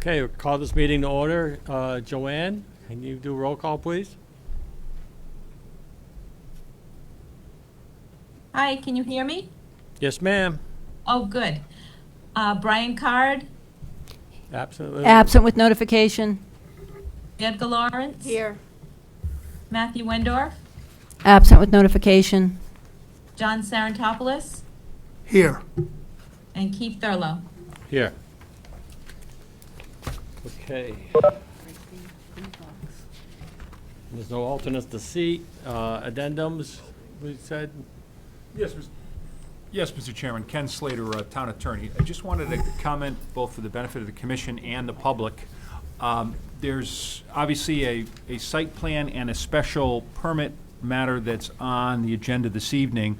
Okay, we'll call this meeting to order. Joanne, can you do a roll call, please? Hi, can you hear me? Yes, ma'am. Oh, good. Brian Card, Absolutely. Absent with notification. Edgar Lawrence. Here. Matthew Wendorf, Absent with notification. John Sarantopoulos, Here. and Keith Thurlow. Here. Okay. There's no alternates to seat. Addendums, we said. Yes, Mr. Chairman. Ken Slater, Town Attorney. I just wanted to comment, both for the benefit of the Commission and the public. There's obviously a site plan and a special permit matter that's on the agenda this evening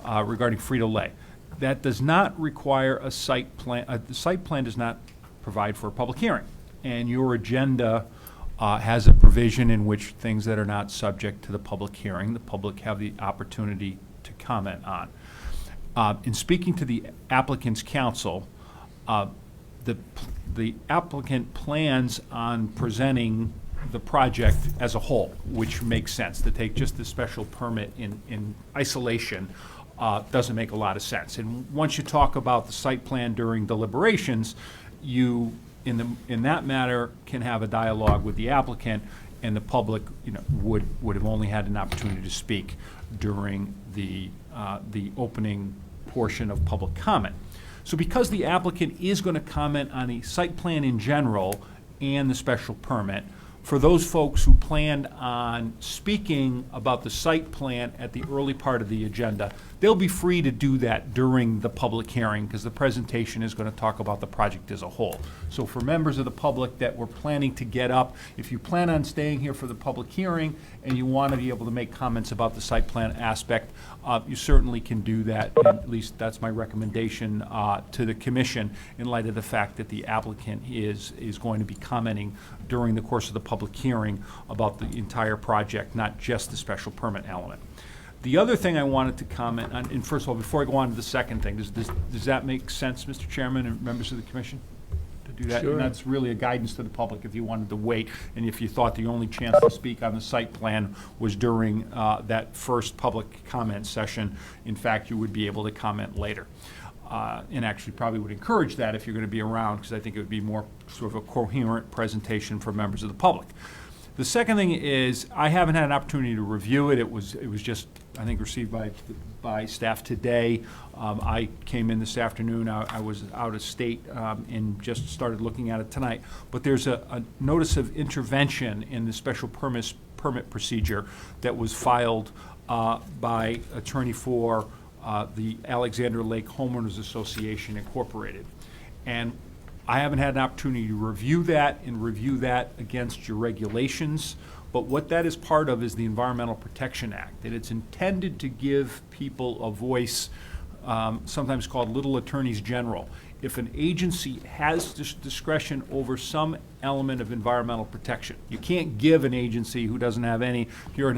regarding Frito-Lay. That does not require a site plan. The site plan does not provide for a public hearing. And your agenda has a provision in which things that are not subject to the public hearing, the public have the opportunity to comment on. In speaking to the applicant's counsel, the applicant plans on presenting the project as a whole, which makes sense. To take just the special permit in isolation doesn't make a lot of sense. And once you talk about the site plan during deliberations, you, in that matter, can have a dialogue with the applicant, and the public, would have only had an opportunity to speak during the opening portion of public comment. So because the applicant is going to comment on the site plan in general and the special permit, for those folks who planned on speaking about the site plan at the early part of the agenda, they'll be free to do that during the public hearing, because the presentation is going to talk about the project as a whole. So for members of the public that were planning to get up, if you plan on staying here for the public hearing and you want to be able to make comments about the site plan aspect, you certainly can do that. And at least that's my recommendation to the Commission, in light of the fact that the applicant is going to be commenting during the course of the public hearing about the entire project, not just the special permit element. The other thing I wanted to comment on, and first of all, before I go on to the second thing, does that make sense, Mr. Chairman and members of the Commission, to do that? Sure. And that's really a guidance to the public if you wanted to wait, and if you thought the only chance to speak on the site plan was during that first public comment session. In fact, you would be able to comment later. And actually probably would encourage that if you're going to be around, because I think it would be more sort of a coherent presentation for members of the public. The second thing is, I haven't had an opportunity to review it. It was just, I think, received by staff today. I came in this afternoon. I was out of state and just started looking at it tonight. But there's a notice of intervention in the special permit procedure that was filed by attorney for the Alexander Lake Homeowners Association Incorporated. And I haven't had an opportunity to review that against your regulations, but what that is part of is the Environmental Protection Act, and it's intended to give people a voice, sometimes called little attorneys general. If an agency has discretion over some element of environmental protection, you can't give an agency who doesn't have any, if you're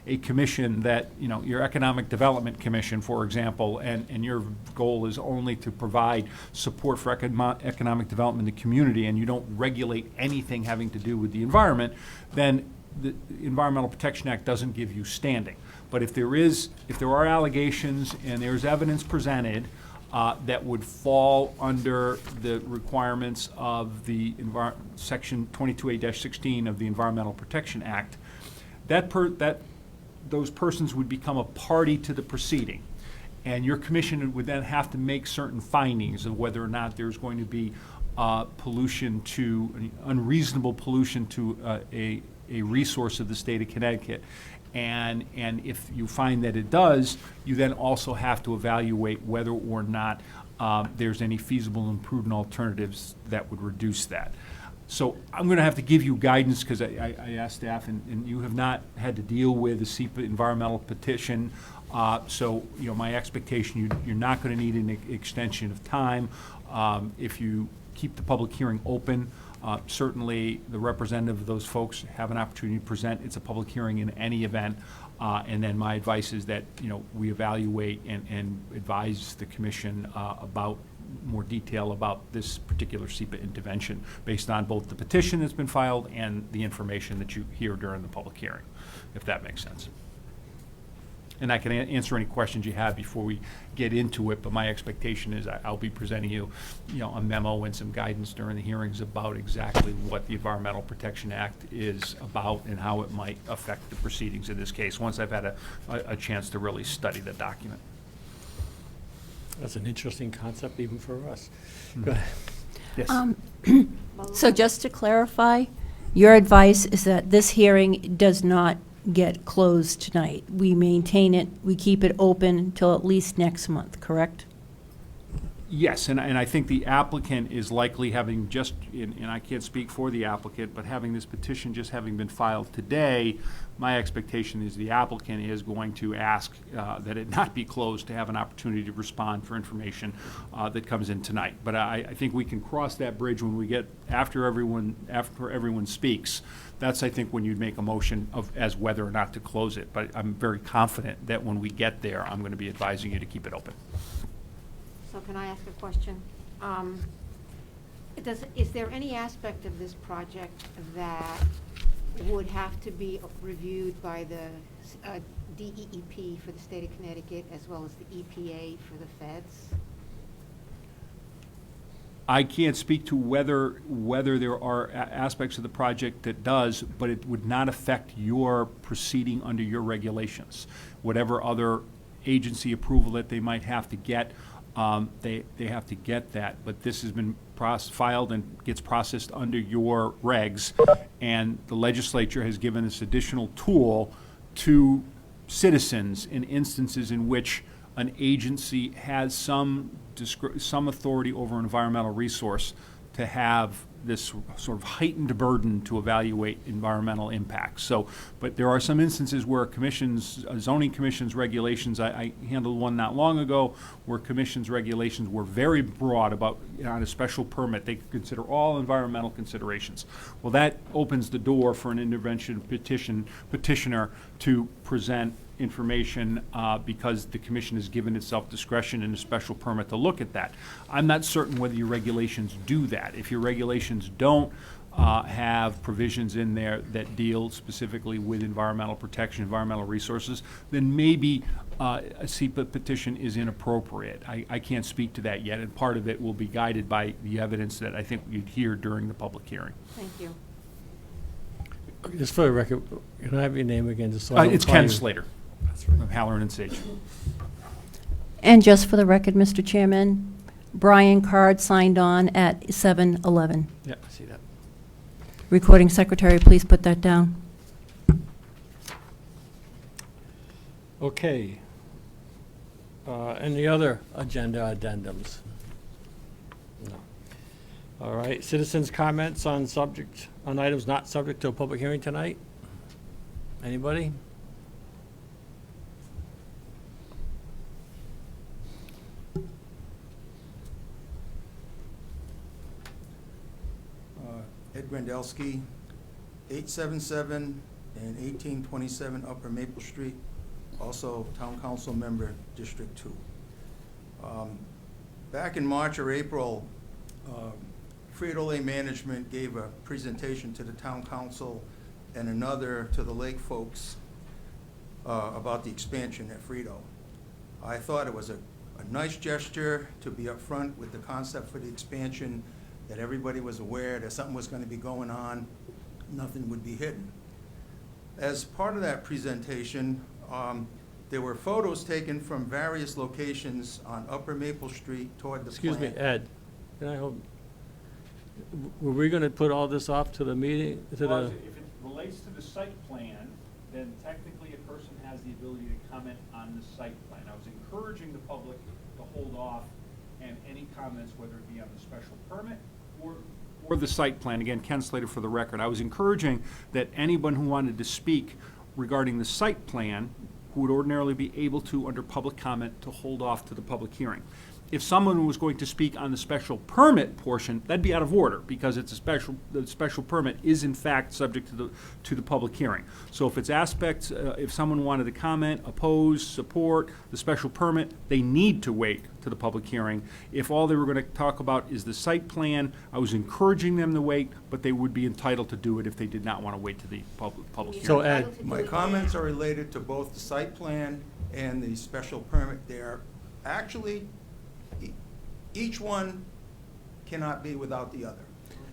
a commission that, your Economic Development Commission, for example, and your goal is only to provide support for economic development in the community, and you don't regulate anything having to do with the environment, then the Environmental Protection Act doesn't give you standing. But if there are allegations and there's evidence presented that would fall under the requirements of the Section 22A-16 of the Environmental Protection Act, those persons would become a party to the proceeding. And your commission would then have to make certain findings of whether or not there's going to be unreasonable pollution to a resource of the state of Connecticut. And if you find that it does, you then also have to evaluate whether or not there's any feasible and prudent alternatives that would reduce that. So I'm going to have to give you guidance, because I asked staff, and you have not had to deal with the SEPA environmental petition. So my expectation, you're not going to need an extension of time. If you keep the public hearing open, certainly the representative of those folks have an opportunity to present. It's a public hearing in any event. And then my advice is that we evaluate and advise the commission about more detail about this particular SEPA intervention based on both the petition that's been filed and the information that you hear during the public hearing, if that makes sense. And I can answer any questions you have before we get into it, but my expectation is I'll be presenting you, a memo and some guidance during the hearings about exactly what the Environmental Protection Act is about and how it might affect the proceedings in this case, once I've had a chance to really study the document. That's an interesting concept even for us. Go ahead. Yes. So just to clarify, your advice is that this hearing does not get closed tonight. We maintain it, we keep it open until at least next month, correct? Yes, and I think the applicant is likely having just, and I can't speak for the applicant, but having this petition just having been filed today, my expectation is the applicant is going to ask that it not be closed to have an opportunity to respond for information that comes in tonight. But I think we can cross that bridge when we get, after everyone speaks. That's, I think, when you'd make a motion as whether or not to close it. But I'm very confident that when we get there, I'm going to be advising you to keep it open. So can I ask a question? Is there any aspect of this project that would have to be reviewed by the DEEP for the state of Connecticut as well as the EPA for the feds? I can't speak to whether there are aspects of the project that does, but it would not affect your proceeding under your regulations. Whatever other agency approval that they might have to get, they have to get that. But this has been filed and gets processed under your regs, and the legislature has given this additional tool to citizens in instances in which an agency has some authority over an environmental resource to have this sort of heightened burden to evaluate environmental impacts. So, but there are some instances where zoning commission's regulations, I handled one not long ago, where commission's regulations were very broad about, on a special permit, they could consider all environmental considerations. Well, that opens the door for an intervention petitioner to present information because the commission has given itself discretion in a special permit to look at that. I'm not certain whether your regulations do that. If your regulations don't have provisions in there that deal specifically with environmental protection, environmental resources, then maybe a SEPA petition is inappropriate. I can't speak to that yet, and part of it will be guided by the evidence that I think you'd hear during the public hearing. Thank you. Just for the record, can I have your name again? Just so I don't It's call Ken you- Slater That's right. of Halloran and Sage. And just for the record, Mr. Chairman, Brian Card signed on at 7:11. Yeah, I see that. Recording secretary, please put that down. Okay. Any other agenda addendums? No. All right, citizens' comments on items not subject to a public hearing tonight? Anybody? Ed Grandelski, 877 and 1827 Upper Maple Street, also Town Council Member, District 2. Back in March or April, Frito-Lay Management gave a presentation to the Town Council and another to the Lake folks about the expansion at Frito. I thought it was a nice gesture to be upfront with the concept for the expansion, that everybody was aware that something was going to be going on, nothing would be hidden. As part of that presentation, there were photos taken from various locations on Upper Maple Street toward the Excuse me, plant. Ed, can I hold? Were we going to put all this off to the meeting, to Well, the? if it relates to the site plan, then technically a person has the ability to comment on the site plan. I was encouraging the public to hold off and any comments, whether it be on the special permit or the site plan. Again, Ken Slater for the record. I was encouraging that anyone who wanted to speak regarding the site plan, who would ordinarily be able to, under public comment, to hold off to the public hearing. if someone was going to speak on the special permit portion, that'd be out of order, because it's the special permit is in fact subject to the public hearing. So if it's aspects, if someone wanted to comment, oppose, support the special permit, they need to wait to the public hearing. If all they were going to talk about is the site plan, I was encouraging them to wait, but they would be entitled to do it if they did not want to wait to the public hearing. So Ed, My comments are related to both the site plan and the special permit. They are actually, each one cannot be without the other.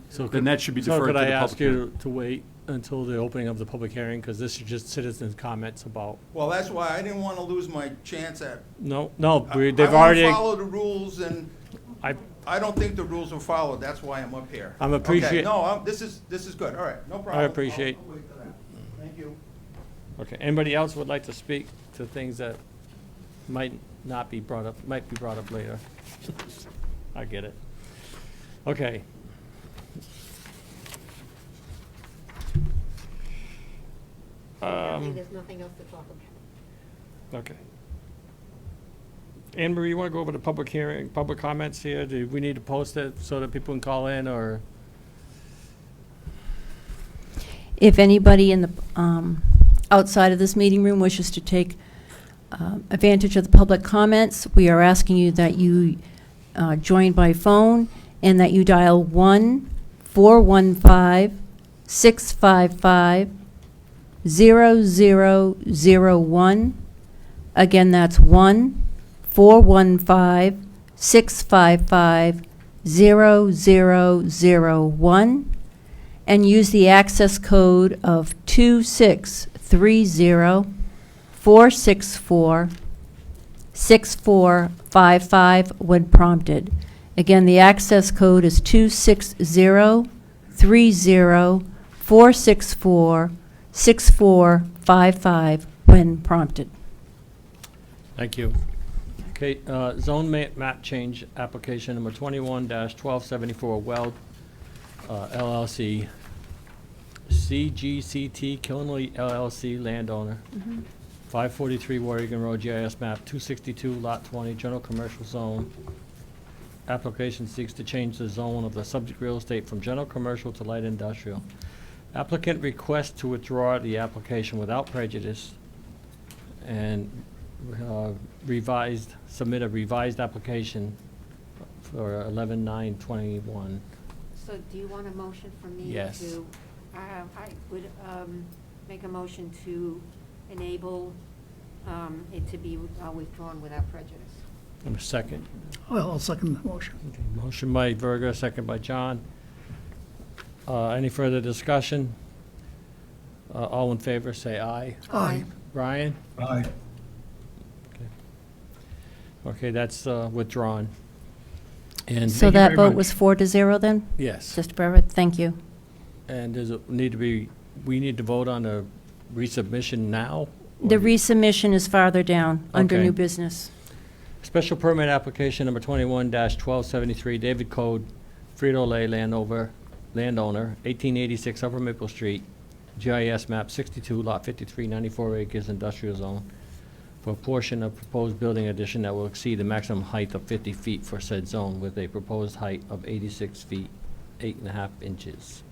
so Then that should be deferred to could the I public ask you hearing. to wait until the opening of the public hearing, because this is just citizens' comments about, Well, that's why I didn't want to lose my chance at. no, I they've want already, to follow the rules, and I, I don't think the rules are followed. That's why I'm up here. I'm Okay, appreciate- no, this is good. All right, no problem. appreciate- I'll wait for that. Thank you. okay, anybody else would like to speak to things that might not be brought up, might be brought up later? I get it. Okay. Apparently, there's nothing else to talk about. Okay. Anne Marie, you want to go over the public hearing, public comments here? Do we need to post it so that people can call in, or? If anybody in the, outside of this meeting room wishes to take advantage of the public comments, we are asking you that you join by phone and that you dial 1-415-655-0001. Again, that's 1-415-655-0001. And use the access code of 2630-464-6455 when prompted. Again, the access code is 2630-464-6455 when prompted. Thank you. Okay, zone map change application number 21-1274 Weld LLC, CGCT Killenly LLC landowner, 543 Warrigan Road, GIS map 262, lot 20, general commercial zone. Application seeks to change the zone of the subject real estate from general commercial to light industrial. Applicant requests to withdraw the application without prejudice and submit a revised application for 11/9/21. So do you want a motion from me to? Yes. I would make a motion to enable it to be withdrawn without prejudice. And a second. Well, I'll second the motion. Okay, motion by Verga, second by John. Any further discussion? All in favor, say aye. Aye. Brian? Aye. Okay, that's withdrawn. And So thank you that very vote much. was 4-0 then? Yes. Mr. Barrett, thank you. And does it need to be, we need to vote on the resubmission now? The Or- resubmission is farther down, under Okay. new business. Special permit application number 21-1273, David Code, Frito-Lay landowner, 1886 Upper Maple Street, GIS map 62, lot 53, 94 acres, industrial zone, for a portion of proposed building addition that will exceed the maximum height of 50 feet for said zone, with a proposed height of 86 feet, 8.5 inches.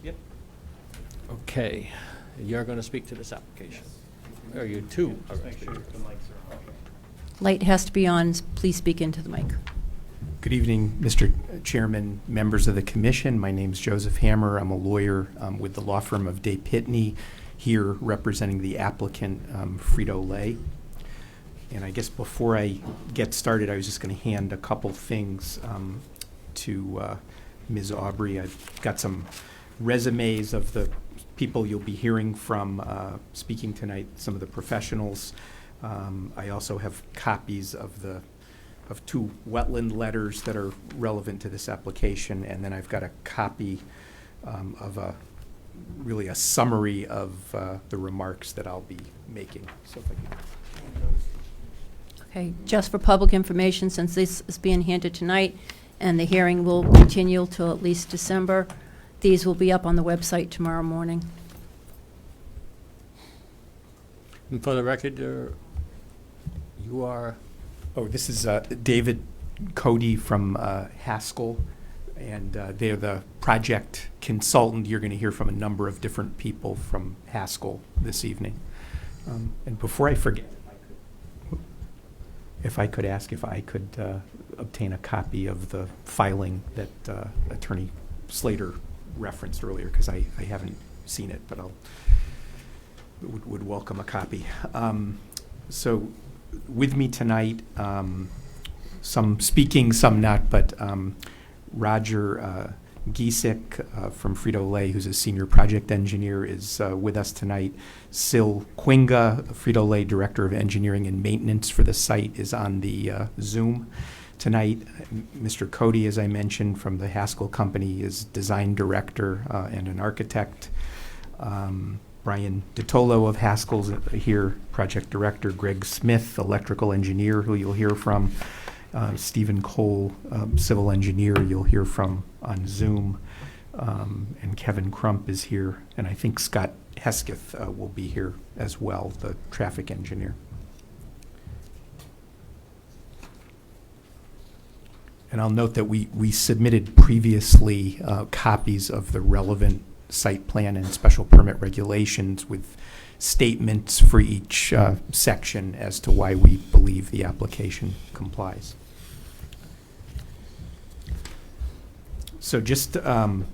Yep. Okay, you're going to speak to this application? Or you two are going to speak? Light has to be on, please speak into the mic. Good evening, Mr. Chairman, members of the commission. My name's Joseph Hammer. I'm a lawyer with the law firm of Day Pitney, here representing the applicant, Frito-Lay. And I guess before I get started, I was just going to hand a couple things to Ms. Aubrey. I've got some resumes of the people you'll be hearing from speaking tonight, some of the professionals. I also have copies of two wetland letters that are relevant to this application, and then I've got a copy of really a summary of the remarks that I'll be making. So if I can. Okay, just for public information, since this is being handed tonight, and the hearing will continue till at least December, these will be up on the website tomorrow morning. And for the record, you are Oh, this is David Cody from Haskell, and they're the project consultant. You're going to hear from a number of different people from Haskell this evening. And before I forget, if I could ask if I could obtain a copy of the filing that Attorney Slater referenced earlier, because I haven't seen it, but would welcome a copy. So with me tonight, some speaking, some not, but Roger Giesek from Frito-Lay, who's a senior project engineer, is with us tonight. Sil Quinga, Frito-Lay Director of Engineering and Maintenance for the site, is on the Zoom tonight. Mr. Cody, as I mentioned, from the Haskell Company, is Design Director and an architect. Brian DiTolo of Haskell's here, Project Director. Greg Smith, Electrical Engineer, who you'll hear from. Stephen Cole, Civil Engineer, you'll hear from on Zoom. And Kevin Crump is here. And I think Scott Hesketh will be here as well, the traffic engineer. And I'll note that we submitted previously copies of the relevant site plan and special permit regulations with statements for each section as to why we believe the application complies. So just, I'm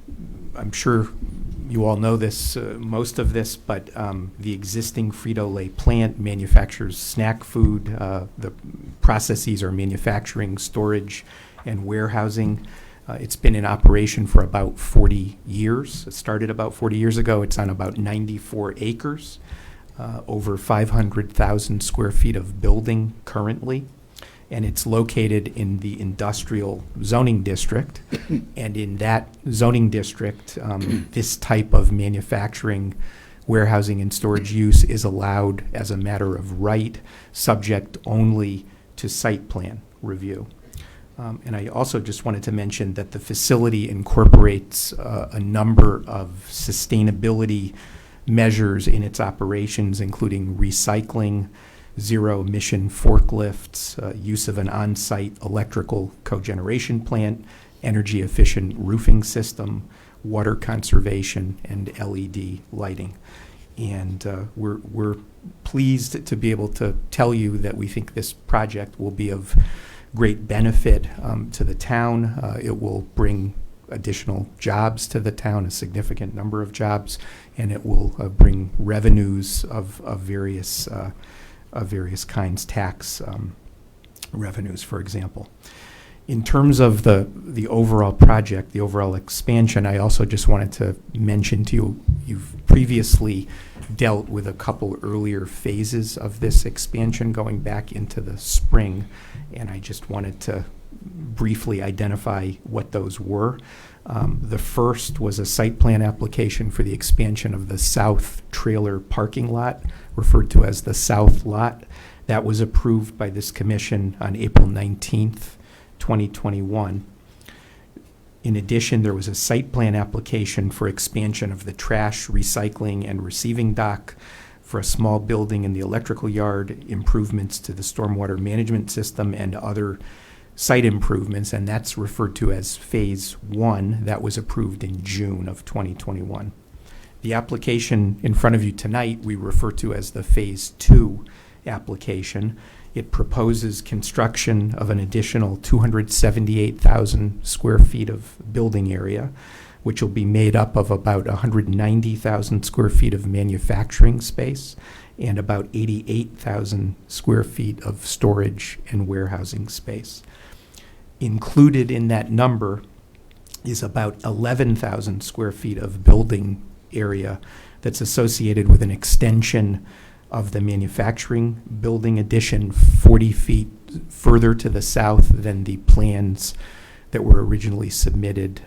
sure you all know this, most of this, but the existing Frito-Lay plant manufactures snack food. The processes are manufacturing, storage, and warehousing. It's been in operation for about 40 years. It started about 40 years ago. It's on about 94 acres, over 500,000 square feet of building currently. And it's located in the industrial zoning district. And in that zoning district, this type of manufacturing, warehousing, and storage use is allowed as a matter of right, subject only to site plan review. And I also just wanted to mention that the facility incorporates a number of sustainability measures in its operations, including recycling, zero-emission forklifts, use of an on-site electrical cogeneration plant, energy-efficient roofing system, water conservation, and LED lighting. And we're pleased to be able to tell you that we think this project will be of great benefit to the town. It will bring additional jobs to the town, a significant number of jobs, and it will bring revenues of various kinds, tax revenues, for example. In terms of the overall project, the overall expansion, I also just wanted to mention to you, you've previously dealt with a couple earlier phases of this expansion going back into the spring, and I just wanted to briefly identify what those were. The first was a site plan application for the expansion of the south trailer parking lot, referred to as the South Lot. That was approved by this commission on April 19th, 2021. In addition, there was a site plan application for expansion of the trash, recycling, and receiving dock for a small building in the electrical yard, improvements to the stormwater management system, and other site improvements, and that's referred to as Phase 1. That was approved in June of 2021. The application in front of you tonight we refer to as the Phase 2 application. It proposes construction of an additional 278,000 square feet of building area, which will be made up of about 190,000 square feet of manufacturing space and about 88,000 square feet of storage and warehousing space. Included in that number is about 11,000 square feet of building area that's associated with an extension of the manufacturing building addition 40 feet further to the south than the plans that were originally submitted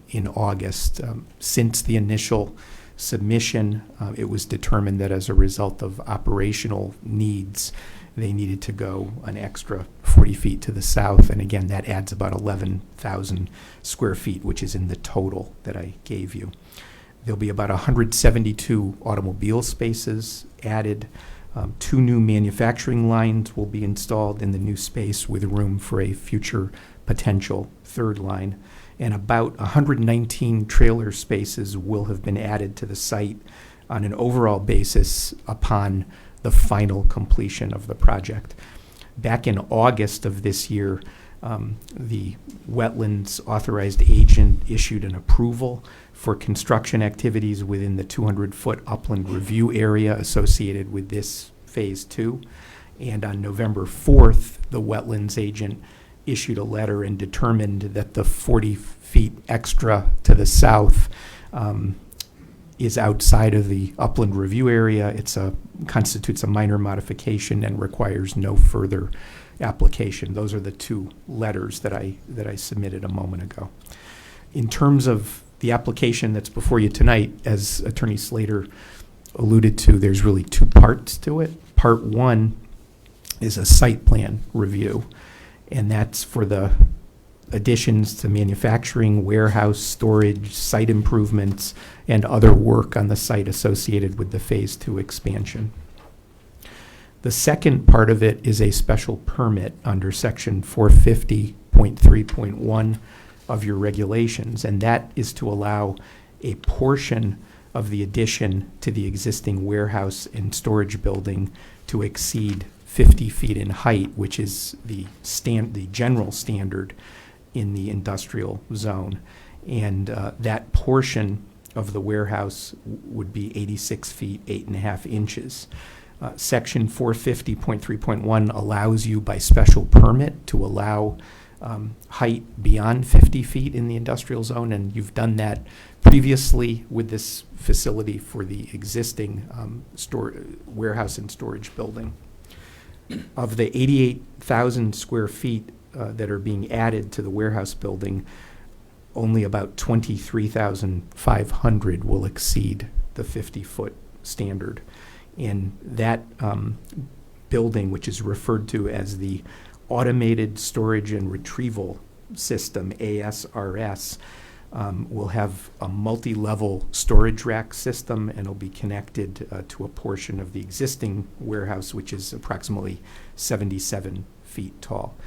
in August. Since the initial submission, it was determined that as a result of operational needs, they needed to go an extra 40 feet to the south. And again, that adds about 11,000 square feet, which is in the total that I gave you. There'll be about 172 automobile spaces added, 2 new manufacturing lines will be installed in the new space with room for a future potential 3rd line. And about 119 trailer spaces will have been added to the site on an overall basis upon the final completion of the project. Back in August of this year, the wetlands authorized agent issued an approval for construction activities within the 200-foot upland review area associated with this Phase 2. And on November 4th, the wetlands agent issued a letter and determined that the 40 feet extra to the south is outside of the upland review area. It constitutes a minor modification and requires no further application. Those are the 2 letters that I submitted a moment ago. In terms of the application that's before you tonight, as Attorney Slater alluded to, there's really 2 parts to it. Part 1 is a site plan review, and that's for the additions to manufacturing, warehouse, storage, site improvements, and other work on the site associated with the Phase 2 expansion. The second part of it is a special permit under Section 450.3.1 of your regulations, and that is to allow a portion of the addition to the existing warehouse and storage building to exceed 50 feet in height, which is the general standard in the industrial zone. And that portion of the warehouse would be 86 feet, 8.5 inches. Section 450.3.1 allows you by special permit to allow height beyond 50 feet in the industrial zone, and you've done that previously with this facility for the existing warehouse and storage building. Of the 88,000 square feet that are being added to the warehouse building, only about 23,500 will exceed the 50-foot standard. And that building, which is referred to as the Automated Storage and Retrieval System, ASRS, will have a multi-level storage rack system, and will be connected to a portion of the existing warehouse, which is approximately 77 feet tall.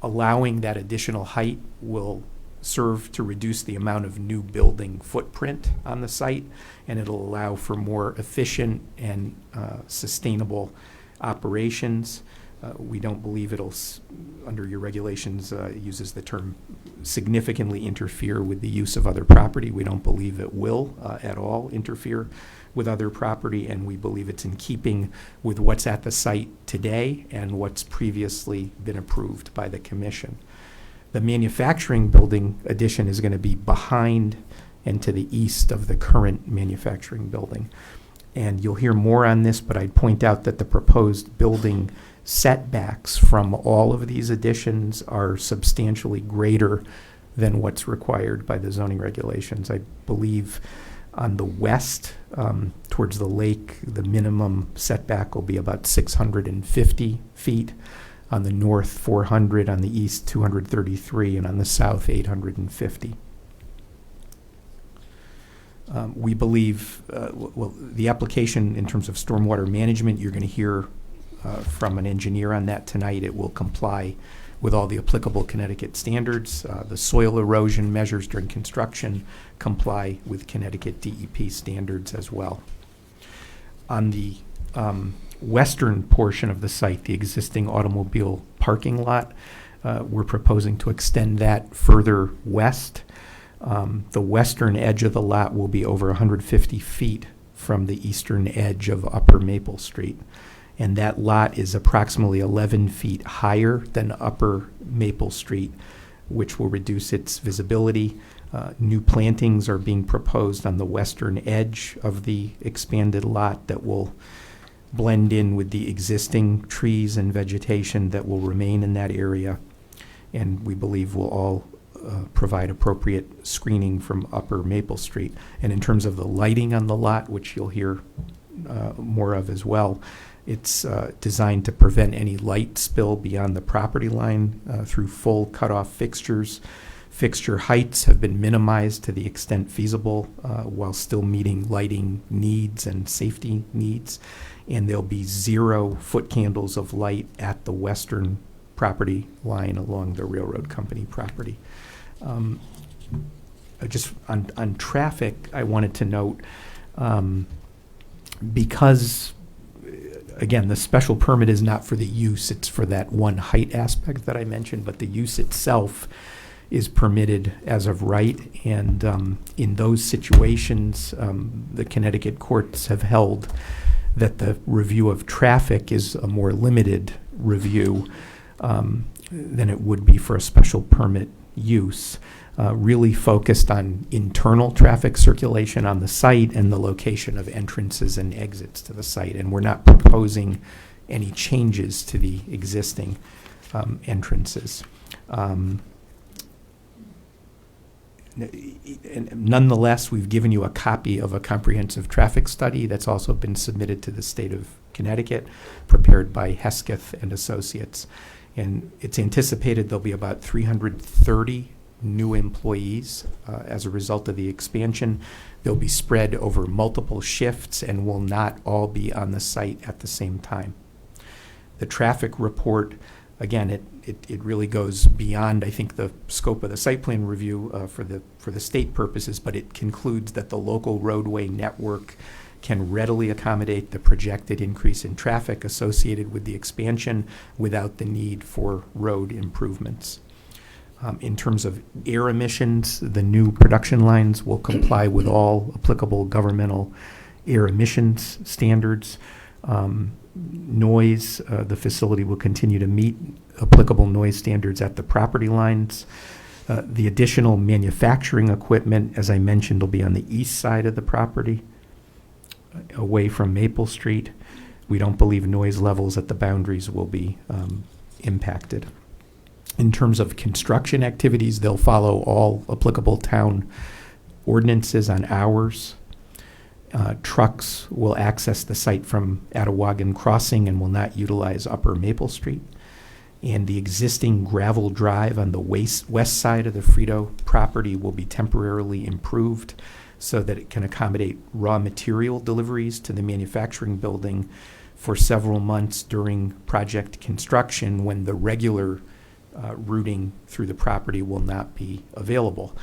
Allowing that additional height will serve to reduce the amount of new building footprint on the site, and it'll allow for more efficient and sustainable operations. We don't believe it'll, under your regulations, uses the term significantly interfere with the use of other property. We don't believe it will at all interfere with other property, and we believe it's in keeping with what's at the site today and what's previously been approved by the commission. The manufacturing building addition is going to be behind and to the east of the current manufacturing building. And you'll hear more on this, but I'd point out that the proposed building setbacks from all of these additions are substantially greater than what's required by the zoning regulations. I believe on the west, towards the lake, the minimum setback will be about 650 feet. On the north, 400, on the east, 233, and on the south, 850. We believe, well, the application in terms of stormwater management, you're going to hear from an engineer on that tonight. It will comply with all the applicable Connecticut standards. The soil erosion measures during construction comply with Connecticut DEP standards as well. On the western portion of the site, the existing automobile parking lot, we're proposing to extend that further west. The western edge of the lot will be over 150 feet from the eastern edge of Upper Maple Street. And that lot is approximately 11 feet higher than Upper Maple Street, which will reduce its visibility. New plantings are being proposed on the western edge of the expanded lot that will blend in with the existing trees and vegetation that will remain in that area, and we believe will all provide appropriate screening from Upper Maple Street. And in terms of the lighting on the lot, which you'll hear more of as well, it's designed to prevent any light spill beyond the property line through full cutoff fixtures, Fixture heights have been minimized to the extent feasible while still meeting lighting needs and safety needs. And there'll be 0 foot candles of light at the western property line along the railroad company property. Just on traffic, I wanted to note, because, again, the special permit is not for the use, it's for that one height aspect that I mentioned, but the use itself is permitted as of right, and in those situations, the Connecticut courts have held that the review of traffic is a more limited review than it would be for a special permit use, really focused on internal traffic circulation on the site and the location of entrances and exits to the site. And we're not proposing any changes to the existing entrances. Nonetheless, we've given you a copy of a comprehensive traffic study that's also been submitted to the state of Connecticut, prepared by Hesketh and Associates. And it's anticipated there'll be about 330 new employees as a result of the expansion. They'll be spread over multiple shifts and will not all be on the site at the same time. The traffic report, again, it really goes beyond, I think, the scope of the site plan review for the state purposes, but it concludes that the local roadway network can readily accommodate the projected increase in traffic associated with the expansion without the need for road improvements. In terms of air emissions, the new production lines will comply with all applicable governmental air emissions standards. Noise, the facility will continue to meet applicable noise standards at the property lines. The additional manufacturing equipment, as I mentioned, will be on the east side of the property, away from Maple Street. We don't believe noise levels at the boundaries will be impacted. In terms of construction activities, they'll follow all applicable town ordinances on hours. Trucks will access the site from Attawagan Crossing and will not utilize Upper Maple Street. And the existing gravel drive on the west side of the Frito property will be temporarily improved so that it can accommodate raw material deliveries to the manufacturing building for several months during project construction when the regular routing through the property will not be available.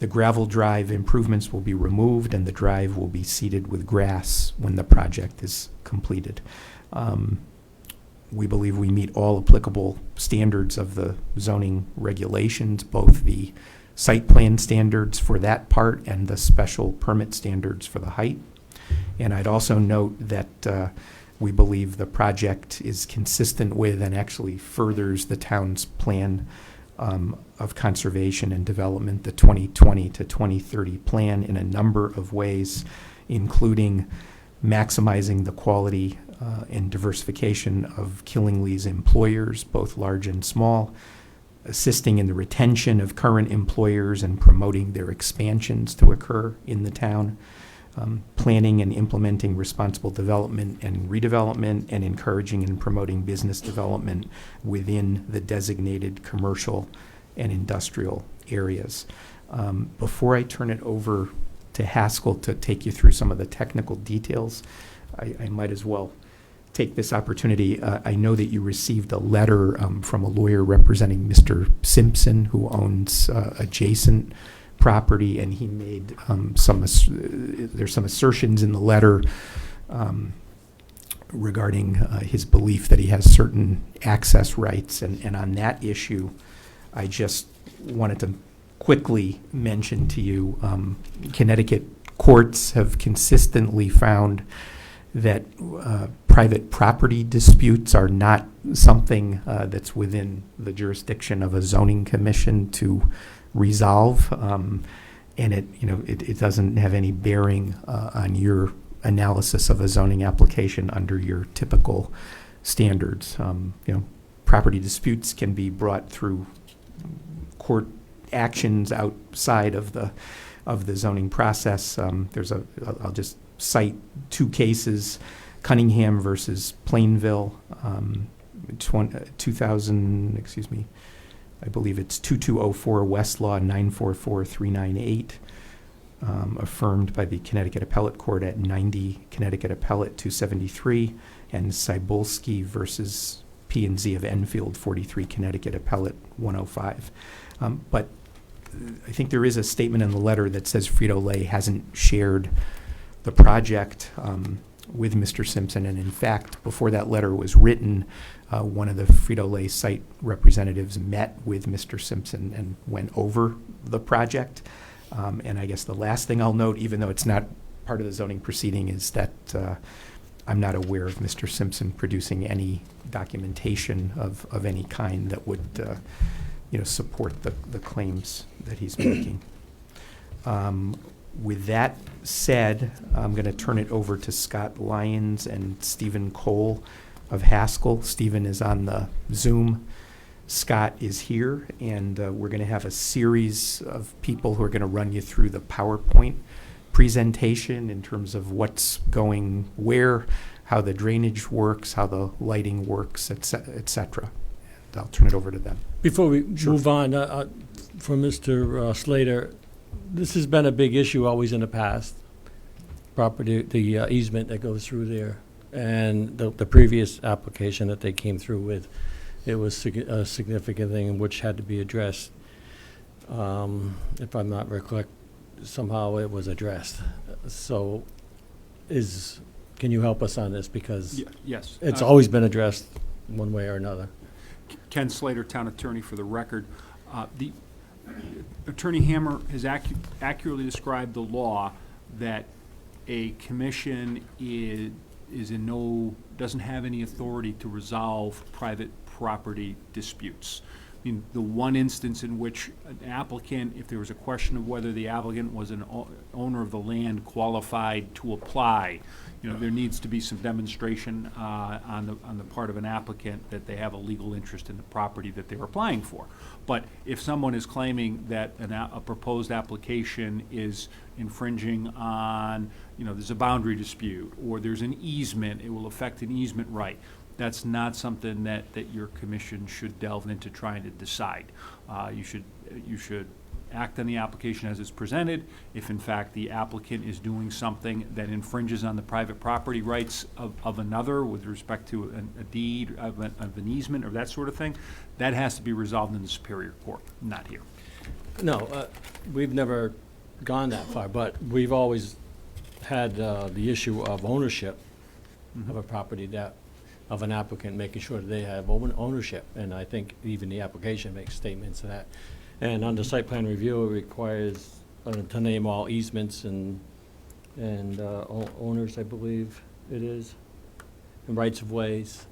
The gravel drive improvements will be removed and the drive will be seeded with grass when the project is completed. We believe we meet all applicable standards of the zoning regulations, both the site plan standards for that part and the special permit standards for the height. And I'd also note that we believe the project is consistent with and actually furthers the town's plan of conservation and development, the 2020 to 2030 plan, in a number of ways, including maximizing the quality and diversification of Killingly's employers, both large and small, assisting in the retention of current employers and promoting their expansions to occur in the town, planning and implementing responsible development and redevelopment, and encouraging and promoting business development within the designated commercial and industrial areas. Before I turn it over to Haskell to take you through some of the technical details, I might as well take this opportunity. I know that you received a letter from a lawyer representing Mr. Simpson, who owns adjacent property, and he made there's some assertions in the letter regarding his belief that he has certain access rights, and on that issue, I just wanted to quickly mention to you, Connecticut courts have consistently found that private property disputes are not something that's within the jurisdiction of a zoning commission to resolve, and it doesn't have any bearing on your analysis of a zoning application under your typical standards. Property disputes can be brought through court actions outside of the zoning process. I'll just cite two cases: Cunningham versus Plainville, I believe it's 2204 Westlaw 944398, affirmed by the Connecticut Appellate Court at 90 Connecticut Appellate 273, and Cybulski versus P&Z of Enfield 43 Connecticut Appellate 105. But I think there is a statement in the letter that says Frito-Lay hasn't shared the project with Mr. Simpson, and in fact, before that letter was written, one of the Frito-Lay site representatives met with Mr. Simpson and went over the project. And I guess the last thing I'll note, even though it's not part of the zoning proceeding, is that I'm not aware of Mr. Simpson producing any documentation of any kind that would support the claims that he's making. With that said, I'm going to turn it over to Scott Lyons and Stephen Cole of Haskell. Stephen is on the Zoom. Scott is here, and we're going to have a series of people who are going to run you through the PowerPoint presentation in terms of what's going where, how the drainage works, how the lighting works, et cetera. And I'll turn it over to them. Before we Sure. move on, for Mr. Slater, this has been a big issue always in the past, property, the easement that goes through there. And the previous application that they came through with, it was a significant thing which had to be addressed. If I'm not recollect, somehow it was addressed. So can you help us on this? Because Yes. it's always been addressed one way or another. Ken Slater, Town Attorney, for the record. The Attorney Hammer has accurately described the law that a commission doesn't have any authority to resolve private property disputes. I mean, the one instance in which an applicant, if there was a question of whether the applicant was an owner of the land qualified to apply, there needs to be some demonstration on the part of an applicant that they have a legal interest in the property that they're applying for. But if someone is claiming that a proposed application is infringing on, there's a boundary dispute, or there's an easement, it will affect an easement right, that's not something that your commission should delve into trying to decide. You should act on the application as it's presented. If in fact the applicant is doing something that infringes on the private property rights of another with respect to a deed of an easement or that sort of thing, that has to be resolved in the Superior Court, not here. No, we've never gone that far, but we've always had the issue of ownership of a property of an applicant, making sure that they have ownership. And I think even the application makes statements of that. And under site plan review, it requires to name all easements and owners, I believe it is, and rights of ways.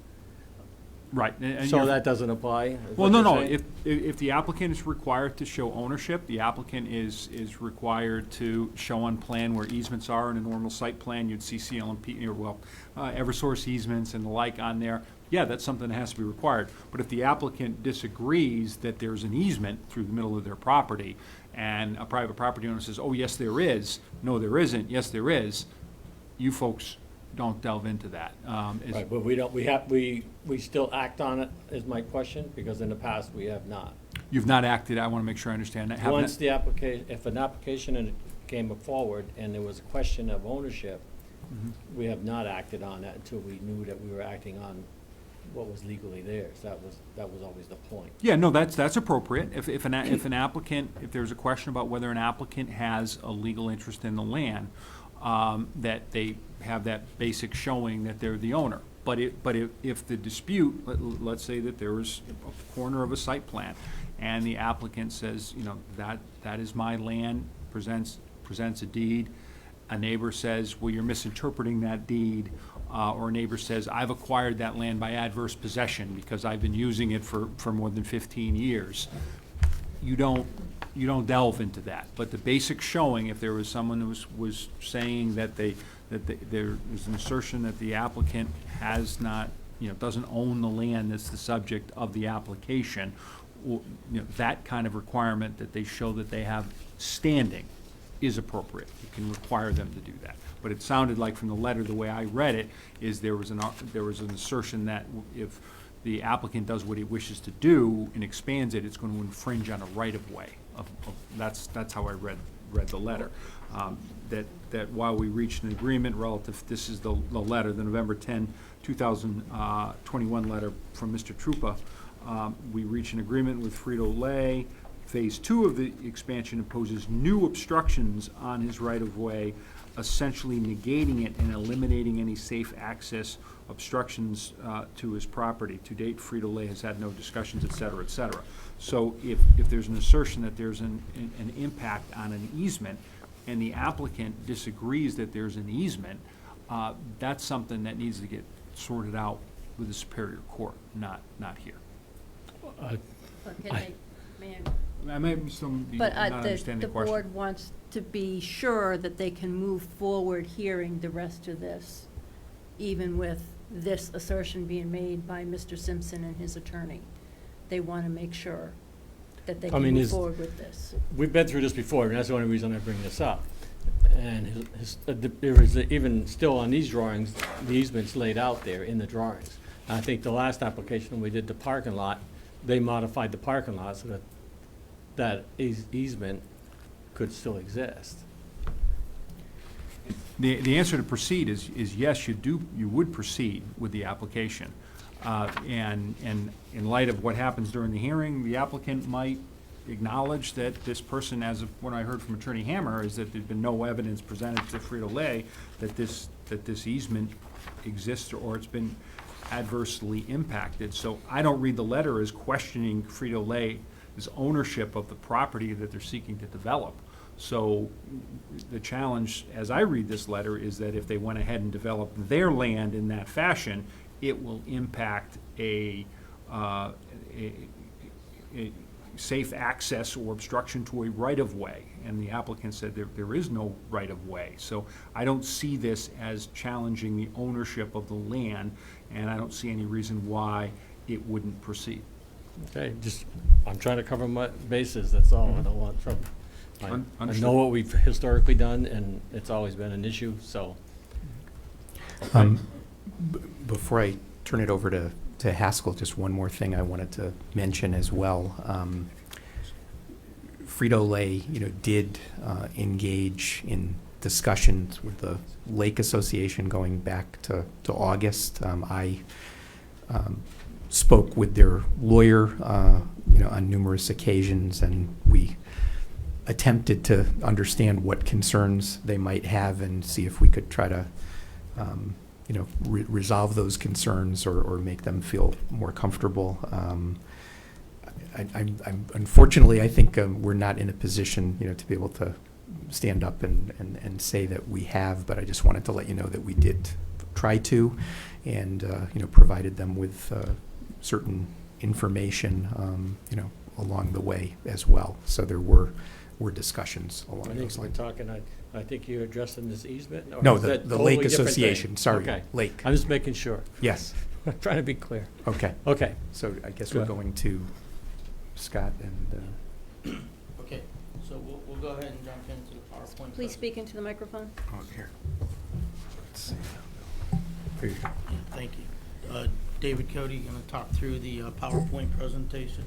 Right. And So you're- that doesn't apply? is Well, what no. you're saying? If the applicant is required to show ownership, the applicant is required to show on plan where easements are. In a normal site plan, you'd see CLMP, or Eversource easements and the like on there. Yeah, that's something that has to be required. But if the applicant disagrees that there's an easement through the middle of their property, and a private property owner says, oh, yes, there is, no, there isn't, yes, there is, you folks don't delve into that. Right, but we still act on it, is my question, because in the past, we have not. You've not acted, I want to make sure I understand that. Once the application, if an application came forward and there was a question of ownership, we have not acted on that until we knew that we were acting on what was legally theirs. That was always the point. Yeah, no, that's appropriate. If an applicant, if there's a question about whether an applicant has a legal interest in the land, that they have that basic showing that they're the owner. But if the dispute, let's say that there was a corner of a site plan, and the applicant says, that is my land, presents a deed, a neighbor says, well, you're misinterpreting that deed, or a neighbor says, I've acquired that land by adverse possession because I've been using it for more than 15 years. You don't delve into that. But the basic showing, if there was someone who was saying that there is an assertion that the applicant has not, doesn't own the land that's the subject of the application, or, that kind of requirement that they show that they have standing is appropriate. You can require them to do that. But it sounded like from the letter, the way I read it, is there was an assertion that if the applicant does what he wishes to do and expands it, it's going to infringe on a right-of-way. That's how I read the letter. That while we reached an agreement relative, this is the letter, the November 10, 2021 letter from Mr. Trupa. We reached an agreement with Frito-Lay. Phase 2 of the expansion imposes new obstructions on his right-of-way, essentially negating it and eliminating any safe access obstructions to his property. To date, Frito-Lay has had no discussions, et cetera, et cetera. So if there's an assertion that there's an impact on an easement, and the applicant disagrees that there's an easement, that's something that needs to get sorted out with the Superior Court, not here. I may still be But not understanding the the question. board wants to be sure that they can move forward hearing the rest of this, even with this assertion being made by Mr. Simpson and his attorney. They want to make sure that they I can mean, move is- forward with this. We've been through this before, and that's the only reason I bring this up. And there is, even still on these drawings, the easement's laid out there in the drawings. I think the last application, when we did the parking lot, they modified the parking lot so that easement could still exist. The answer to proceed is yes, you would proceed with the application. And in light of what happens during the hearing, the applicant might acknowledge that this person, as of what I heard from Attorney Hammer, is that there's been no evidence presented to Frito-Lay that this easement exists or it's been adversely impacted. So I don't read the letter as questioning Frito-Lay's ownership of the property that they're seeking to develop. So the challenge, as I read this letter, is that if they went ahead and developed their land in that fashion, it will impact a safe access or obstruction to a right-of-way. And the applicant said there is no right-of-way. So I don't see this as challenging the ownership of the land, and I don't see any reason why it wouldn't proceed. Okay, I'm trying to cover my bases, that's all. I don't want trouble. I Understood. know what we've historically done, and it's always been an issue, so. Before I turn it over to Haskell, just one more thing I wanted to mention as well. Frito-Lay, did engage in discussions with the Lake Association going back to August. I spoke with their lawyer, on numerous occasions, and we attempted to understand what concerns they might have and see if we could try to resolve those concerns or make them feel more comfortable. Unfortunately, I think we're not in a position, to be able to stand up and say that we have, but I just wanted to let you know that we did try to, and provided them with certain information, along the way as well. So there were discussions I along think those we're lines. talking, I think you're addressing this easement? or No, is the that Lake totally different thing? Association, sorry, Okay. Lake. I'm just making sure. Yes, I'm trying to be clear. okay. Okay. So I guess Go we're ahead. going to Scott and, Okay, so we'll go ahead and jump into the PowerPoint. Please speak into the microphone. oh, here. Let's see. Here you go. Yeah, thank you. David Cody, going to talk through the PowerPoint presentation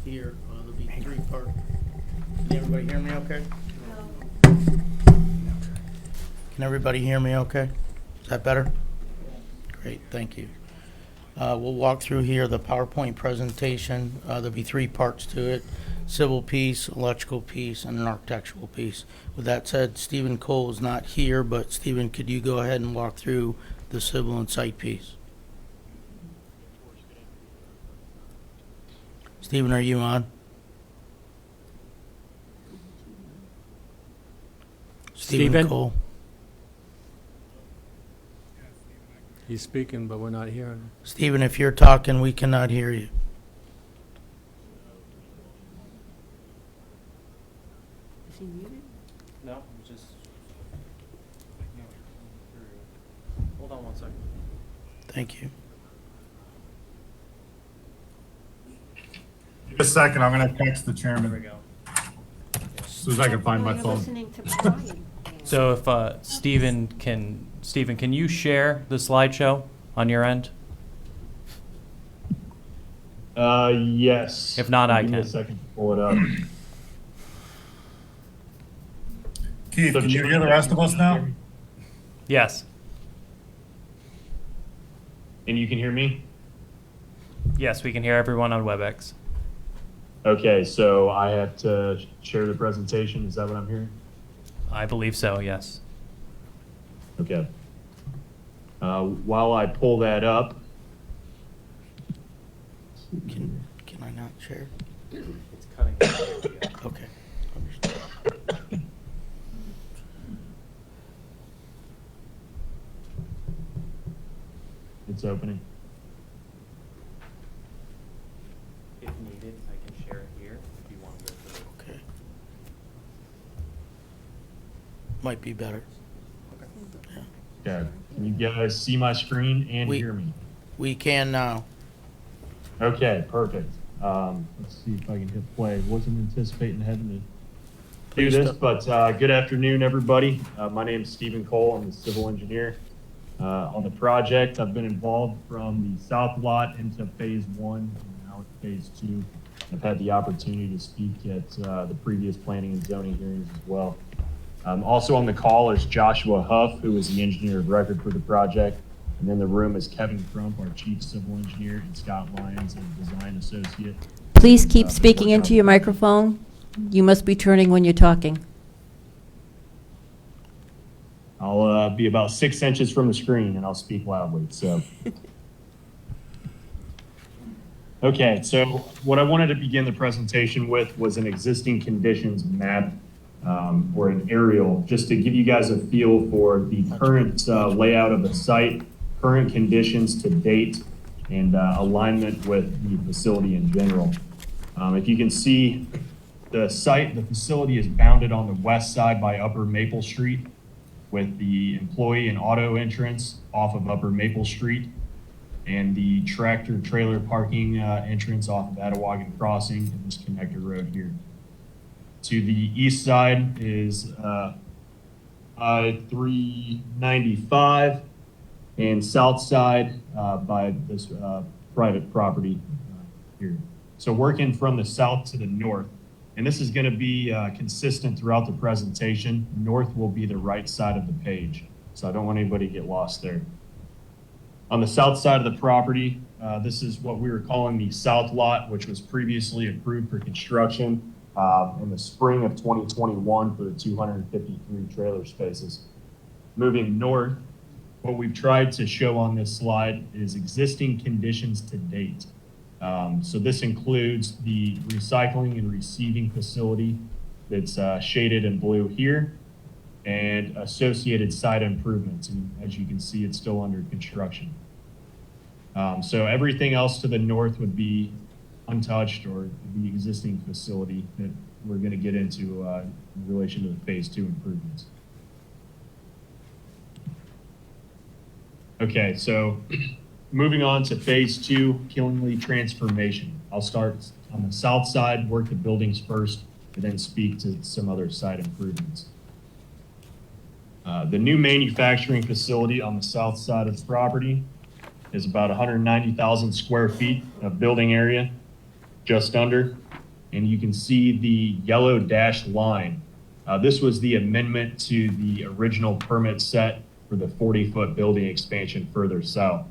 here. There'll be three parts. Can everybody hear me okay? Can everybody hear me okay? Is that better? Great, thank you. We'll walk through here the PowerPoint presentation. There'll be three parts to it: civil piece, electrical piece, and an architectural piece. With that said, Stephen Cole is not here, but Stephen, could you go ahead and walk through the civil and site piece? Stephen, are you on? Stephen? Cole. He's speaking, but we're not hearing him. Stephen, if you're talking, we cannot hear you. Is he muted? No, just. Hold on one second. Thank you. Just a second, I'm gonna text the There we chairman, go. as soon as I can find my You're phone. listening to Brian. So if Stephen, can you share the slideshow on your end? Yes. If not, I Give me a can. second to pull it up. Keith, can you hear the rest of us now? Yes. And you can hear me? Yes, we can hear everyone on WebEx. Okay, so I have to share the presentation. Is that what I'm hearing? I believe so, yes. Okay. While I pull that up, Can I not share? It's cutting. Okay. Understood. it's opening. If needed, I can share it here if you want to go through. Okay. Might be better. Okay. Can you guys see my screen and We- hear me? We can now. Okay, perfect. Let's see if I can hit play. Wasn't anticipating having to do Please this, don't- but good afternoon, everybody. My name is Stephen Cole. I'm the civil engineer on the project. I've been involved from the south lot into phase 1 and now at phase 2. I've had the opportunity to speak at the previous planning and zoning hearings as well. Also on the call is Joshua Huff, who is the engineer of record for the project. And in the room is Kevin Crump, our chief civil engineer, and Scott Lyons, a design associate. Please keep speaking into your microphone. You must be turning when you're talking. I'll be about 6 inches from the screen and I'll speak loudly, so. Okay, so what I wanted to begin the presentation with was an existing conditions map or an aerial, just to give you guys a feel for the current layout of the site, current conditions to date, and alignment with the facility in general. If you can see, the facility is bounded on the west side by Upper Maple Street, with the employee and auto entrance off of Upper Maple Street, and the tractor trailer parking entrance off of Attawaggan Crossing and this connector road here. To the east side is 395, and south side by this private property here. So working from the south to the north, and this is going to be consistent throughout the presentation. North will be the right side of the page, so I don't want anybody to get lost there. On the south side of the property, this is what we were calling the south lot, which was previously approved for construction in the spring of 2021 for the 253 trailer spaces. Moving north, what we've tried to show on this slide is existing conditions to date. So this includes the recycling and receiving facility that's shaded in blue here, and associated site improvements. And as you can see, it's still under construction. So everything else to the north would be untouched, or the existing facility that we're going to get into in relation to the phase 2 improvements. Okay, so moving on to phase 2, Killingly transformation. I'll start on the south side, work the buildings first, and then speak to some other site improvements. The new manufacturing facility on the south side of the property is about 190,000 square feet of building area, just under. And you can see the yellow dashed line. This was the amendment to the original permit set for the 40-foot building expansion further south.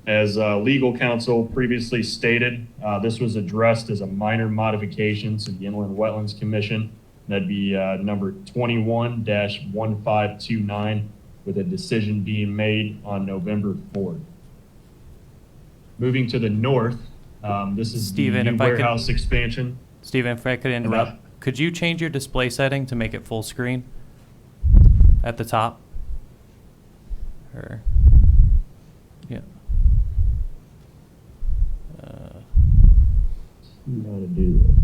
As legal counsel previously stated, this was addressed as a minor modification to the Inland Wetlands Commission. That'd be number 21-1529, with a decision being made on November 4th. Moving to the north, this is Stephen, the new if I could- warehouse expansion. Stephen, if I could interrupt, could you change your display setting to make it full screen at the top? Or, yeah. See how to do this.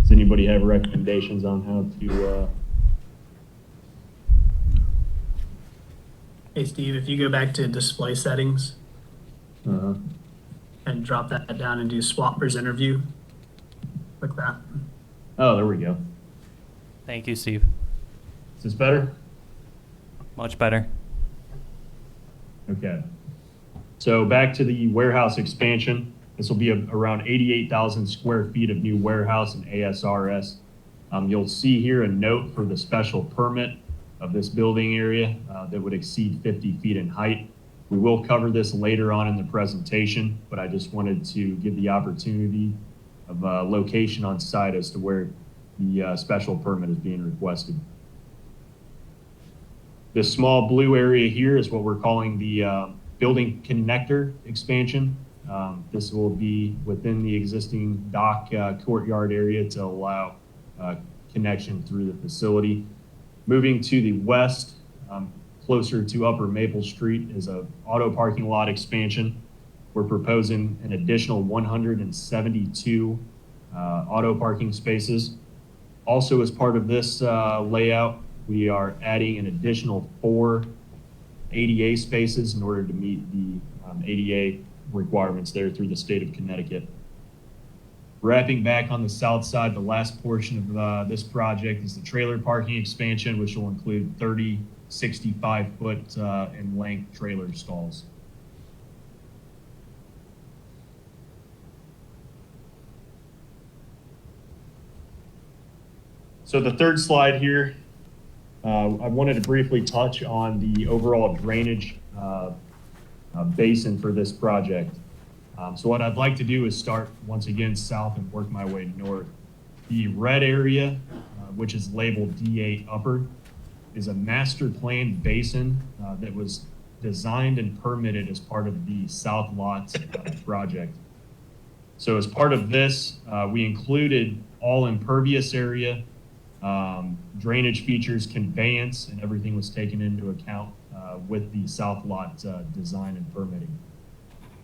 Does anybody have recommendations on how to? Hey, Steve, if you go back to display settings and drop that down and do swap presenter view, click that. Oh, there we go. Thank you, Steve. Is this better? Much better. Okay. So back to the warehouse expansion. This will be around 88,000 square feet of new warehouse and ASRS. You'll see here a note for the special permit of this building area that would exceed 50 feet in height. We will cover this later on in the presentation, but I just wanted to give the opportunity of location on site as to where the special permit is being requested. This small blue area here is what we're calling the building connector expansion. This will be within the existing dock courtyard area to allow connection through the facility. Moving to the west, closer to Upper Maple Street, is a auto parking lot expansion. We're proposing an additional 172 auto parking spaces. Also, as part of this layout, we are adding an additional 4 ADA spaces in order to meet the ADA requirements there through the state of Connecticut. Wrapping back on the south side, the last portion of this project is the trailer parking expansion, which will include 30 65-foot in length trailer stalls. So the third slide here, I wanted to briefly touch on the overall drainage basin for this project. So what I'd like to do is start once again south and work my way north. The red area, which is labeled D8 Upper, is a master planned basin that was designed and permitted as part of the South Lot project. So as part of this, we included all impervious area, drainage features, conveyance, and everything was taken into account with the South Lot design and permitting.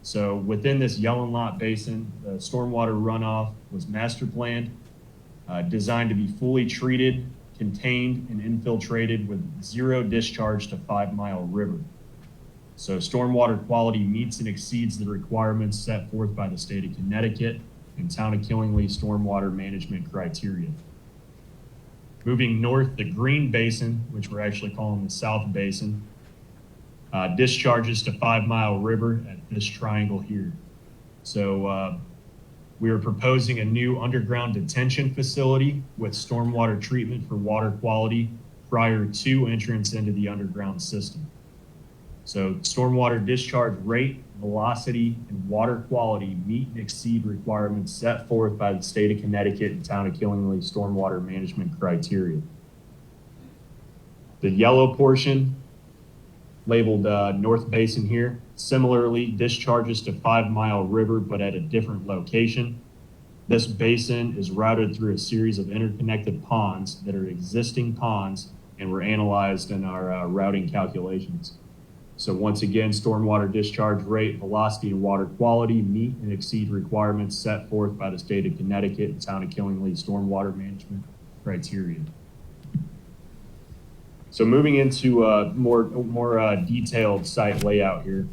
So within this Yellen Lot basin, the stormwater runoff was master planned, designed to be fully treated, contained, and infiltrated with zero discharge to 5 Mile River. So stormwater quality meets and exceeds the requirements set forth by the state of Connecticut and Town of Killingly stormwater management criteria. Moving north, the Green Basin, which we're actually calling the South Basin, discharges to 5 Mile River at this triangle here. So we are proposing a new underground detention facility with stormwater treatment for water quality prior to entrance into the underground system. So stormwater discharge rate, velocity, and water quality meet and exceed requirements set forth by the state of Connecticut and Town of Killingly stormwater management criteria. The yellow portion, labeled North Basin here, similarly discharges to 5 Mile River, but at a different location. This basin is routed through a series of interconnected ponds that are existing ponds and were analyzed in our routing calculations. So once again, stormwater discharge rate, velocity, and water quality meet and exceed requirements set forth by the state of Connecticut and Town of Killingly stormwater management criteria. So moving into a more detailed site layout here.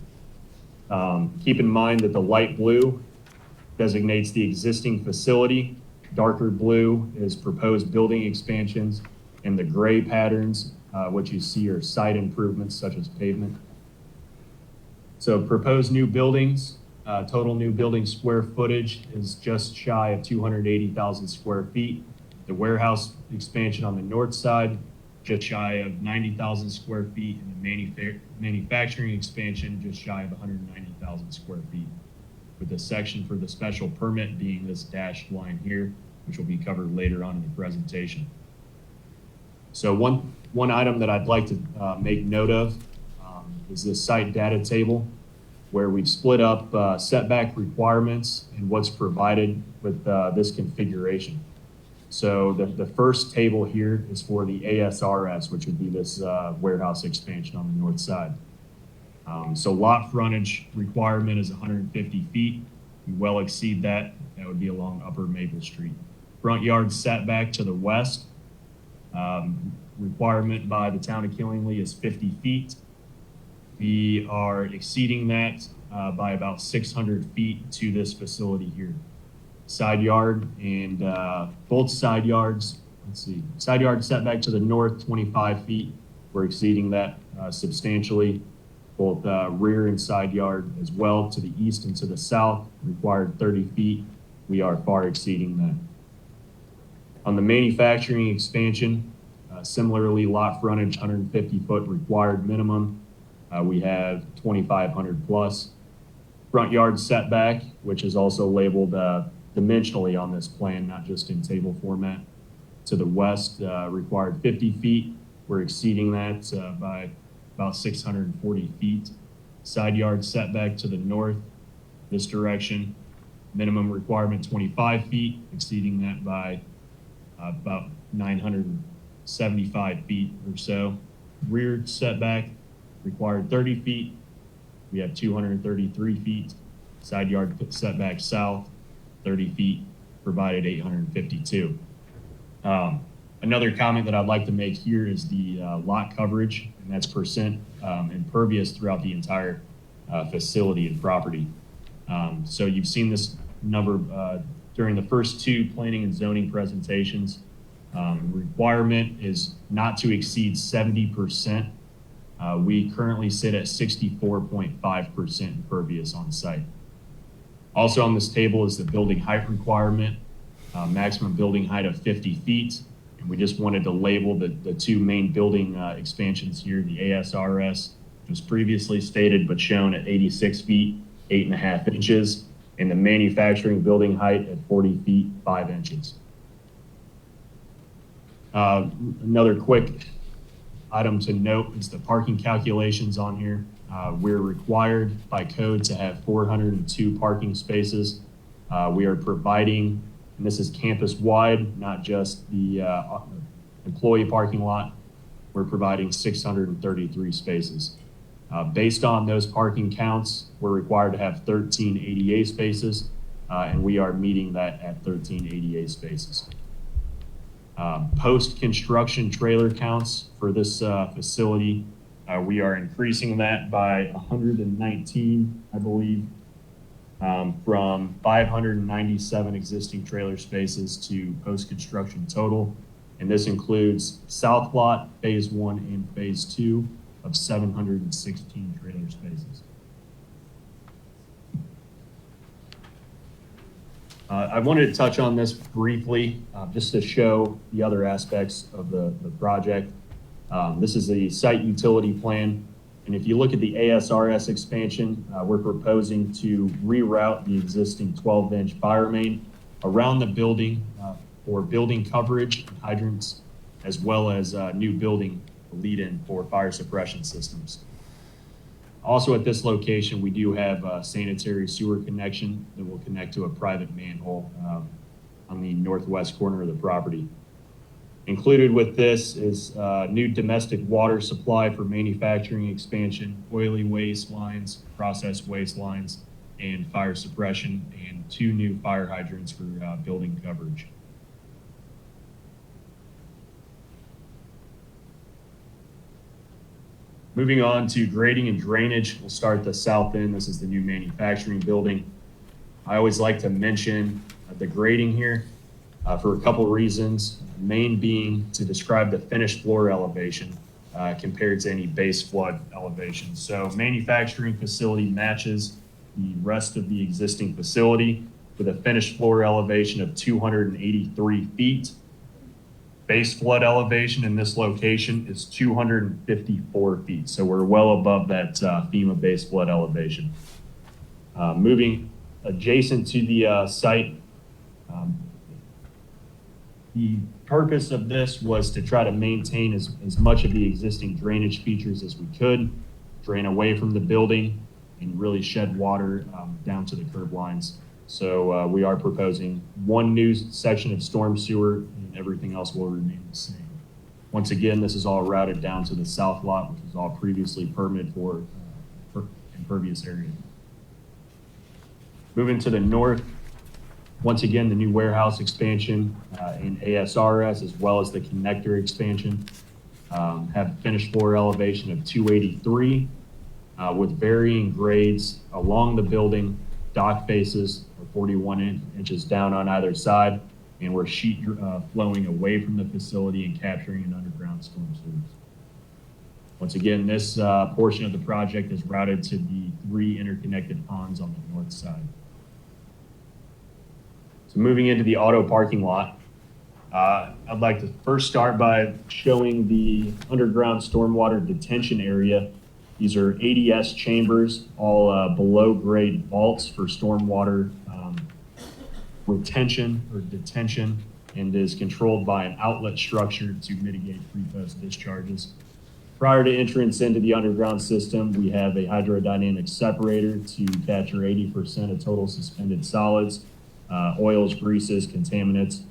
Keep in mind that the light blue designates the existing facility, darker blue is proposed building expansions, and the gray patterns, what you see are site improvements such as pavement. So proposed new buildings, total new building square footage is just shy of 280,000 square feet. The warehouse expansion on the north side, just shy of 90,000 square feet, and the manufacturing expansion just shy of 190,000 square feet, with the section for the special permit being this dashed line here, which will be covered later on in the presentation. So one item that I'd like to make note of is this site data table, where we've split up setback requirements and what's provided with this configuration. So the first table here is for the ASRS, which would be this warehouse expansion on the north side. So lot frontage requirement is 150 feet. We well exceed that. That would be along Upper Maple Street. Front yard setback to the west, requirement by the Town of Killingly is 50 feet. We are exceeding that by about 600 feet to this facility here. Side yard and both side yards, side yard setback to the north, 25 feet. We're exceeding that substantially. both rear and side yard as well. To the east and to the south, required 30 feet. We are far exceeding that. On the manufacturing expansion, similarly, lot frontage, 150-foot required minimum. We have 2,500 plus. Front yard setback, which is also labeled dimensionally on this plan, not just in table format. To the west, required 50 feet. We're exceeding that by about 640 feet. Side yard setback to the north, this direction, minimum requirement 25 feet, exceeding that by about 975 feet or so. Rear setback required 30 feet. We have 233 feet. Side yard setback south, 30 feet, provided 852. Another comment that I'd like to make here is the lot coverage, and that's percent impervious throughout the entire facility and property. So you've seen this number during the first two planning and zoning presentations. Requirement is not to exceed 70%. We currently sit at 64.5% impervious on site. Also on this table is the building height requirement, maximum building height of 50 feet. And we just wanted to label the two main building expansions here. The ASRS was previously stated but shown at 86 feet, 8.5 inches, and the manufacturing building height at 40 feet, 5 inches. Another quick item to note is the parking calculations on here. We're required by code to have 402 parking spaces. We are providing, and this is campus-wide, not just the employee parking lot, we're providing 633 spaces. Based on those parking counts, we're required to have 13 ADA spaces, and we are meeting that at 13 ADA spaces. Post-construction trailer counts for this facility, we are increasing that by 119, I believe, from 597 existing trailer spaces to post-construction total. And this includes South Lot, Phase 1 and Phase 2 of 716 trailer spaces. I wanted to touch on this briefly, just to show the other aspects of the project. This is the site utility plan. And if you look at the ASRS expansion, we're proposing to reroute the existing 12-inch fire main around the building for building coverage and hydrants, as well as new building lead-in for fire suppression systems. Also at this location, we do have a sanitary sewer connection that will connect to a private manhole on the northwest corner of the property. Included with this is new domestic water supply for manufacturing expansion, oily waste lines, process waste lines, and fire suppression, and 2 new fire hydrants for building coverage. Moving on to grading and drainage, we'll start at the south end. This is the new manufacturing building. I always like to mention the grading here for a couple reasons. Main being to describe the finished floor elevation compared to any base flood elevation. So manufacturing facility matches the rest of the existing facility with a finished floor elevation of 283 feet. Base flood elevation in this location is 254 feet. So we're well above that FEMA base flood elevation. Moving adjacent to the site, the purpose of this was to try to maintain as much of the existing drainage features as we could, drain away from the building, and really shed water down to the curb lines. So we are proposing 1 new section of storm sewer, and everything else will remain the same. Once again, this is all routed down to the south lot, which was all previously permitted for impervious area. Moving to the north, once again, the new warehouse expansion in ASRS, as well as the connector expansion, have finished floor elevation of 283 with varying grades along the building. Dock faces are 41 inches down on either side, and we're sheet flowing away from the facility and capturing an underground storm sewers. Once again, this portion of the project is routed to the 3 interconnected ponds on the north side. So moving into the auto parking lot, I'd like to first start by showing the underground stormwater detention area. These are ADS chambers, all below grade vaults for stormwater retention or detention, and is controlled by an outlet structure to mitigate pre-post discharges. Prior to entrance into the underground system, we have a hydrodynamic separator to capture 80% of total suspended solids, oils, greases, contaminants.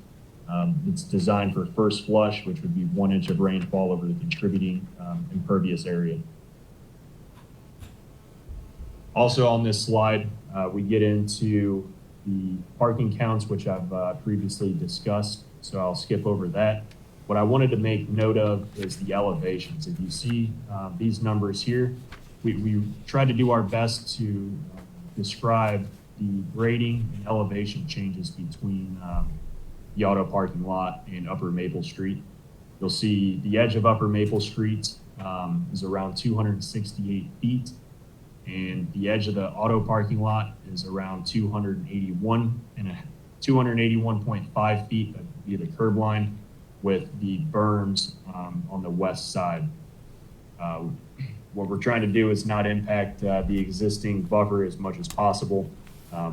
It's designed for first flush, which would be 1 inch of rainfall over the contributing impervious area. Also on this slide, we get into the parking counts, which I've previously discussed, so I'll skip over that. What I wanted to make note of is the elevations. If you see these numbers here, we tried to do our best to describe the grading and elevation changes between the auto parking lot and Upper Maple Street. You'll see the edge of Upper Maple Street is around 268 feet, and the edge of the auto parking lot is around 281.5 feet via the curb line, with the berms on the west side. What we're trying to do is not impact the existing buffer as much as possible,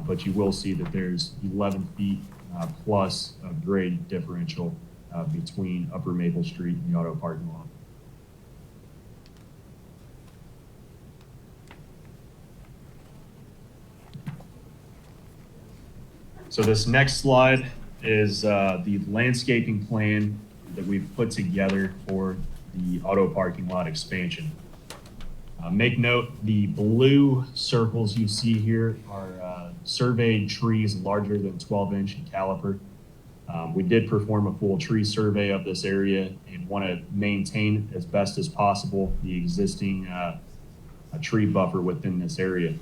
but you will see that there's 11 feet plus of grade differential between Upper Maple Street and the auto parking lot. So this next slide is the landscaping plan that we've put together for the auto parking lot expansion. Make note, the blue circles you see here are surveyed trees larger than 12-inch in caliper. We did perform a full tree survey of this area and want to maintain as best as possible the existing tree buffer within this area.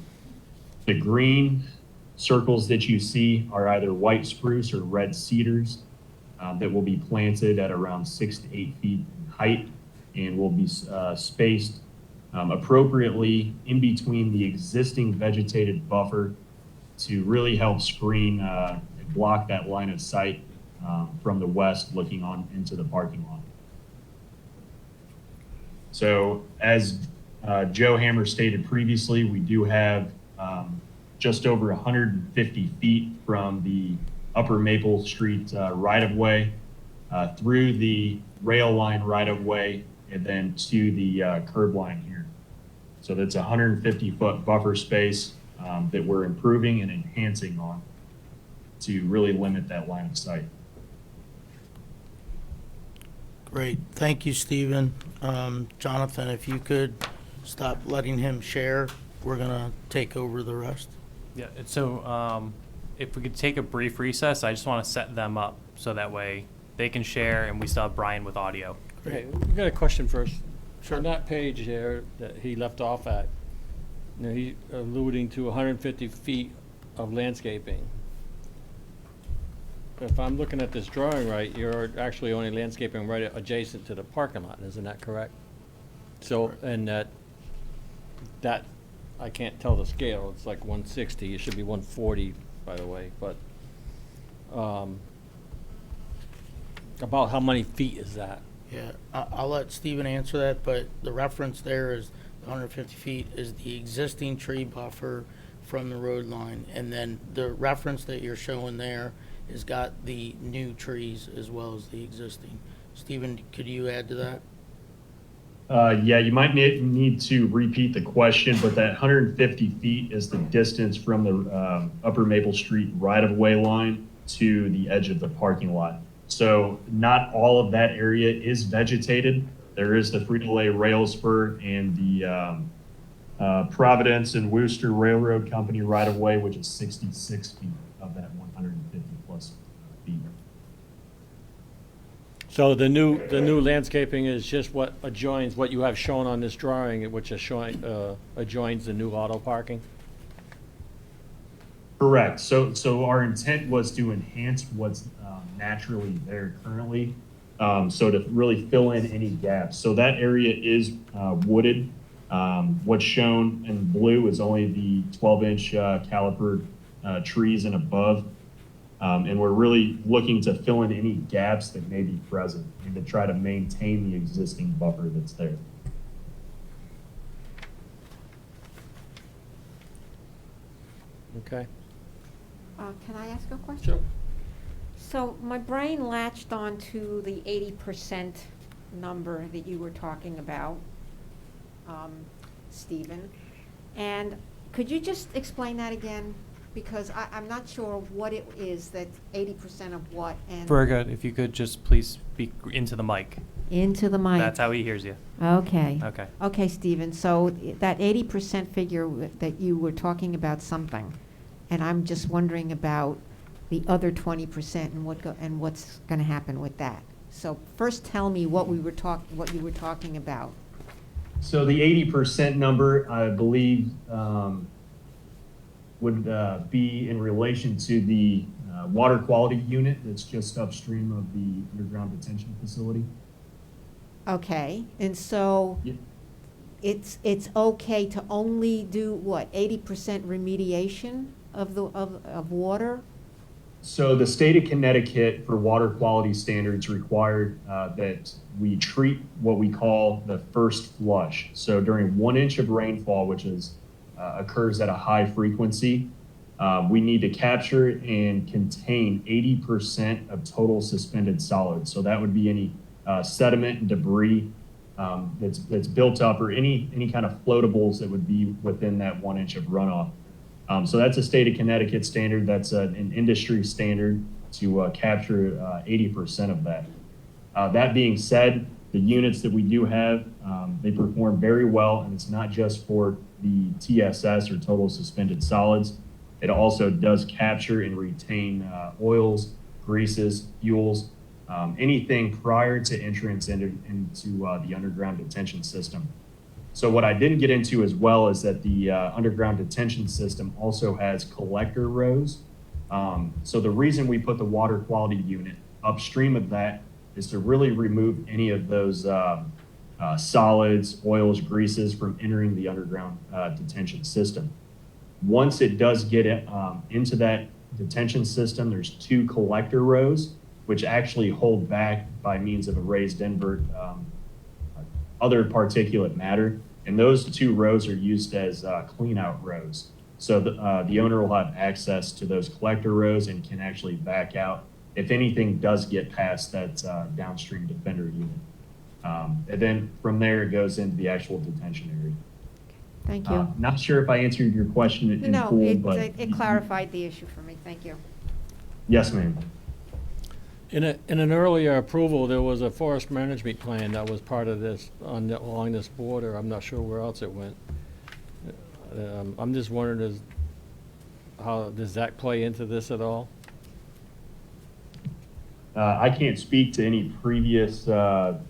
The green circles that you see are either white spruce or red cedars that will be planted at around 6 to 8 feet in height and will be spaced appropriately in between the existing vegetated buffer to really help screen and block that line of sight from the west looking on into the parking lot. So as Joe Hammer stated previously, we do have just over 150 feet from the Upper Maple Street right-of-way through the rail line right-of-way and then to the curb line here. So that's a 150-foot buffer space that we're improving and enhancing on to really limit that line of sight. Great. Thank you, Stephen. Jonathan, if you could stop letting him share, we're going to take over the rest. Yeah, so if we could take a brief recess, I just want to set them up so that way they can share and we still have Brian with audio. Okay, we got a question first. Sure. On that page there that he left off at, you know, he alluding to 150 feet of landscaping. If I'm looking at this drawing right, you're actually only landscaping right adjacent to the parking lot, isn't that correct? So, and that I can't tell the scale, it's like 160, it should be 140, by the way, but about how many feet is that? Yeah, I'll let Stephen answer that, but the reference there is 150 feet is the existing tree buffer from the road line. And then the reference that you're showing there has got the new trees as well as the existing. Stephen, could you add to that? Yeah, you might need to repeat the question, but that 150 feet is the distance from the Upper Maple Street right-of-way line to the edge of the parking lot. So not all of that area is vegetated. There is the Frito-Lay rail spur and the Providence and Worcester Railroad Company right-of-way, which is 66 feet of that 150 plus feet. So the new landscaping is just what adjoins, what you have shown on this drawing, which is showing, adjoins the new auto parking? Correct. So our intent was to enhance what's naturally there currently. So to really fill in any gaps. So that area is wooded. What's shown in blue is only the 12-inch caliper trees and above. And we're really looking to fill in any gaps that may be present and to try to maintain the existing buffer that's there. Okay. Can I ask a question? Sure. So my brain latched on to the 80% number that you were talking about, Stephen. And could you just explain that again? Because I'm not sure what it is, that 80% of what and. Very good. If you could just please speak into the mic. Into the mic. That's how he hears you. Okay. Okay. Okay, Stephen, so that 80% figure that you were talking about something, and I'm just wondering about the other 20% and what's going to happen with that. So first tell me what you were talking about. So the 80% number, I believe, would be in relation to the water quality unit that's just upstream of the underground detention facility. Okay, and so Yeah. it's okay to only do what, 80% remediation of water? So the state of Connecticut for water quality standards required that we treat what we call the first flush. So during 1 inch of rainfall, which is occurs at a high frequency, we need to capture and contain 80% of total suspended solids. So that would be any sediment and debris that's built up, or any kind of floatables that would be within that 1 inch of runoff. So that's a state of Connecticut standard. That's an industry standard to capture 80% of that. That being said, the units that we do have, they perform very well, and it's not just for the TSS, or total suspended solids. It also does capture and retain oils, greases, fuels, anything prior to entrance into the underground detention system. So what I didn't get into as well is that the underground detention system also has collector rows. So the reason we put the water quality unit upstream of that is to really remove any of those solids, oils, greases from entering the underground detention system. Once it does get into that detention system, there's 2 collector rows, which actually hold back by means of a raised invert other particulate matter, and those 2 rows are used as clean out rows. So the owner will have access to those collector rows and can actually back out if anything does get past that downstream defender unit. And then from there it goes into the actual detention area. Thank you. Not sure if I answered your question in No, full, but it clarified the issue for me. Thank you. yes, ma'am. In an earlier approval, there was a forest management plan that was part of this, along this border. I'm not sure where else it went. I'm just wondering, how does that play into this at all? I can't speak to any previous or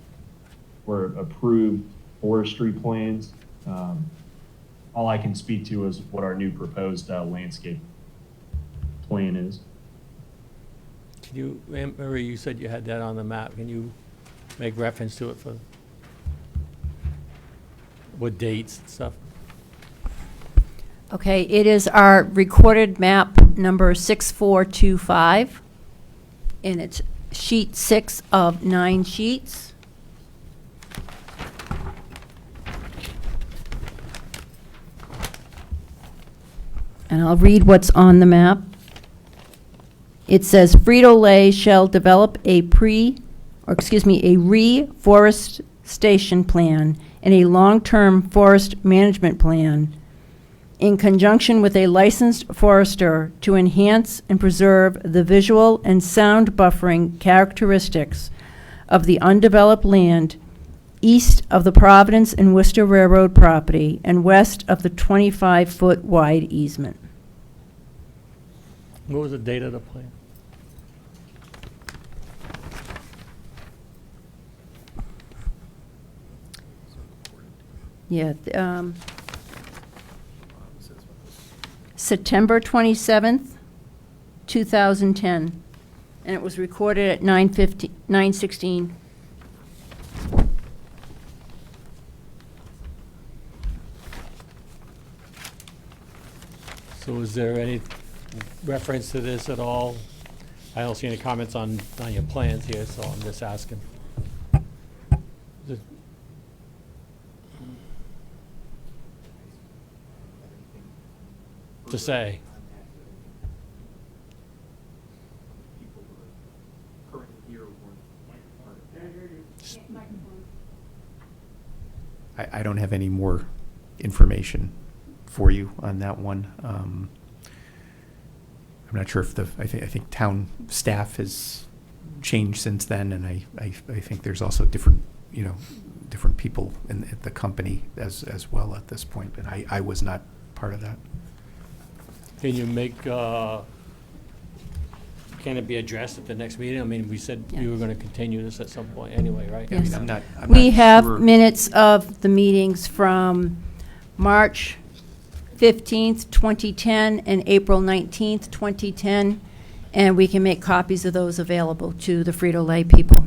approved forestry plans. All I can speak to is what our new proposed landscape plan is. Can you, Marie, you said you had that on the map. Can you make reference to it with dates and stuff? Okay, it is our recorded map number 6425, and it's sheet 6 of 9 sheets. And I'll read what's on the map. It says Frito-Lay shall develop a reforestation plan and a long-term forest management plan in conjunction with a licensed forester to enhance and preserve the visual and sound buffering characteristics of the undeveloped land east of the Providence and Worcester Railroad property and west of the 25-foot wide easement. What was the date of the plan? Yeah, September 27th, 2010. and it was recorded at 9:16. So is there any reference to this at all? I don't see any comments on your plans here, so I'm just asking. Is it- To say. I don't have any more information for you on that one. I'm not sure if I think town staff has changed since then, and I think there's also different people at the company as well at this point, and I was not part of that. Can you make, can it be addressed at the next meeting? I mean, we said we were gonna continue this at some point anyway, right? Yes. I'm not We have sure. minutes of the meetings from March 15th, 2010, and April 19th, 2010, and we can make copies of those available to the Frito-Lay people.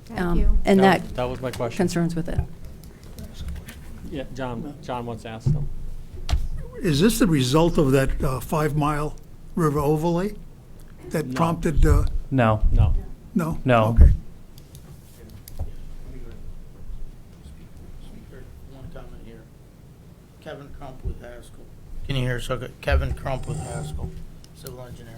Thank you. And that That was my question. concerns with it. Yeah, John wants to ask them. Is this the result of that 5-mile river overlay that No. prompted, No. No. no? No. Okay. Speaker, one comment here. Kevin Crump with Haskell. Can you hear us? Okay. Kevin Crump with Haskell, civil engineer.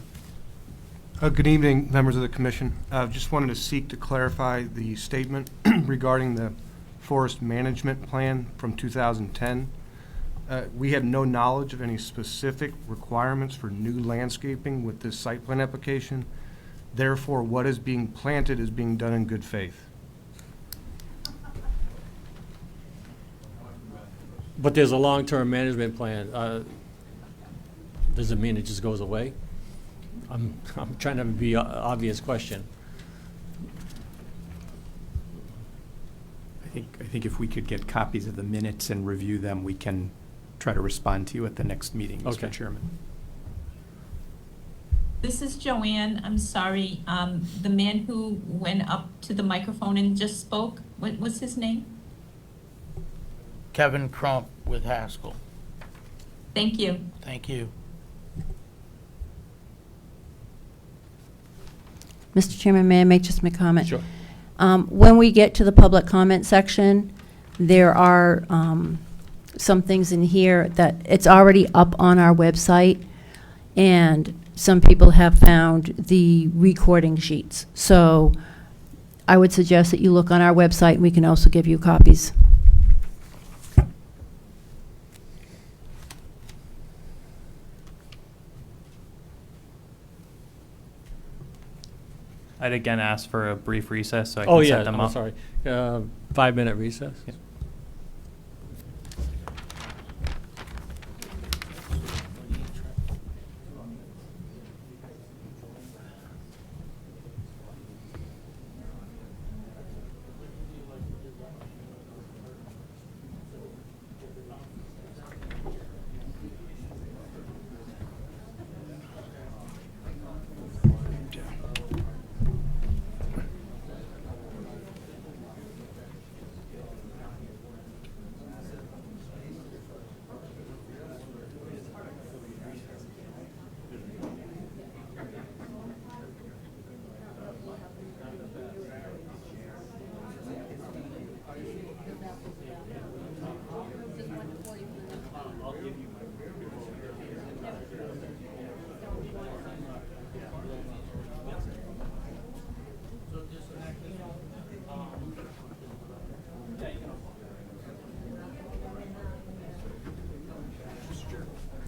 Good evening, members of the commission. Just wanted to seek to clarify the statement regarding the forest management plan from 2010. We have no knowledge of any specific requirements for new landscaping with this site plan application. Therefore, what is being planted is being done in good faith. But there's a long-term management plan. Does it mean it just goes away? I'm trying to be obvious question. I think if we could get copies of the minutes and review them, we can try to respond to you at the next meeting, Okay. Mr. Chairman. This is Joanne. I'm sorry. The man who went up to the microphone and just spoke, what was his name? Kevin Crump with Haskell. Thank you. Thank you. Mr. Chairman, may I make just a comment? Sure. When we get to the public comment section, there are some things in here that it's already up on our website, and some people have found the recording sheets. So I would suggest that you look on our website, and we can also give you copies. I'd again ask for a brief recess so I can Oh, set yeah, them I'm up. sorry. 5-minute recess? Yeah.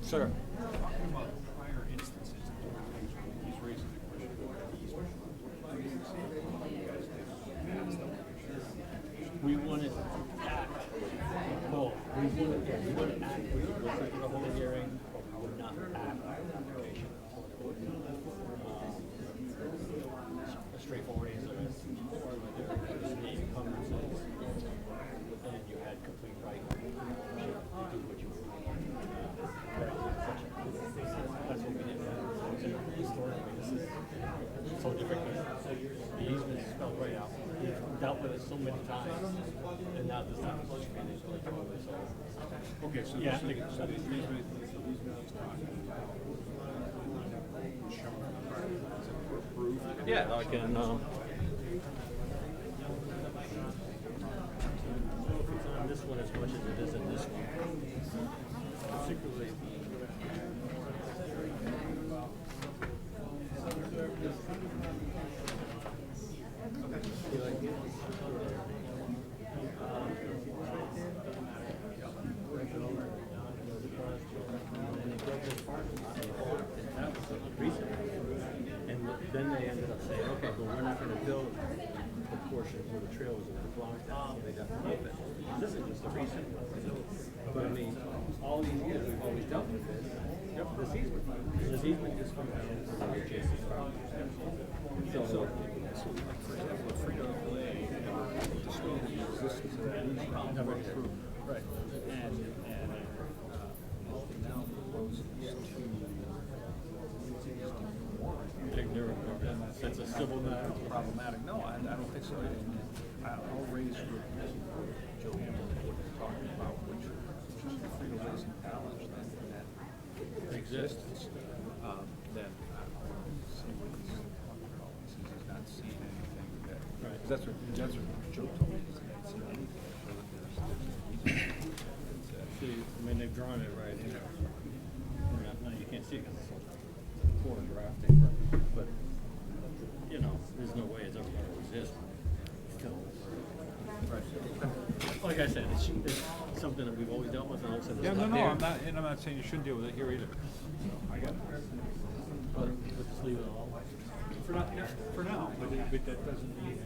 Sir. We wanted to act, no, we wanted to act, we would listen to the whole hearing, but we would not act on the application. A straightforward answer is, the encumbrances, and you had complete right to do what you were doing. That's what we did. dealt with it so many times, and now this time it's just kind of like, Okay, so Yeah. these guys talking about showing the project is approved. yeah, like in, it's on this one as much as it is in this one. Particularly and then they ended up saying, okay, but we're not gonna build the portion where the trail was gonna belong to, so they got to move it. This is just a recent one. But I mean, all these years, we've always dealt with this. This easement just comes down to the adjacent property. So, like, for example, if Frito discovered the existence of that easement, never approved. Right. And now proposes to ignorant, That's a civil matter, problematic. No, I don't think so. I'll raise with Joe Hamilton what you're talking about, which is the Frito Lay's acknowledged that existence. Then I don't see what he's talking about. He says he's not seeing anything that. Right. That's what Joe told me. He's not seeing anything. see, I mean, they've drawn it right here. No, you can't see it because it's so poor drafting, but, you know, there's no way it's ever going to exist. Still. Right. Like I said, it's something that we've always dealt with, and all of a sudden Yeah, it's no, not there. I'm not saying you shouldn't deal with it here either. I got it. But we'll just leave it all. For now, but that doesn't mean.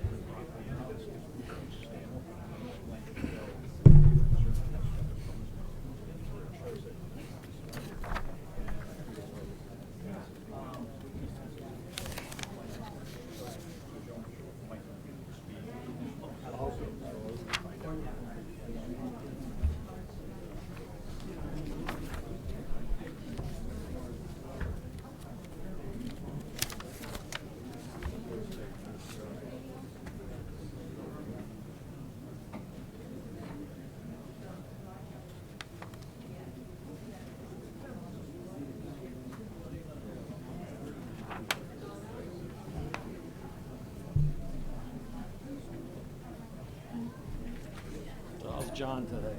So how's John today?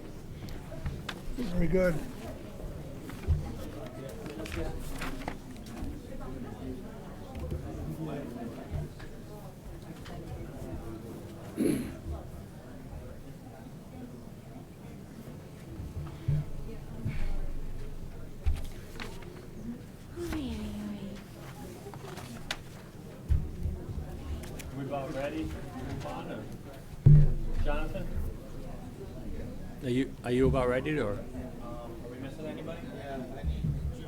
Very good. We about ready to move on, or Jonathan? Are you about ready, or? Are we missing anybody?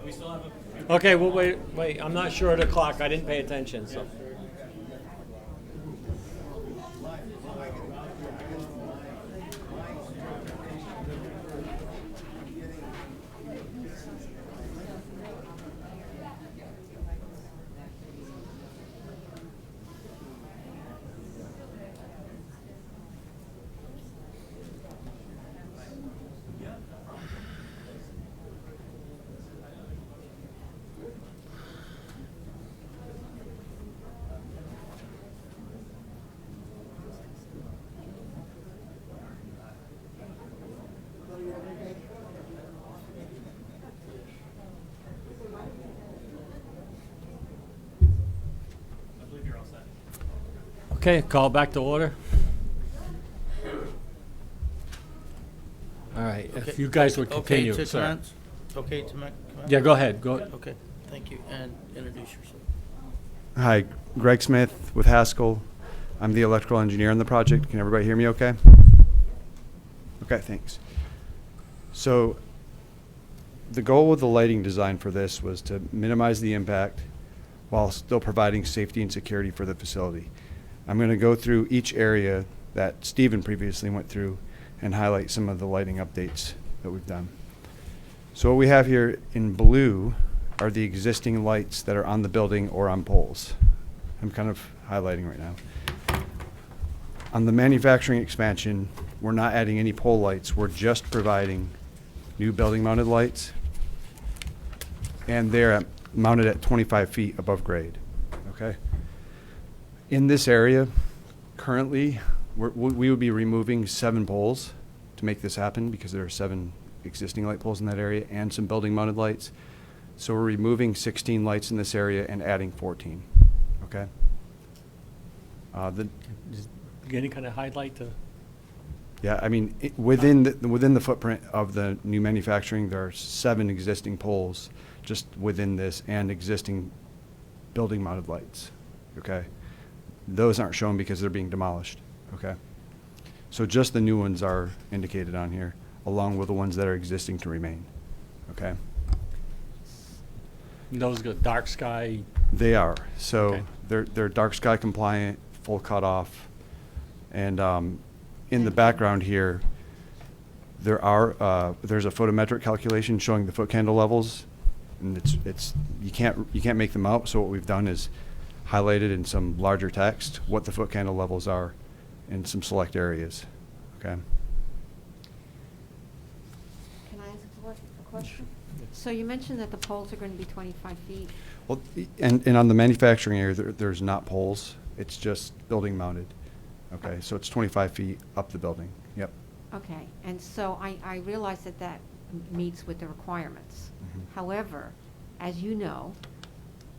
We still have a. Okay, well, wait, I'm not sure of the clock, I didn't pay attention, so. I believe you're all set. Okay, call back to order. All right, if you guys would continue, Okay to sir. commence? Okay to commence? Yeah, go ahead, go. Okay, thank you, and introduce yourself. Hi, Greg Smith with Haskell. I'm the electrical engineer on the project. Can everybody hear me okay? Okay, thanks. So the goal with the lighting design for this was to minimize the impact while still providing safety and security for the facility. I'm going to go through each area that Stephen previously went through and highlight some of the lighting updates that we've done. So what we have here in blue are the existing lights that are on the building or on poles. I'm kind of highlighting right now. On the manufacturing expansion, we're not adding any pole lights. We're just providing new building-mounted lights. And they're mounted at 25 feet above grade, okay? In this area, currently, we would be removing 7 poles to make this happen because there are 7 existing light poles in that area and some building-mounted lights. So we're removing 16 lights in this area and adding 14, okay? Any kind of highlight to? Yeah, I mean, within the footprint of the new manufacturing, there are 7 existing poles just within this and existing building-mounted lights, okay? Those aren't shown because they're being demolished, okay? So just the new ones are indicated on here, along with the ones that are existing to remain, okay? Those good dark sky. They are. So Okay. they're dark sky compliant, full cutoff, and in the background here, there's a photometric calculation showing the foot candle levels, and you can't make them out. So what we've done is highlighted in some larger text what the foot candle levels are in some select areas. Okay. Can I ask a question? So you mentioned that the poles are going to be 25 feet. Well, and on the manufacturing area, there's not poles. It's just building mounted. Okay, so it's 25 feet up the building. Yep. Okay, and so I realize that that meets with the requirements. Mhm. However, as you know,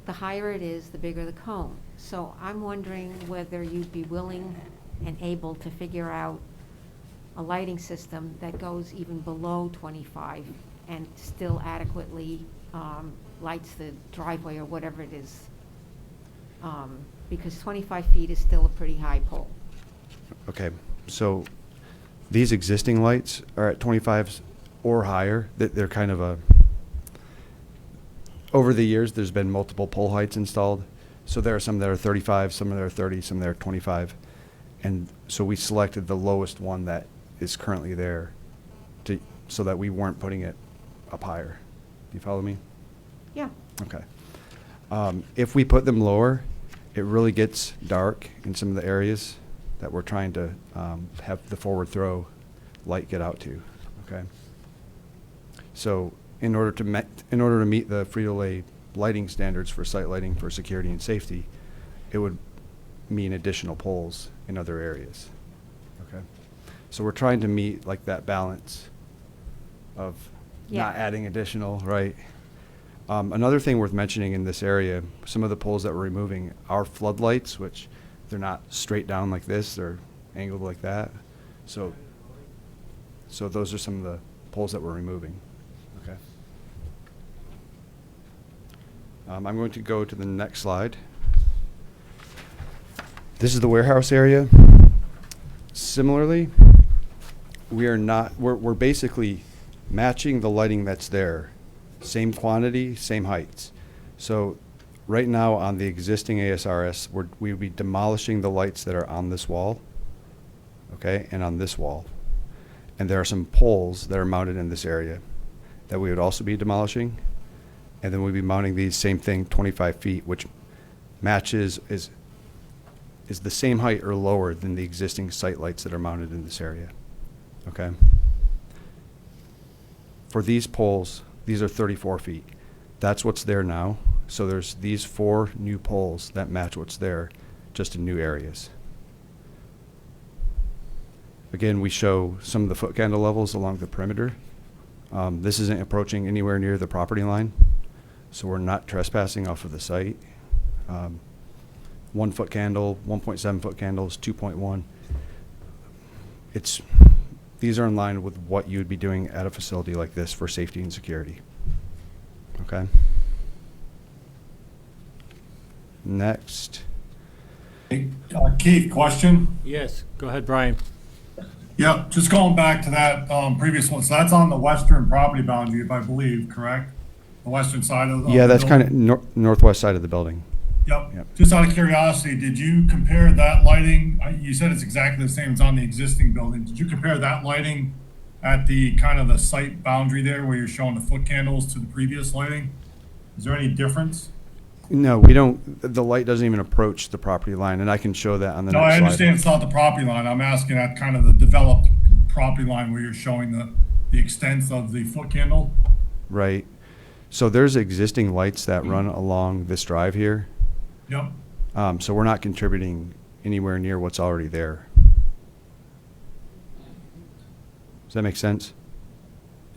the higher it is, the bigger the cone. So I'm wondering whether you'd be willing and able to figure out a lighting system that goes even below 25 and still adequately lights the driveway or whatever it is. Because 25 feet is still a pretty high pole. Okay, so these existing lights are at 25s or higher. They're kind of over the years, there's been multiple pole heights installed. So there are some that are 35, some that are 30, some that are 25. And so we selected the lowest one that is currently there so that we weren't putting it up higher. Do you follow me? Yeah. Okay. If we put them lower, it really gets dark in some of the areas that we're trying to have the forward throw light get out to. Okay. So in order to meet the Frito-Lay lighting standards for site lighting for security and safety, it would mean additional poles in other areas. Okay. So we're trying to meet like that balance of not adding additional, right? Another thing worth mentioning in this area, some of the poles that we're removing are floodlights, which they're not straight down like this, they're angled like that. So those are some of the poles that we're removing. Okay. I'm going to go to the next slide. This is the warehouse area. Similarly, we're basically matching the lighting that's there. Same quantity, same heights. So right now on the existing ASRS, we would be demolishing the lights that are on this wall, okay, and on this wall. And there are some poles that are mounted in this area that we would also be demolishing. And then we'd be mounting these, same thing, 25 feet, which matches, is the same height or lower than the existing site lights that are mounted in this area, okay? For these poles, these are 34 feet. That's what's there now. So there's these 4 new poles that match what's there, just in new areas. Again, we show some of the foot candle levels along the perimeter. This isn't approaching anywhere near the property line, so we're not trespassing off of the site. 1 foot candle, 1.7 foot candles, 2.1. These are in line with what you'd be doing at a facility like this for safety and security. Okay. Next. Hey, Keith, question? Yes, go ahead, Brian. Yep, just going back to that previous one. So that's on the western property boundary, if I believe, correct? The western side of the Yeah, that's building? kind of northwest side of the building. Yep. Just out of curiosity, did you compare that lighting? You said it's exactly the same as on the existing building. Did you compare that lighting at the kind of the site boundary there where you're showing the foot candles to the previous lighting? Is there any difference? No, we don't, the light doesn't even approach the property line, and I can show that on the No, next I slide. understand it's not the property line. I'm asking at kind of the developed property line where you're showing the extent of the foot candle. Right. So there's existing lights that run along this drive here. Yep. So we're not contributing anywhere near what's already there. Does that make sense?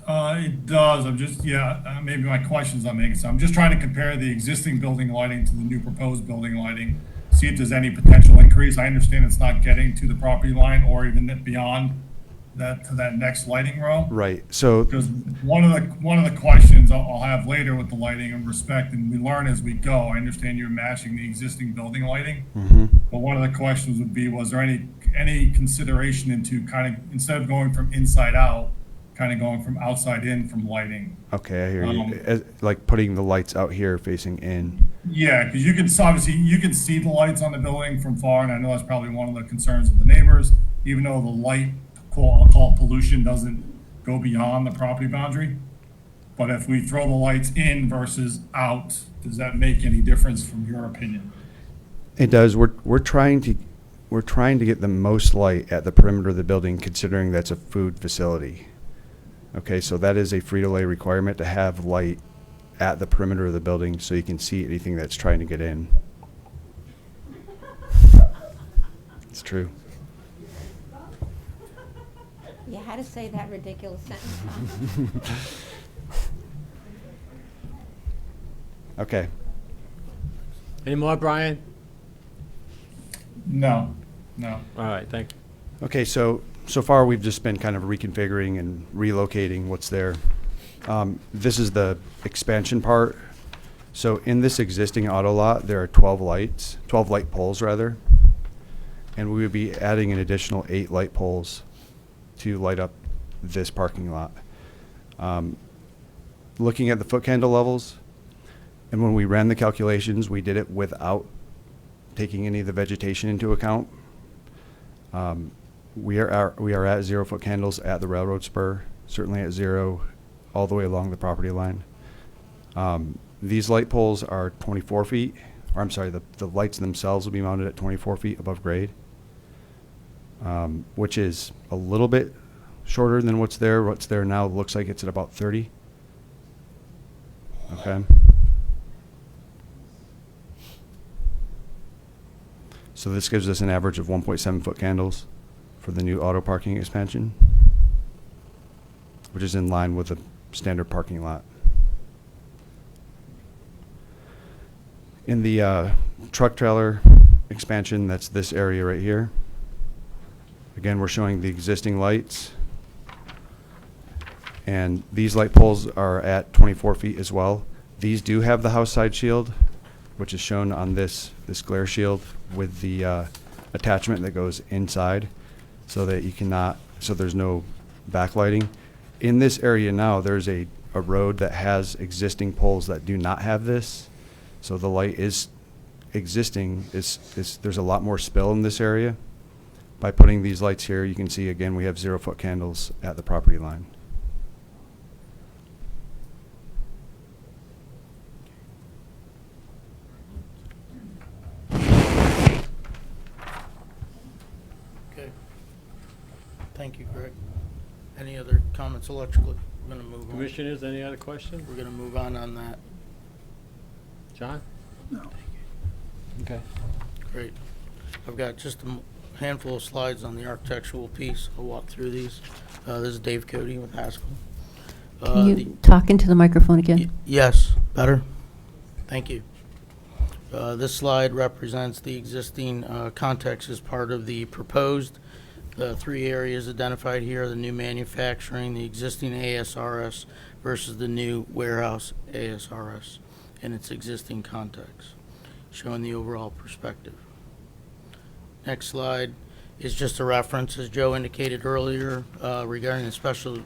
It does. I'm just, maybe my question's not making sense. I'm just trying to compare the existing building lighting to the new proposed building lighting, see if there's any potential increase. I understand it's not getting to the property line or even beyond that, to that next lighting row. Right. So Because one of the questions I'll have later with the lighting and respect, and we learn as we go. I understand you're matching the existing building lighting, but one of the questions would be, was there any consideration into kind of, instead of going from inside out, kind of going from outside in from lighting? okay, I hear you. Like putting the lights out here facing in. Yeah, because you can obviously you can see the lights on the building from far, and I know that's probably one of the concerns of the neighbors. Even though the light, I'll call it pollution, doesn't go beyond the property boundary. But if we throw the lights in versus out, does that make any difference from your opinion? It does. We're trying to get the most light at the perimeter of the building, considering that's a food facility. Okay, so that is a Frito-Lay requirement to have light at the perimeter of the building so you can see anything that's trying to get in. It's true. You had to say that ridiculous sentence, huh? Okay. Any more, Brian? No. All right, thank you. Okay, so far we've just been kind of reconfiguring and relocating what's there. This is the expansion part. So in this existing auto lot, there are 12 light poles rather, and we would be adding an additional 8 light poles to light up this parking lot. Looking at the foot candle levels, and when we ran the calculations, we did it without taking any of the vegetation into account. We are at 0 foot candles at the railroad spur, certainly at 0 all the way along the property line. These light poles are 24 feet, or I'm sorry, the lights themselves will be mounted at 24 feet above grade, which is a little bit shorter than what's there. What's there now looks like it's at about 30. Okay. So this gives us an average of 1.7 foot candles for the new auto parking expansion, which is in line with the standard parking lot. In the truck trailer expansion, that's this area right here. Again, we're showing the existing lights. And these light poles are at 24 feet as well. These do have the house side shield, which is shown on this glare shield with the attachment that goes inside, so that you cannot, so there's no backlighting. In this area now, there's a road that has existing poles that do not have this, so the light is existing. There's a lot more spill in this area. By putting these lights here, you can see again we have 0 foot candles at the property line. Okay. Thank you, Greg. Any other comments electrically? We're going to move on. Commissioners, any other questions? We're going to move on that. John? No. Okay. Great. I've got just a handful of slides on the architectural piece. I'll walk through these. This is Dave Cody with Haskell. Can you talk into the microphone again? Yes, better. Thank you. This slide represents the existing context as part of the proposed. The 3 areas identified here are the new manufacturing, the existing ASRS versus the new warehouse ASRS and its existing context, showing the overall perspective. Next slide is just a reference, as Joe indicated earlier, regarding the special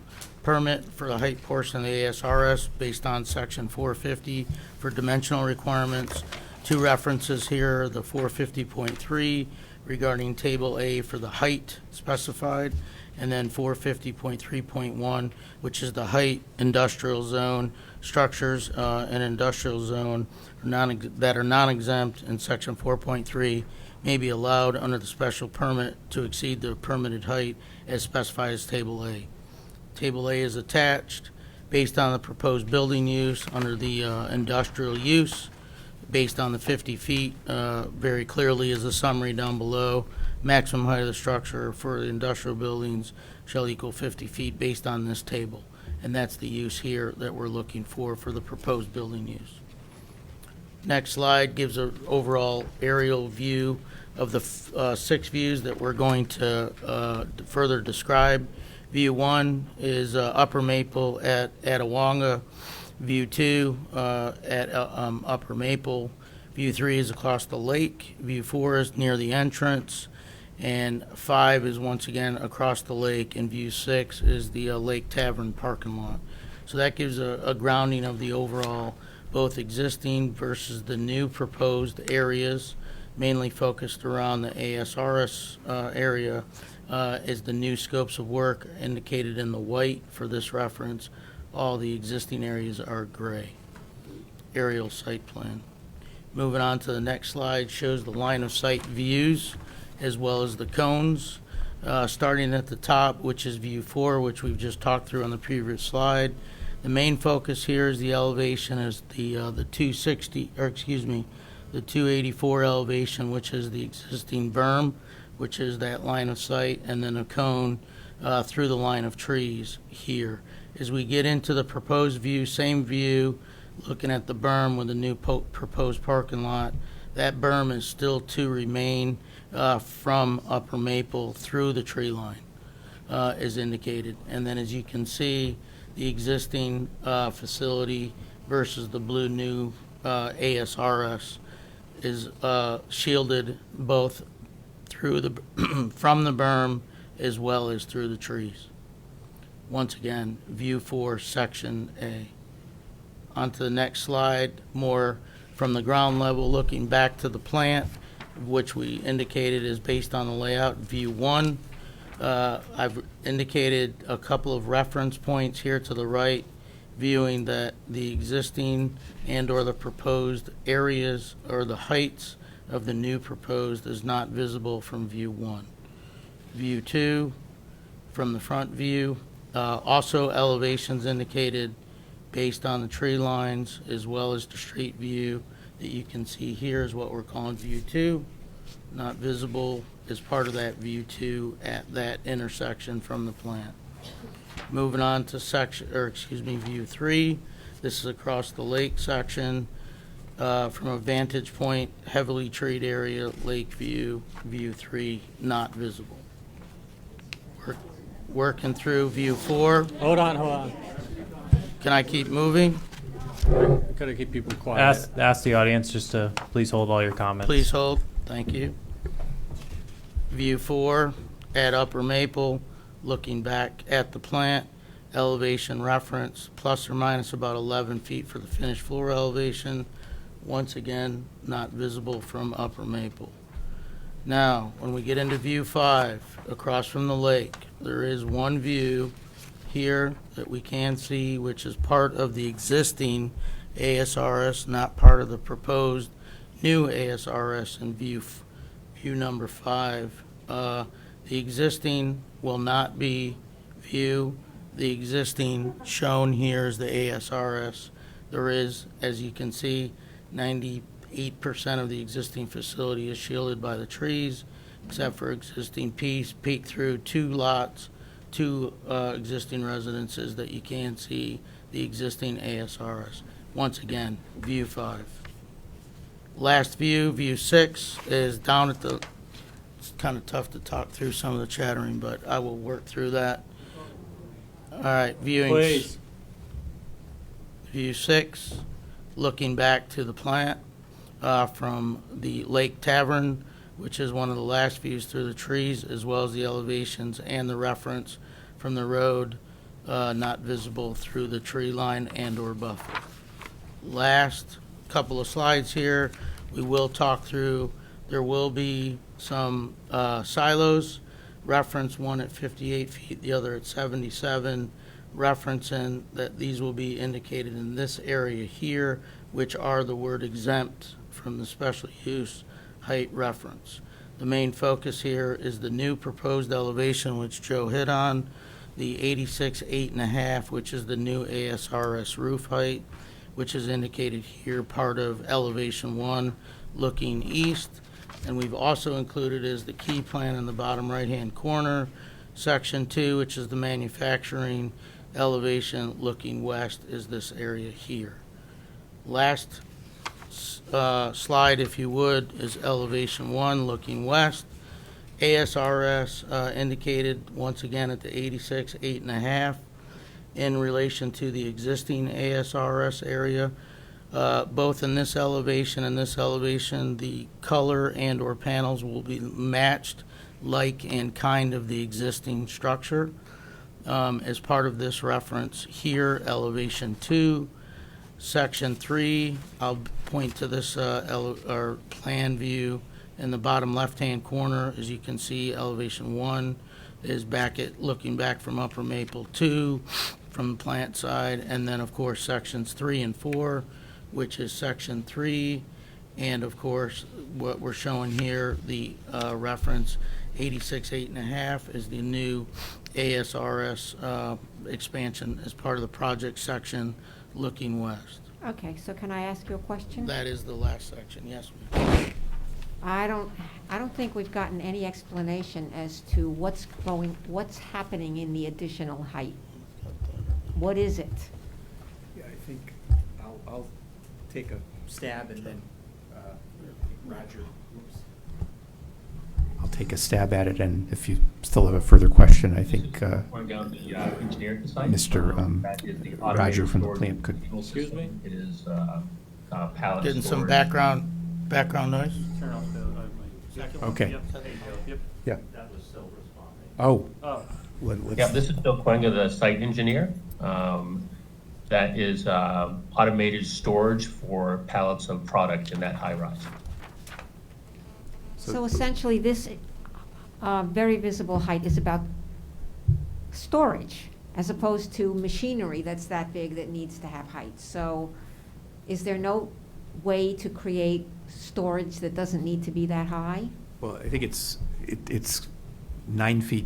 permit for the height portion of the ASRS based on section 450 for dimensional requirements. 2 references here, the 450.3 regarding Table A for the height specified, and then 450.3.1, which is the height industrial zone structures and industrial zone that are non-exempt in Section 4.3 may be allowed under the special permit to exceed the permitted height as specified as Table A. Table A is attached based on the proposed building use under the industrial use, based on the 50 feet, very clearly is the summary down below. Maximum height of the structure for the industrial buildings shall equal 50 feet based on this table. And that's the use here that we're looking for the proposed building use. Next slide gives an overall aerial view of the 6 views that we're going to further describe. View 1 is Upper Maple at Attawanga. View 2 at Upper Maple. View 3 is across the lake. View 4 is near the entrance. And 5 is once again across the lake. And View 6 is the Lake Tavern parking lot. So that gives a grounding of the overall, both existing versus the new proposed areas, mainly focused around the ASRS area, is the new scopes of work indicated in the white for this reference. All the existing areas are gray. Aerial site plan. Moving on to the next slide shows the line of sight views as well as the cones. Starting at the top, which is view 4, which we've just talked through on the previous slide. The main focus here is the elevation is the 284 elevation, which is the existing berm, which is that line of sight, and then a cone through the line of trees here. As we get into the proposed view, same view, looking at the berm with the new proposed parking lot, that berm is still to remain from Upper Maple through the tree line, as indicated. And then as you can see, the existing facility versus the blue new ASRS is shielded both through the from the berm as well as through the trees. Once again, view 4, section A. On to the next slide, more from the ground level, looking back to the plant, which we indicated is based on the layout. View 1, I've indicated a couple of reference points here to the right, viewing that the existing and or the proposed areas or the heights of the new proposed is not visible from view 1. View 2, from the front view, also elevations indicated based on the tree lines as well as the street view that you can see here is what we're calling view 2, not visible as part of that view 2 at that intersection from the plant. Moving on to view 3. This is across the lake section from a vantage point, heavily treed area, lake view, view 3, not visible. Working through view 4. Hold on. Can I keep moving? Gotta keep people quiet. Ask the audience just to please hold all your comments. Please hold. Thank you. View 4 at Upper Maple, looking back at the plant, elevation reference, plus or minus about 11 feet for the finished floor elevation. Once again, not visible from Upper Maple. Now, when we get into view 5, across from the lake, there is one view here that we can see, which is part of the existing ASRS, not part of the proposed new ASRS in view number 5. The existing will not be view. The existing shown here is the ASRS. There is, as you can see, 98% of the existing facility is shielded by the trees, except for existing peek through 2 lots, 2 existing residences that you can see the existing ASRS. Once again, view 5. Last view, view 6, is down at the, it's kind of tough to talk through some of the chattering, but I will work through that. All right, viewing. Please. View 6, looking back to the plant from the Lake Tavern, which is one of the last views through the trees, as well as the elevations and the reference from the road, not visible through the tree line and or buffer. Last couple of slides here, we will talk through there will be some silos, reference one at 58 feet, the other at 77, referencing that these will be indicated in this area here, which are the word exempt from the special use height reference. The main focus here is the new proposed elevation, which Joe hit on, the 86 8.5, which is the new ASRS roof height, which is indicated here, part of elevation 1 looking east. And we've also included as the key plan in the bottom right-hand corner, section 2, which is the manufacturing elevation looking west, is this area here. Last slide, if you would, is elevation 1 looking west. ASRS indicated once again at the 86 8.5 in relation to the existing ASRS area. Both in this elevation and this elevation, the color and or panels will be matched like and kind of the existing structure. As part of this reference here, elevation 2, section 3, I'll point to this our plan view in the bottom left-hand corner. As you can see, elevation 1 is back at looking back from Upper Maple 2 from the plant side, and then of course sections 3 and 4, which is section 3, and of course what we're showing here, the reference 86 8.5 is the new ASRS expansion as part of the project section looking west. Okay, so can I ask you a question? That is the last section, yes, ma'am. I don't think we've gotten any explanation as to what's happening in the additional height. What is it? Yeah, I think I'll take a stab and then Roger. I'll take a stab at it, and if you still have a further question, I think Mr. Roger from the plant could. Excuse me? It is pallet Getting some storage. background noise? Turn off the Okay. Yep. Yeah. That was still responding. Oh. Oh. Let's- Yeah, this is Bill Quenga, the site engineer. That is automated storage for pallets of product in that high rise. So essentially, this very visible height is about storage, as opposed to machinery that's that big that needs to have height. So is there no way to create storage that doesn't need to be that high? Well, I think it's 9 feet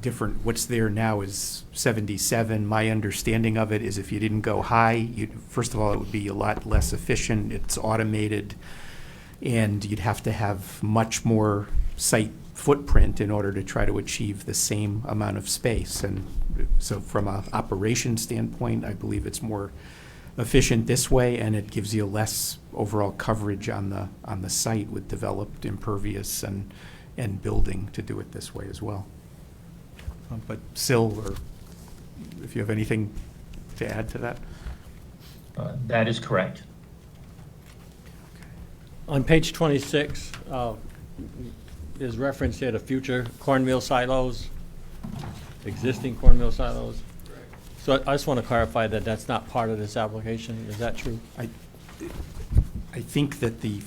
different. What's there now is 77. My understanding of it is if you didn't go high, first of all, it would be a lot less efficient. It's automated, and you'd have to have much more site footprint in order to try to achieve the same amount of space. And so from an operation standpoint, I believe it's more efficient this way, and it gives you less overall coverage on the site with developed impervious and building to do it this way as well. But Sil, or if you have anything to add to that? That is correct. On page 26, is reference here to future cornmeal silos, existing cornmeal silos. So I just want to clarify that that's not part of this application. Is that true? I think that they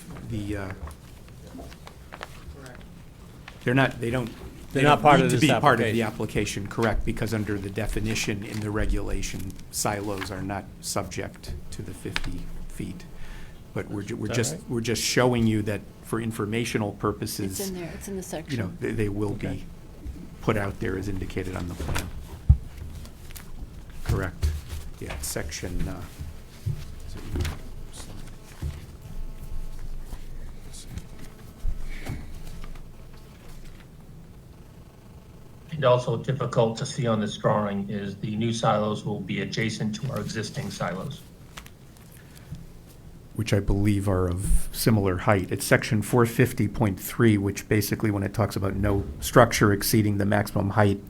don't need to be part of the application, correct, because under the definition in the regulation, silos are not subject to the 50 feet. But we're just showing you that for informational purposes. It's in there, it's in the section. You know, they will be put out there as indicated on the plan. Correct. Yeah, section, And also difficult to see on this drawing is the new silos will be adjacent to our existing silos. which I believe are of similar height. It's section 450.3, which basically, when it talks about no structure exceeding the maximum height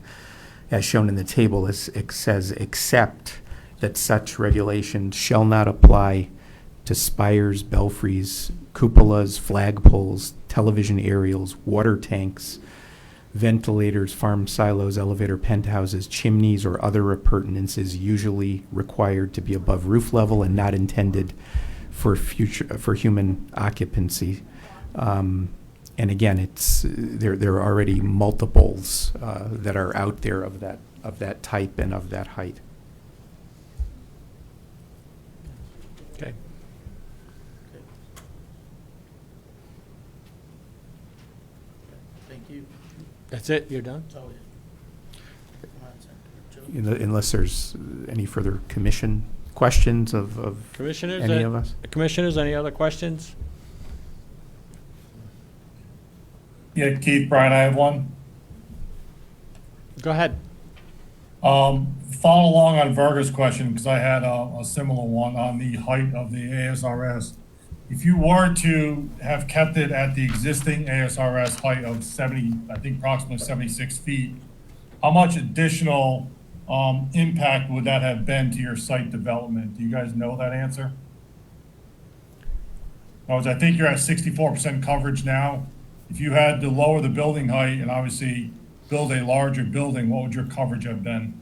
as shown in the table, it says, except that such regulations shall not apply to spires, belfries, cupolas, flagpoles, television aerials, water tanks, ventilators, farm silos, elevator penthouses, chimneys, or other appurtenances usually required to be above roof level and not intended for human occupancy. And again, there are already multiples that are out there of that type and of that height. Okay. Thank you. That's it? You're done? That's all we have. Come on, Joe. Unless there's any further commission questions of Commissioners? any of us? Commissioners, any other questions? Yeah, Keith, Brian, I have one. Go ahead. Follow along on Verga's question, because I had a similar one on the height of the ASRS. If you were to have kept it at the existing ASRS height of 70, I think approximately 76 feet, how much additional impact would that have been to your site development? Do you guys know that answer? In other words, I think you're at 64% coverage now. If you had to lower the building height and obviously build a larger building, what would your coverage have been?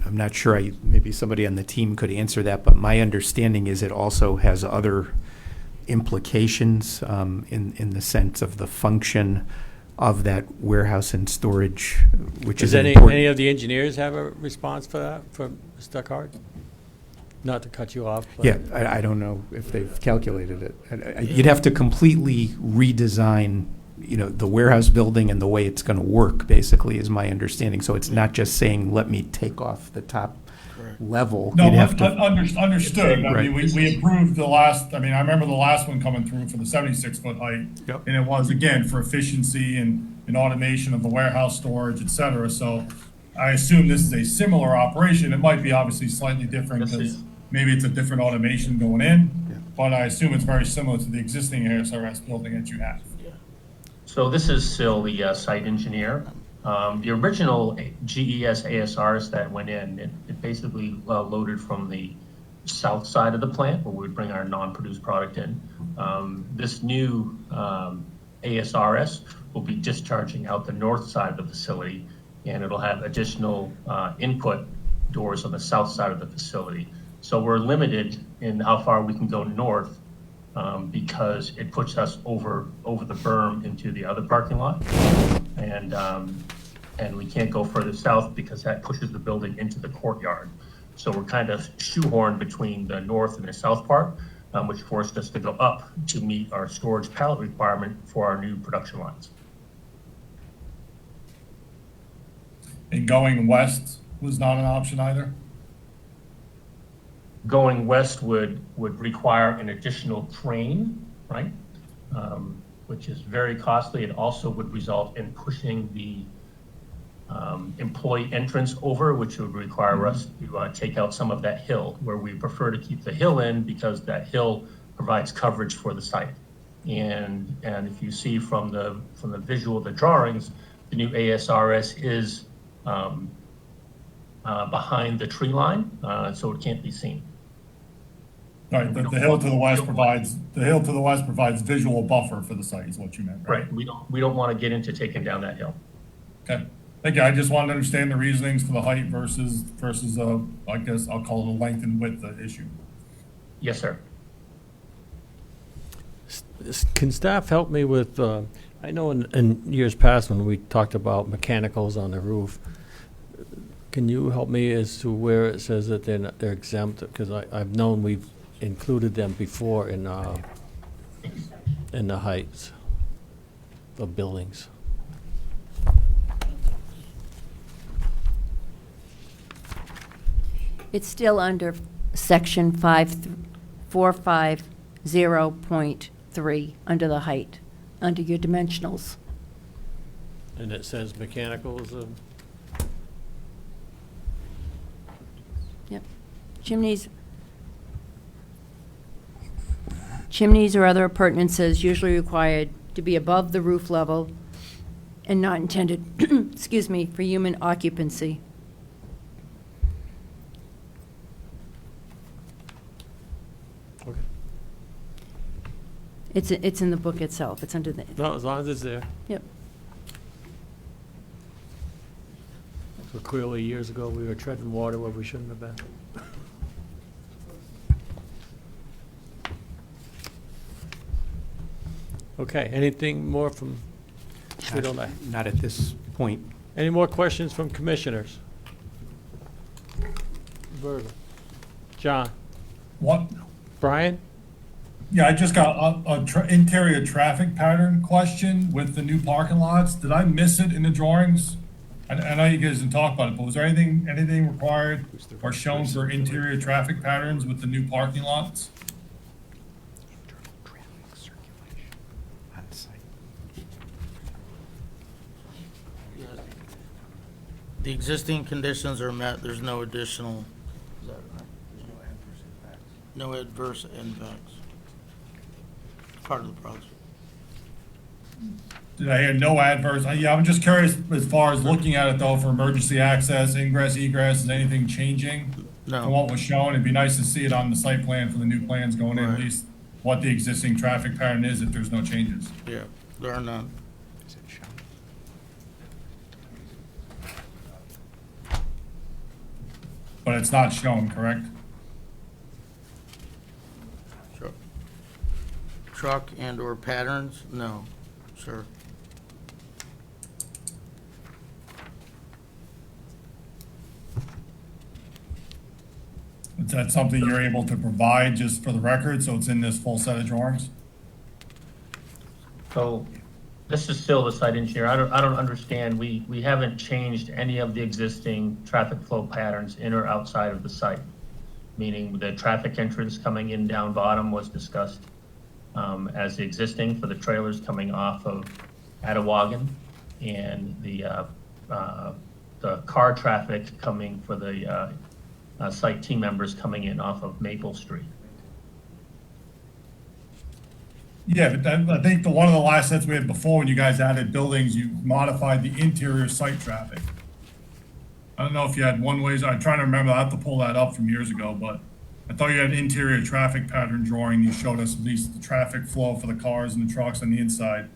I'm not sure, maybe somebody on the team could answer that, but my understanding is it also has other implications in the sense of the function of that warehouse and storage, which Does is any important. of the engineers have a response for that, for Mr. Card? Not to cut you off. but- Yeah, I don't know if they've calculated it. You'd have to completely redesign, the warehouse building and the way it's going to work, basically, is my understanding. So it's not just saying, let me take off the top level. No, You'd have to. understood. I mean, Right. we approved the last, I mean, I remember the last one coming through for the 76-foot height. Yep. And it was, again, for efficiency and automation of the warehouse storage, et cetera. So I assume this is a similar operation. It might be obviously slightly different because maybe it's a different automation going in, but I assume it's very similar to the existing ASRS building that you have. So this is Sil, the site engineer. The original GES ASRs that went in, it basically loaded from the south side of the plant where we would bring our non-produced product in. This new ASRS will be discharging out the north side of the facility, and it'll have additional input doors on the south side of the facility. So we're limited in how far we can go north because it puts us over the berm into the other parking lot. And we can't go further south because that pushes the building into the courtyard. So we're kind of shoehorned between the north and the south part, which forced us to go up to meet our storage pallet requirement for our new production lines. And going west was not an option either? Going west would require an additional train, right? Which is very costly. It also would result in pushing the employee entrance over, which would require us to take out some of that hill, where we prefer to keep the hill in because that hill provides coverage for the site. And if you see from the visual of the drawings, the new ASRS is behind the tree line, so it can't be seen. Right, the hill to the west provides visual buffer for the site is what you meant, right? Right, we don't want to get into taking down that hill. Okay, thank you. I just wanted to understand the reasonings for the height versus I guess I'll call it the length and width issue. Yes, sir. Can staff help me with, I know in years past when we talked about mechanicals on the roof, can you help me as to where it says that they're exempt? Because I've known we've included them before in the heights of buildings. It's still under section 450.3, under the height, under your dimensionals. And it says mechanicals of, Yep. Chimneys or other appurtenances usually required to be above the roof level and not intended, excuse me, for human occupancy. okay. It's in the book itself. It's under the, No, as long as it's there. yep. So clearly, years ago, we were treading water where we shouldn't have been. Okay, anything more from Frito-Lay? Not at this point. Any more questions from commissioners? Virgil? John? What? Brian? Yeah, I just got a interior traffic pattern question with the new parking lots. Did I miss it in the drawings? I know you guys didn't talk about it, but was there anything required or shown for interior traffic patterns with the new parking lots? Internal traffic circulation on site. The existing conditions are met, there's no additional, is that right? No adverse impacts. Part of the project. Did I hear no adverse? Yeah, I'm just curious as far as looking at it though, for emergency access, ingress, egress, is anything changing? No. From what was shown, it'd be nice to see it on the site plan for the new plans going in, at Right. least what the existing traffic pattern is if there's no changes. Yeah, there are none. Is it shown? But it's not shown, correct? Truck and/or patterns? No, sir. Is that something you're able to provide just for the record, so it's in this full set of drawings? So this is still the site engineer. I don't understand. We haven't changed any of the existing traffic flow patterns in or outside of the site. Meaning the traffic entrance coming in down bottom was discussed as existing for the trailers coming off of Atawagan, and the car traffic coming for the site team members coming in off of Maple Street. Yeah, but then I think one of the last sets we had before, when you guys added buildings, you modified the interior site traffic. I don't know if you had one ways, I'm trying to remember, I have to pull that up from years ago, but I thought you had an interior traffic pattern drawing. You showed us at least the traffic flow for the cars and the trucks on the inside.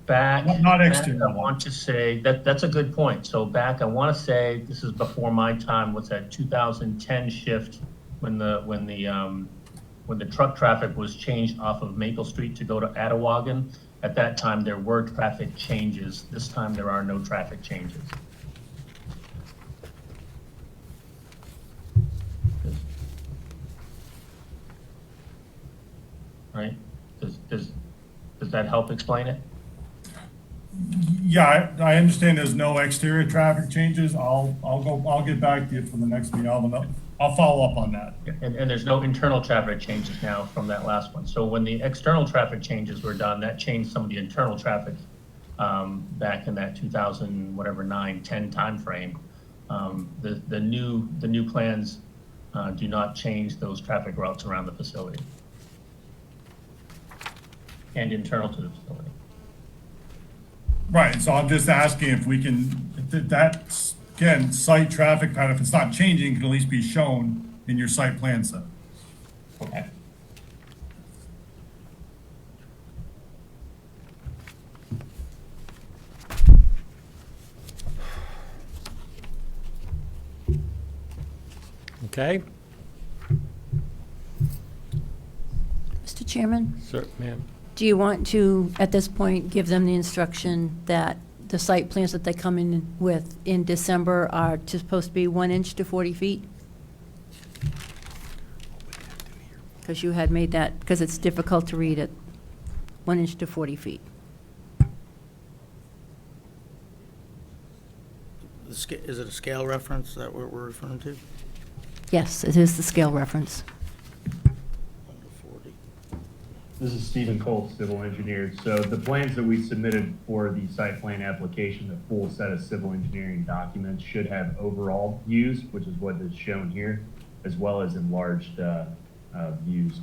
Back, Not back, exterior. I want to say, that's a good point. So back, I want to say, this is before my time, was that 2010 shift when the truck traffic was changed off of Maple Street to go to Atawagan. At that time, there were traffic changes. This time, there are no traffic changes. Right? Does that help explain it? Yeah, I understand there's no exterior traffic changes. I'll get back to you for the next meeting. I'll follow up on that. And there's no internal traffic changes now from that last one. So when the external traffic changes were done, that changed some of the internal traffic back in that 2009, 10 timeframe. The new plans do not change those traffic routes around the facility and internal to the facility. Right, so I'm just asking if we can, if that's, again, site traffic pattern, if it's not changing, can at least be shown in your site plan set. Okay. Okay? Mr. Chairman, Sir, ma'am. do you want to, at this point, give them the instruction that the site plans that they come in with in December are supposed to be 1 inch to 40 feet? Because you had made that, because it's difficult to read it, 1 inch to 40 feet. Is it a scale reference that we're referring to? Yes, it is the scale reference. 1 to 40. This is Stephen Cole, civil engineer. So the plans that we submitted for the site plan application, the full set of civil engineering documents, should have overall views, which is what is shown here, as well as enlarged views.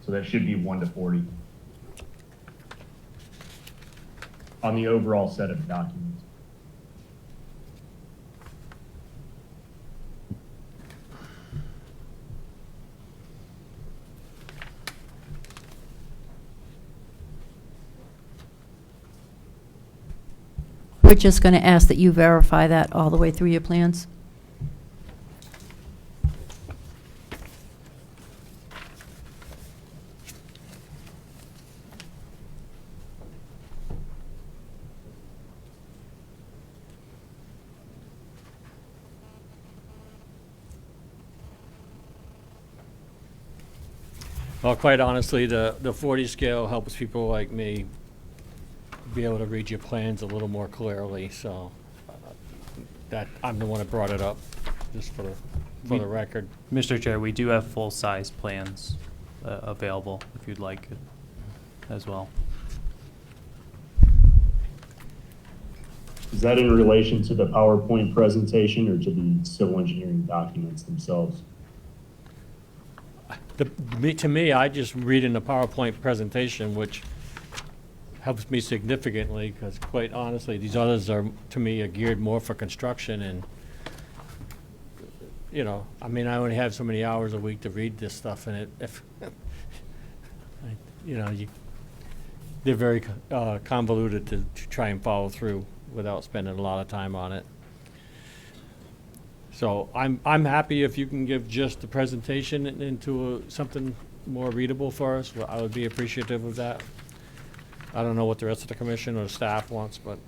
So that should be 1 to 40 on the overall set of documents. We're just going to ask that you verify that all the way through your plans. Well, quite honestly, the 40 scale helps people like me be able to read your plans a little more clearly, so that, I'm the one that brought it up, just for the record. Mr. Chair, we do have full-size plans available if you'd like it as well. Is that in relation to the PowerPoint presentation or to the civil engineering documents themselves? To me, I just read in the PowerPoint presentation, which helps me significantly, because quite honestly, these others are, to me, are geared more for construction, and, you know, I mean, I only have so many hours a week to read this stuff, and you know, they're very convoluted to try and follow through without spending a lot of time on it. So I'm happy if you can give just the presentation into something more readable for us. Well, I would be appreciative of that. I don't know what the rest of the commission or the staff wants, but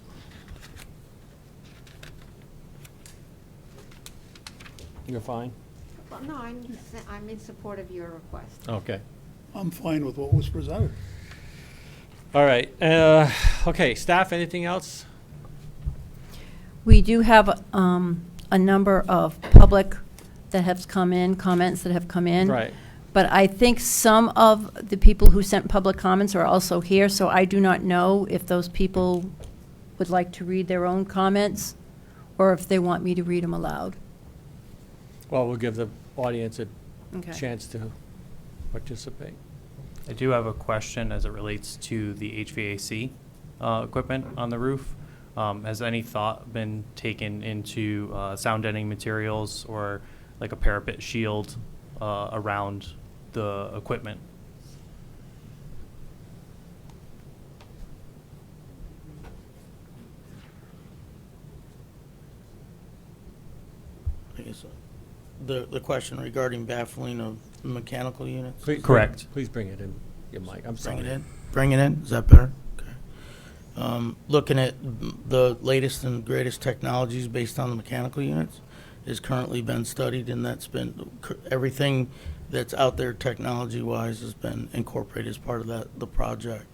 you're fine? Well, no, I'm in support of your request. Okay. I'm fine with what was presented. All right. Okay, staff, anything else? We do have a number of public that have come in, comments that have come in. Right. But I think some of the people who sent public comments are also here, so I do not know if those people would like to read their own comments or if they want me to read them aloud. Well, we'll give the audience a Okay. chance to participate. I do have a question as it relates to the HVAC equipment on the roof. Has any thought been taken into sound deadening materials or like a parapet shield around the equipment? I guess the question regarding baffling of mechanical units? Correct. Please bring it in, your mic. I'm sorry. Bring it in? Bring it in? Is that better? Okay. Looking at the latest and greatest technologies based on the mechanical units is currently been studied, and that's been, everything that's out there technology-wise has been incorporated as part of the project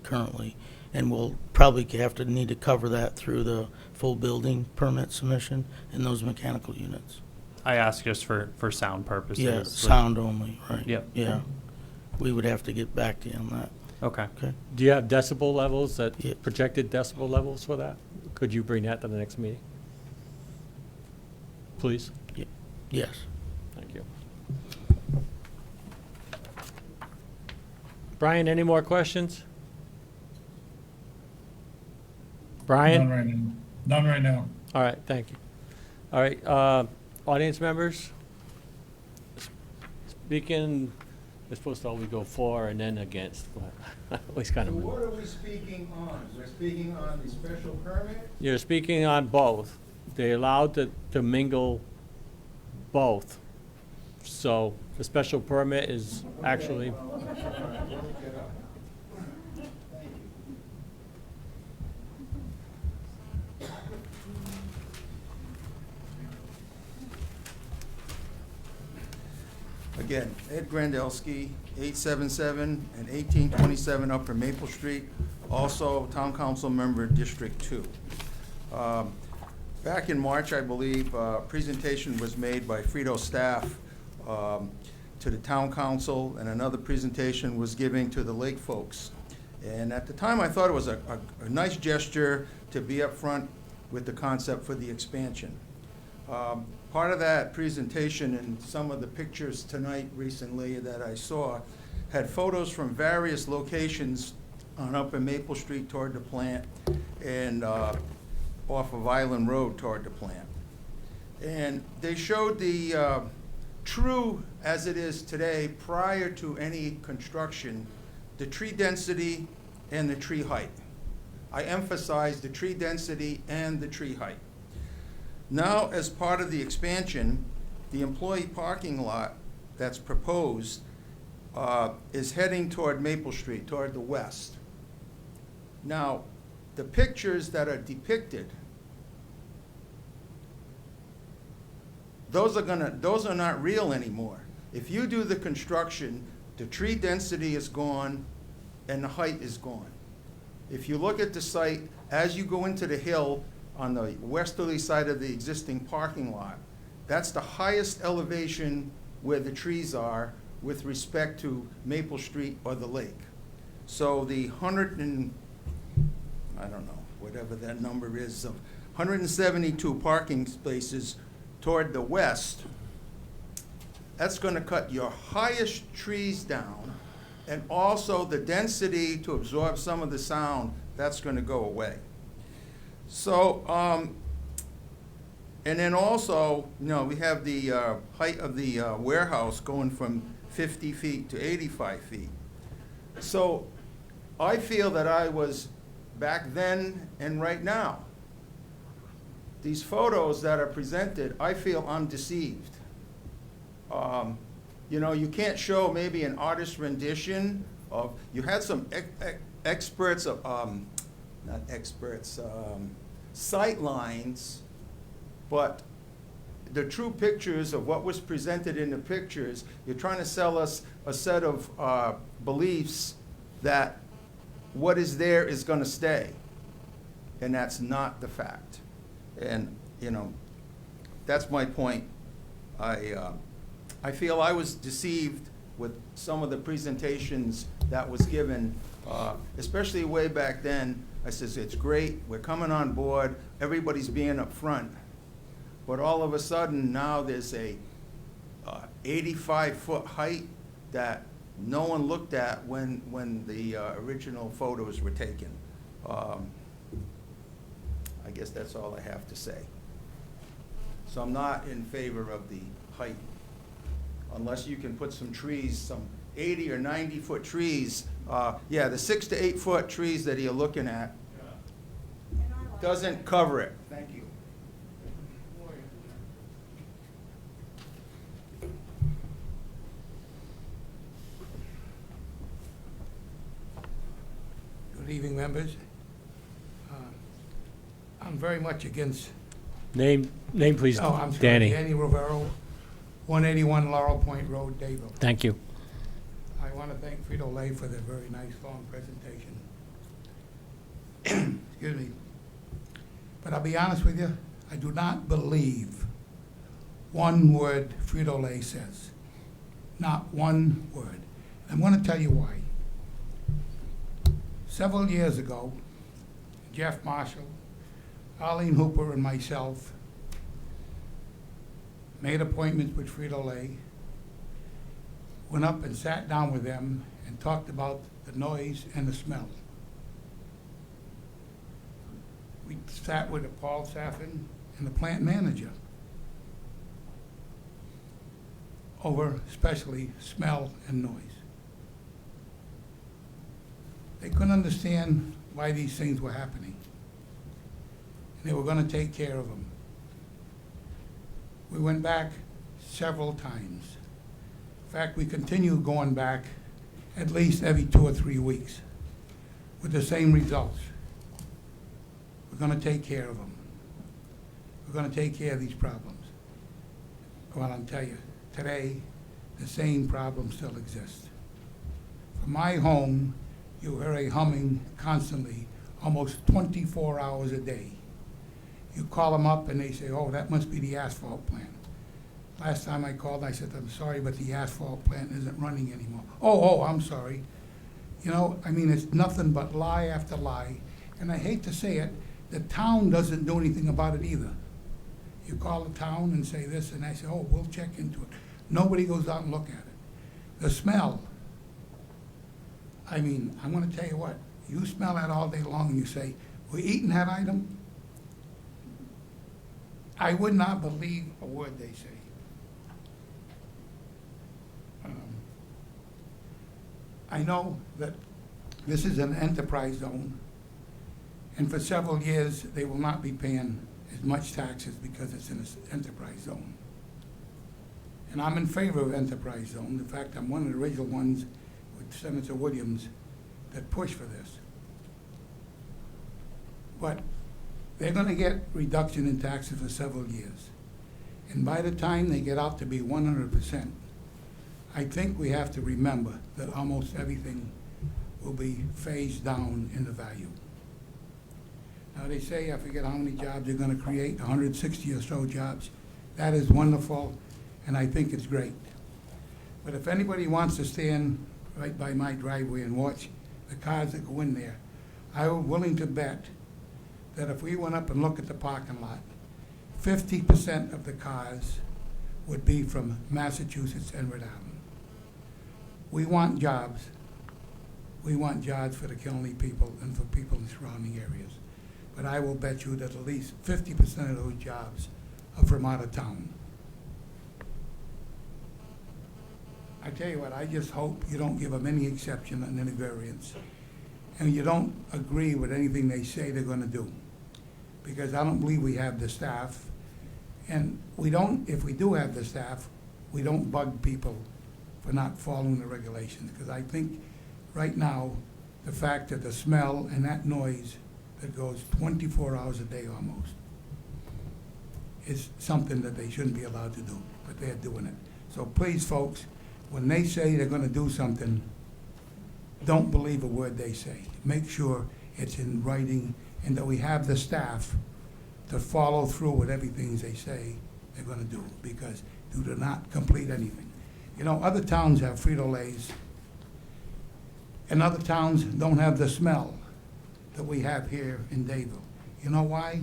currently. And we'll probably need to cover that through the full building permit submission in those mechanical units. I ask just for sound purposes. Yeah, sound only, right? Yep. Yeah. We would have to get back to you on that. Okay. Okay. Do you have decibel levels, that Yeah. projected decibel levels for that? Could you bring that to the next meeting? Please? Yes. Thank you. Brian, any more questions? Brian? None right now. None right now. All right, thank you. All right, audience members? Speaking, we're supposed to always go for and then against, but always kind of. What are we speaking on? We're speaking on the special permit? You're speaking on both. They're allowed to mingle both. So the special permit is actually. Again, Ed Grandelski, 877 and 1827 Upper Maple Street, also Town Council Member, District 2. Back in March, I believe, a presentation was made by Frito staff to the Town Council, and another presentation was given to the Lake folks. And at the time, I thought it was a nice gesture to be up front with the concept for the expansion. Part of that presentation and some of the pictures tonight recently that I saw had photos from various locations on Upper Maple Street toward the plant and off of Island Road toward the plant. And they showed the true, as it is today, prior to any construction, the tree density and the tree height. I emphasize the tree density and the tree height. Now, as part of the expansion, the employee parking lot that's proposed is heading toward Maple Street, toward the west. Now, the pictures that are depicted, those are not real anymore. If you do the construction, The tree density is gone and the height is gone. If you look at the site, as you go into the hill on the westerly side of the existing parking lot, that's the highest elevation where the trees are with respect to Maple Street or the lake. So the I don't know, whatever that number is, of 172 parking spaces toward the west, that's gonna cut your highest trees down, and also the density to absorb some of the sound, that's gonna go away. So, and then also, you know, we have the height of the warehouse going from 50 feet to 85 feet. So I feel that I was back then and right now. These photos that are presented, I feel I'm deceived. You know, you can't show maybe an artist's rendition of, you had some experts, not experts, sight lines, but the true pictures of what was presented in the pictures, you're trying to sell us a set of beliefs that what is there is going to stay, and that's not the fact. And, you know, that's my point. I feel I was deceived with some of the presentations that was given, especially way back then. I says, it's great, we're coming on board, everybody's being upfront. But all of a sudden, now there's a 85-foot height that no one looked at when the original photos were taken. I guess that's all I have to say. So I'm not in favor of the height, unless you can put some trees, some 80 or 90-foot trees. Yeah, the 6 to 8 foot trees that you're looking at doesn't cover it. Thank you. Good evening, members. I'm very much against. Name, please, Oh, I'm sorry, Danny. Danny Rivero, 181 Laurel Point Road, Dayville. Thank you. I want to thank Frito-Lay for their very nice, long presentation. Excuse me. But I'll be honest with you, I do not believe one word Frito-Lay says. Not one word. I'm going to tell you why. Several years ago, Jeff Marshall, Arlene Hooper, and myself made appointments with Frito-Lay, went up and sat down with them and talked about the noise and the smell. We sat with Paul Saffin and the plant manager over especially smell and noise. They couldn't understand why these things were happening. And they were going to take care of them. We went back several times. In fact, we continue going back at least every 2 or 3 weeks with the same results. We're going to take care of them. We're going to take care of these problems. Well, I'll tell you, today, the same problem still exists. From my home, you hear a humming constantly, almost 24 hours a day. You call them up and they say, oh, that must be the asphalt plant. Last time I called, I said, I'm sorry, but the asphalt plant isn't running anymore. Oh, I'm sorry. You know, I mean, it's nothing but lie after lie. And I hate to say it, the town doesn't do anything about it either. You call the town and say this, and I say, oh, we'll check into it. Nobody goes out and look at it. The smell. I mean, I'm going to tell you what, you smell that all day long and you say, we're eating that item? I would not believe a word they say. I know that this is an enterprise zone, and for several years, they will not be paying as much taxes because it's in an enterprise zone. And I'm in favor of enterprise zone. In fact, I'm one of the original ones with Senator Williams that pushed for this. But they're going to get reduction in taxes for several years. And by the time they get out to be 100%, I think we have to remember that almost everything will be phased down in the value. Now, they say, I forget how many jobs they're gonna create, 160 or so jobs. That is wonderful, and I think it's great. But if anybody wants to stand right by my driveway and watch the cars that go in there, I'm willing to bet that if we went up and looked at the parking lot, 50% of the cars would be from Massachusetts and Rhode Island. We want jobs. We want jobs for the Killenly people and for people in surrounding areas. But I will bet you that at least 50% of those jobs are from out of town. I tell you what, I just hope you don't give them any exception and any variance. And you don't agree with anything they say they're gonna do. Because I don't believe we have the staff. And we don't, if we do have the staff, we don't bug people for not following the regulations. Because I think right now, the fact that the smell and that noise that goes 24 hours a day almost is something that they shouldn't be allowed to do, but they're doing it. So please, folks, when they say they're gonna do something, don't believe a word they say. Make sure it's in writing and that we have the staff to follow through with everything they say they're gonna do, because they do not complete anything. You know, other towns have Frito-Lays, and other towns don't have the smell that we have here in Dayville. You know why?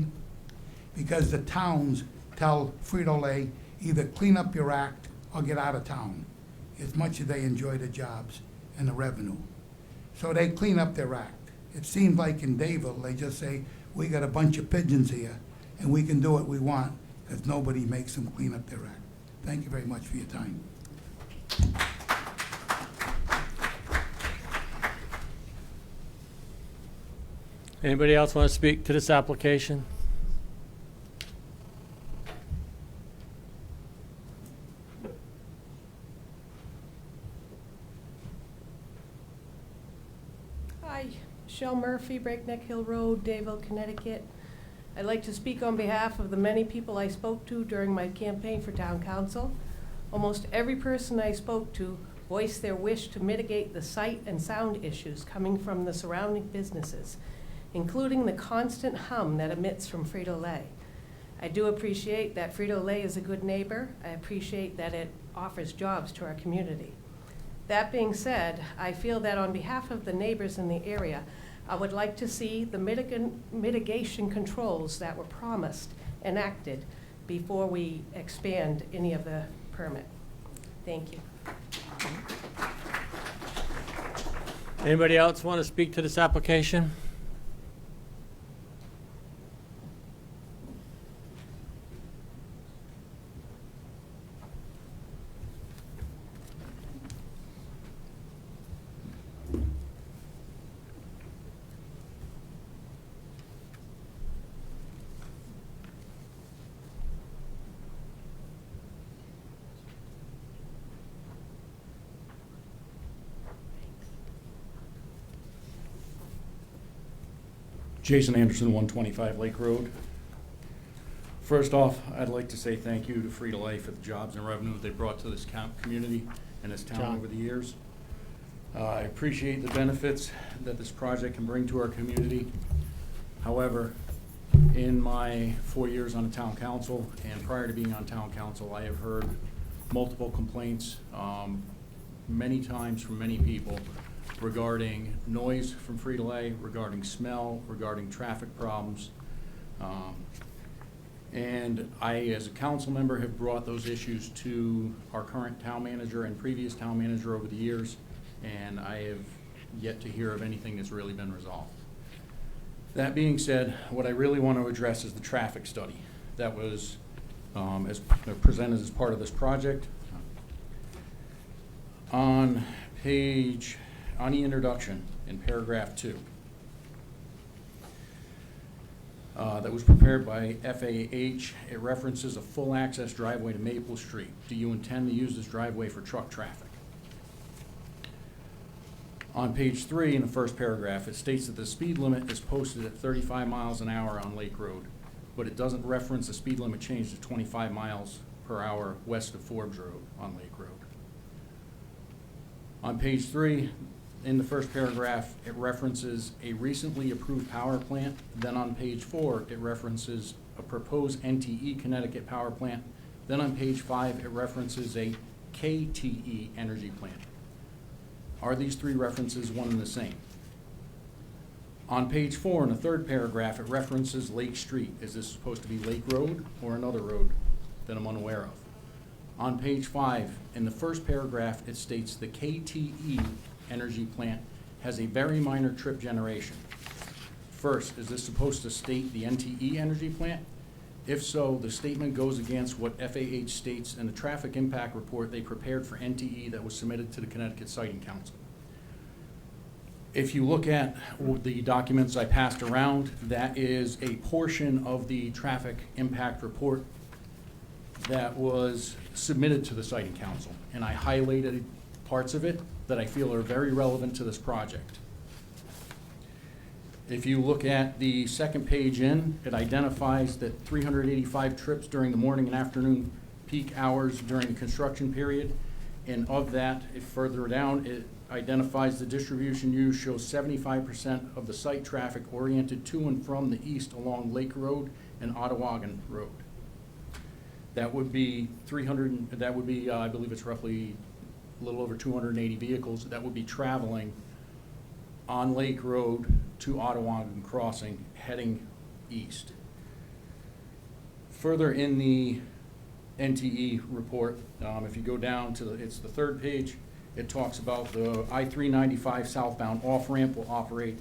Because the towns tell Frito-Lay either clean up your act or get out of town, as much as they enjoy the jobs and the revenue. So they clean up their act. It seems like in Dayville, they just say, we got a bunch of pigeons here, and we can do what we want, because nobody makes them clean up their act. Thank you very much for your time. Anybody else want to speak to this application? Hi, Michelle Murphy, Breakneck Hill Road, Dayville, Connecticut. I'd like to speak on behalf of the many people I spoke to during my campaign for town council. Almost every person I spoke to voiced their wish to mitigate the sight and sound issues coming from the surrounding businesses, including the constant hum that emits from Frito-Lay. I do appreciate that Frito-Lay is a good neighbor. I appreciate that it offers jobs to our community. That being said, I feel that on behalf of the neighbors in the area, I would like to see the mitigation controls that were promised enacted before we expand any of the permit. Thank you. Anybody else want to speak to this application? Jason Anderson, 125 Lake Road. First off, I'd like to say thank you to Frito-Lay for the jobs and revenue they brought to this community and this town John. over the years. I appreciate the benefits that this project can bring to our community. However, in my 4 years on the town council and prior to being on town council, I have heard multiple complaints many times from many people regarding noise from Frito-Lay, regarding smell, regarding traffic problems. And I, as a council member, have brought those issues to our current town manager and previous town manager over the years, and I have yet to hear of anything that's really been resolved. That being said, what I really want to address is the traffic study that was presented as part of this project. On the introduction, in paragraph 2, that was prepared by FAH, it references a full access driveway to Maple Street. Do you intend to use this driveway for truck traffic? On page 3, in the first paragraph, it states that the speed limit is posted at 35 miles an hour on Lake Road, but it doesn't reference the speed limit change to 25 miles per hour west of Forbes Road on Lake Road. On page 3, in the first paragraph, it references a recently approved power plant. Then on page 4, it references a proposed NTE Connecticut power plant. Then on page 5, it references a KTE energy plant. Are these 3 references one and the same? On page 4, in the third paragraph, it references Lake Street. Is this supposed to be Lake Road or another road that I'm unaware of? On page 5, in the first paragraph, it states the KTE energy plant has a very minor trip generation. First, is this supposed to state the NTE energy plant? If so, the statement goes against what FAH states in the traffic impact report they prepared for NTE that was submitted to the Connecticut Siting Council. If you look at the documents I passed around, that is a portion of the traffic impact report that was submitted to the Siting Council, and I highlighted parts of it that I feel are very relevant to this project. If you look at the second page in, it identifies that 385 trips during the morning and afternoon peak hours during the construction period, and of that, if further down, it identifies the distribution used shows 75% of the site traffic oriented to and from the east along Lake Road and Ottawagan Road. That would be I believe it's roughly a little over 280 vehicles that would be traveling on Lake Road to Ottawagan Crossing heading east. Further in the NTE report, if you go down to it's the third page, it talks about the I-395 southbound off-ramp will operate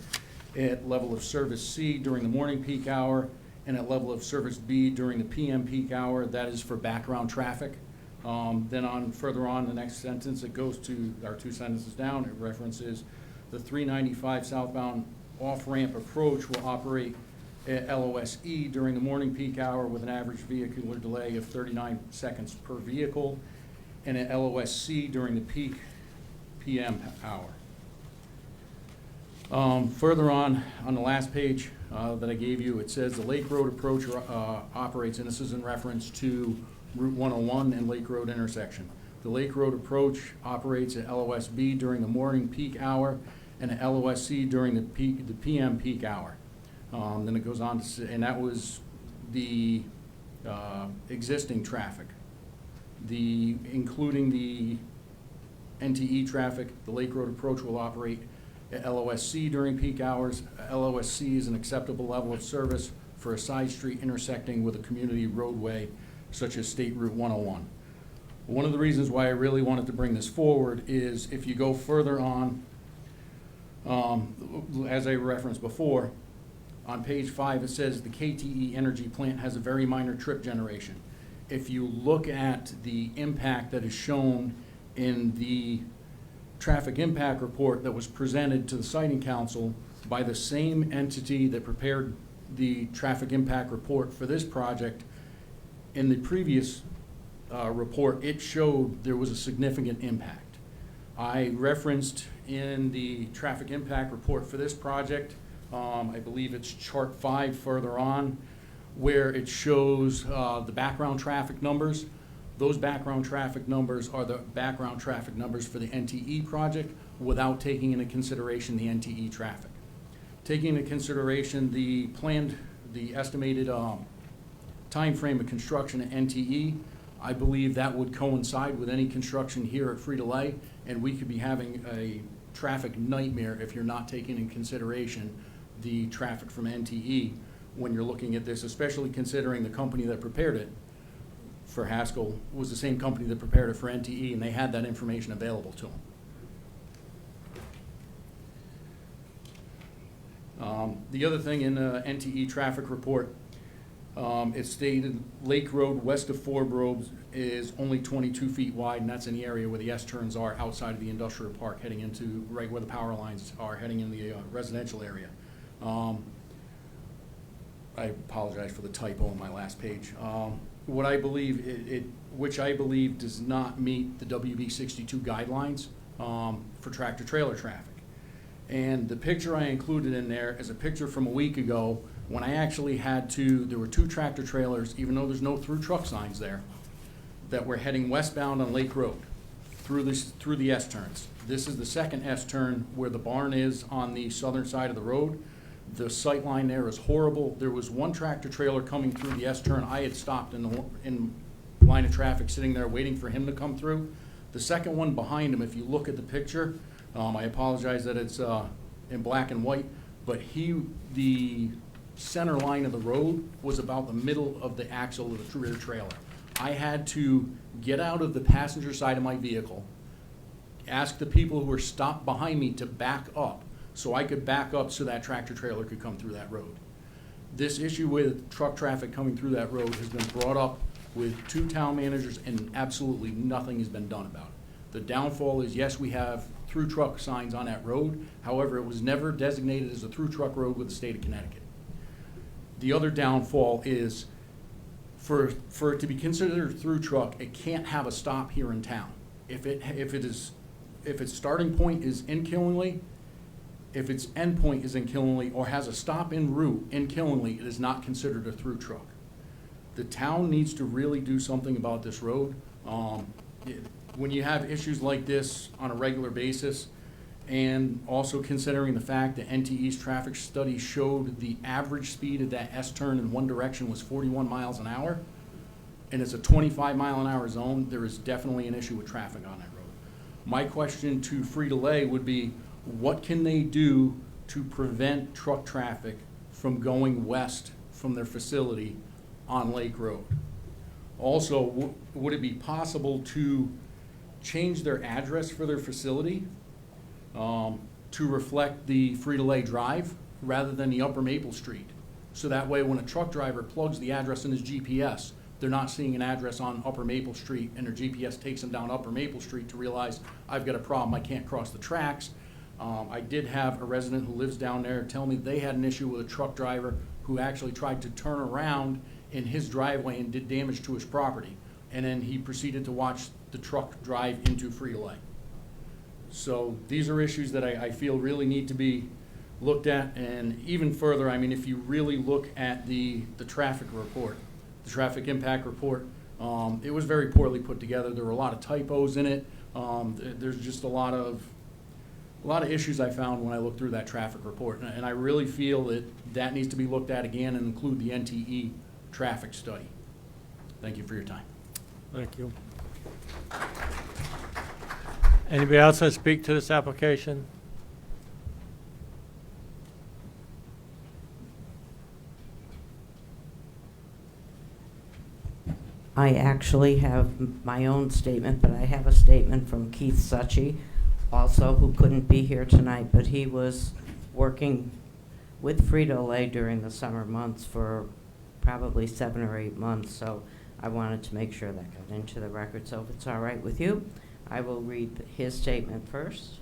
at level of service C during the morning peak hour and at level of service B during the PM peak hour. That is for background traffic. Then further on the next sentence, it goes to, our 2 sentences down, it references the 395 southbound off-ramp approach will operate at LOSE during the morning peak hour with an average vehicular delay of 39 seconds per vehicle, and at LOSC during the peak PM hour. Further on the last page that I gave you, it says the Lake Road approach operates, and this is in reference to Route 101 and Lake Road intersection. The Lake Road approach operates at LOSB during the morning peak hour and at LOSC during the PM peak hour. Then it goes on to say, and that was the existing traffic. Including the NTE traffic, the Lake Road approach will operate at LOSC during peak hours. LOSC is an acceptable level of service for a side street intersecting with a community roadway such as State Route 101. One of the reasons why I really wanted to bring this forward is if you go further on, as I referenced before, on page 5 it says the KTE energy plant has a very minor trip generation. If you look at the impact that is shown in the traffic impact report that was presented to the Siting Council by the same entity that prepared the traffic impact report for this project, in the previous report, it showed there was a significant impact. I referenced in the traffic impact report for this project, I believe it's chart 5 further on, where it shows the background traffic numbers. Those background traffic numbers are the background traffic numbers for the NTE project without taking into consideration the NTE traffic. Taking into consideration the estimated time frame of construction at NTE, I believe that would coincide with any construction here at Frito-Lay, and we could be having a traffic nightmare if you're not taking into consideration the traffic from NTE when you're looking at this, especially considering the company that prepared it for Haskell was the same company that prepared it for NTE, and they had that information available to them. The other thing in the NTE traffic report, it stated Lake Road west of Forbes is only 22 feet wide, and that's in the area where the S-turns are outside of the industrial park heading into, right where the power lines are heading in the residential area. I apologize for the typo on my last page. What I believe, which I believe does not meet the WB 62 guidelines for tractor trailer traffic. And the picture I included in there is a picture from a week ago when I actually there were 2 tractor trailers, even though there's no through truck signs there, that were heading westbound on Lake Road. through the S-turns. This is the second S-turn where the barn is on the southern side of the road. The sight line there is horrible. There was one tractor trailer coming through the S-turn. I had stopped in line of traffic, sitting there waiting for him to come through. The second one behind him, if you look at the picture, I apologize that it's in black and white, but the center line of the road was about the middle of the axle of the rear trailer. I had to get out of the passenger side of my vehicle, ask the people who were stopped behind me to back up so I could back up so that tractor trailer could come through that road. This issue with truck traffic coming through that road has been brought up with 2 town managers, and absolutely nothing has been done about it. The downfall is, yes, we have through truck signs on that road. However, it was never designated as a through truck road with the state of Connecticut. The other downfall is for it to be considered a through truck, it can't have a stop here in town. If its starting point is in Killingly, if its end point is in Killingly, or has a stop en route in Killingly, it is not considered a through truck. The town needs to really do something about this road. When you have issues like this on a regular basis, and also considering the fact that NTE's traffic study showed the average speed of that S-turn in one direction was 41 miles an hour, and it's a 25-mile-an-hour zone, there is definitely an issue with traffic on that road. My question to Frito-Lay would be, what can they do to prevent truck traffic from going west from their facility on Lake Road? Also, would it be possible to change their address for their facility to reflect the Frito-Lay Drive rather than the Upper Maple Street? So that way, when a truck driver plugs the address in his GPS, they're not seeing an address on Upper Maple Street, and their GPS takes them down Upper Maple Street to realize, I've got a problem, I can't cross the tracks. I did have a resident who lives down there tell me they had an issue with a truck driver who actually tried to turn around in his driveway and did damage to his property. And then he proceeded to watch the truck drive into Frito-Lay. So these are issues that I feel really need to be looked at. And even further, I mean, if you really look at the traffic report, the traffic impact report, it was very poorly put together. There were a lot of typos in it. There's just a lot of issues I found when I looked through that traffic report. And I really feel that needs to be looked at again and include the NTE traffic study. Thank you for your time. Thank you. Anybody else want to speak to this application? I actually have my own statement, but I have a statement from Keith Succi, also, who couldn't be here tonight, but he was working with Frito-Lay during the summer months for probably 7 or 8 months, so I wanted to make sure that got into the record. So if it's all right with you, I will read his statement first.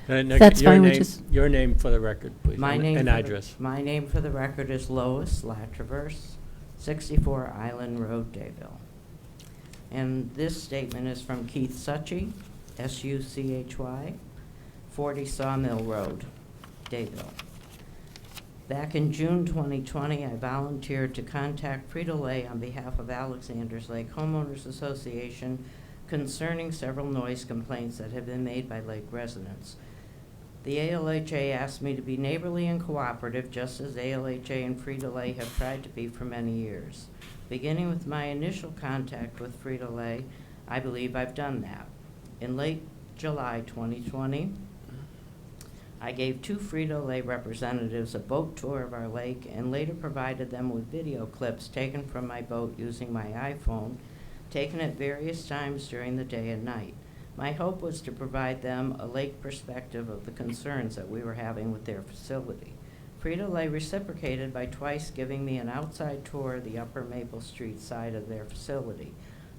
That's fine, which is... Your name for the record, please, and address. My name for the record is Lois Latraverse, 64 Island Road, Dayville. And this statement is from Keith Succi, S-U-C-H-Y, 40 Sawmill Road, Dayville. Back in June 2020, I volunteered to contact Frito-Lay on behalf of Alexander's Lake Homeowners Association concerning several noise complaints that have been made by lake residents. The ALHA asked me to be neighborly and cooperative, just as ALHA and Frito-Lay have tried to be for many years. Beginning with my initial contact with Frito-Lay, I believe I've done that. In late July 2020, I gave 2 Frito-Lay representatives a boat tour of our lake and later provided them with video clips taken from my boat using my iPhone, taken at various times during the day and night. My hope was to provide them a lake perspective of the concerns that we were having with their facility. Frito-Lay reciprocated by twice giving me an outside tour of the Upper Maple Street side of their facility.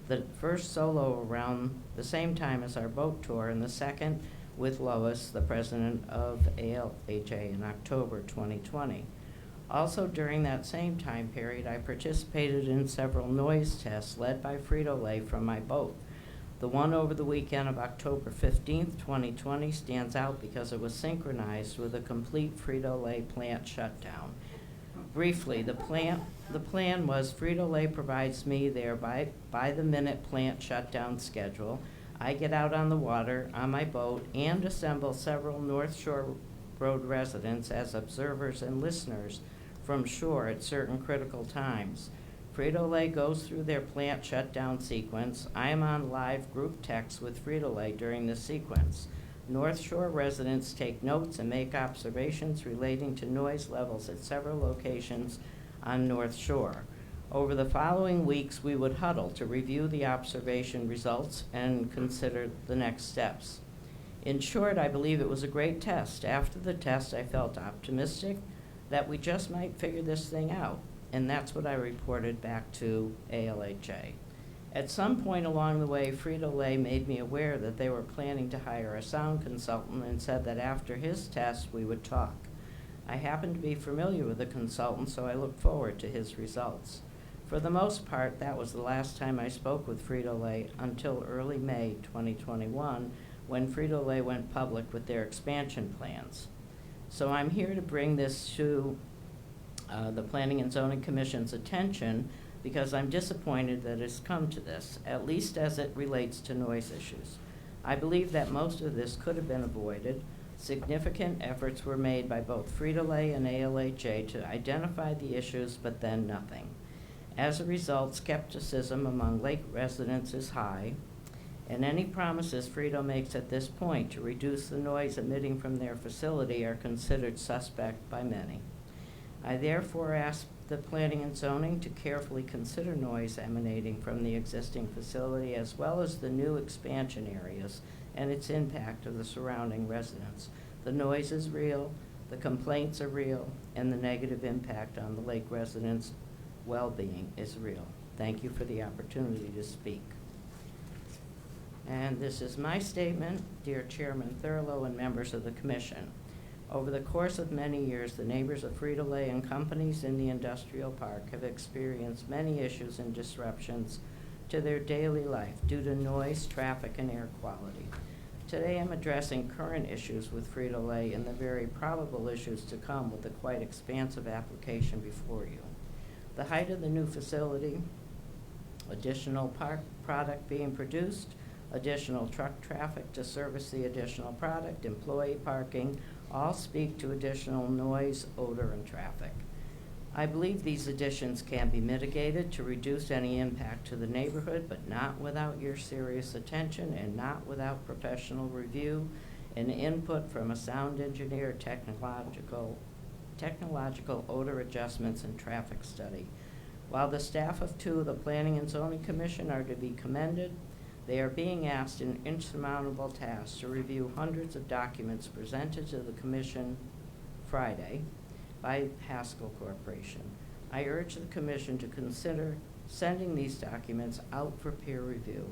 The first solo around the same time as our boat tour, and the second with Lois, the president of ALHA, in October 2020. Also during that same time period, I participated in several noise tests led by Frito-Lay from my boat. The one over the weekend of October 15th, 2020 stands out because it was synchronized with a complete Frito-Lay plant shutdown. Briefly, the plan was Frito-Lay provides me their by the minute plant shutdown schedule. I get out on the water on my boat and assemble several North Shore Road residents as observers and listeners from shore at certain critical times. Frito-Lay goes through their plant shutdown sequence. I am on live group text with Frito-Lay during this sequence. North Shore residents take notes and make observations relating to noise levels at several locations on North Shore. Over the following weeks, we would huddle to review the observation results and consider the next steps. In short, I believe it was a great test. After the test, I felt optimistic that we just might figure this thing out, and that's what I reported back to ALHA. At some point along the way, Frito-Lay made me aware that they were planning to hire a sound consultant and said that after his test, we would talk. I happen to be familiar with the consultant, so I look forward to his results. For the most part, that was the last time I spoke with Frito-Lay until early May 2021, when Frito-Lay went public with their expansion plans. So I'm here to bring this to the Planning and Zoning Commission's attention because I'm disappointed that it's come to this, at least as it relates to noise issues. I believe that most of this could have been avoided. Significant efforts were made by both Frito-Lay and ALHA to identify the issues, but then nothing. As a result, skepticism among lake residents is high, and any promises Frito makes at this point to reduce the noise emitting from their facility are considered suspect by many. I therefore ask the Planning and Zoning to carefully consider noise emanating from the existing facility as well as the new expansion areas and its impact of the surrounding residents. The noise is real, the complaints are real, and the negative impact on the lake residents' well-being is real. Thank you for the opportunity to speak. And this is my statement, dear Chairman Thurlow and members of the Commission. Over the course of many years, the neighbors of Frito-Lay and companies in the industrial park have experienced many issues and disruptions to their daily life due to noise, traffic, and air quality. Today I'm addressing current issues with Frito-Lay and the very probable issues to come with the quite expansive application before you. The height of the new facility, additional park product being produced, additional truck traffic to service the additional product, employee parking, all speak to additional noise, odor, and traffic. I believe these additions can be mitigated to reduce any impact to the neighborhood, but not without your serious attention and not without professional review and input from a sound engineer, technological odor adjustments, and traffic study. While the staff of two of the Planning and Zoning Commission are to be commended, they are being asked an insurmountable task to review hundreds of documents presented to the Commission Friday by Haskell Corporation. I urge the Commission to consider sending these documents out for peer review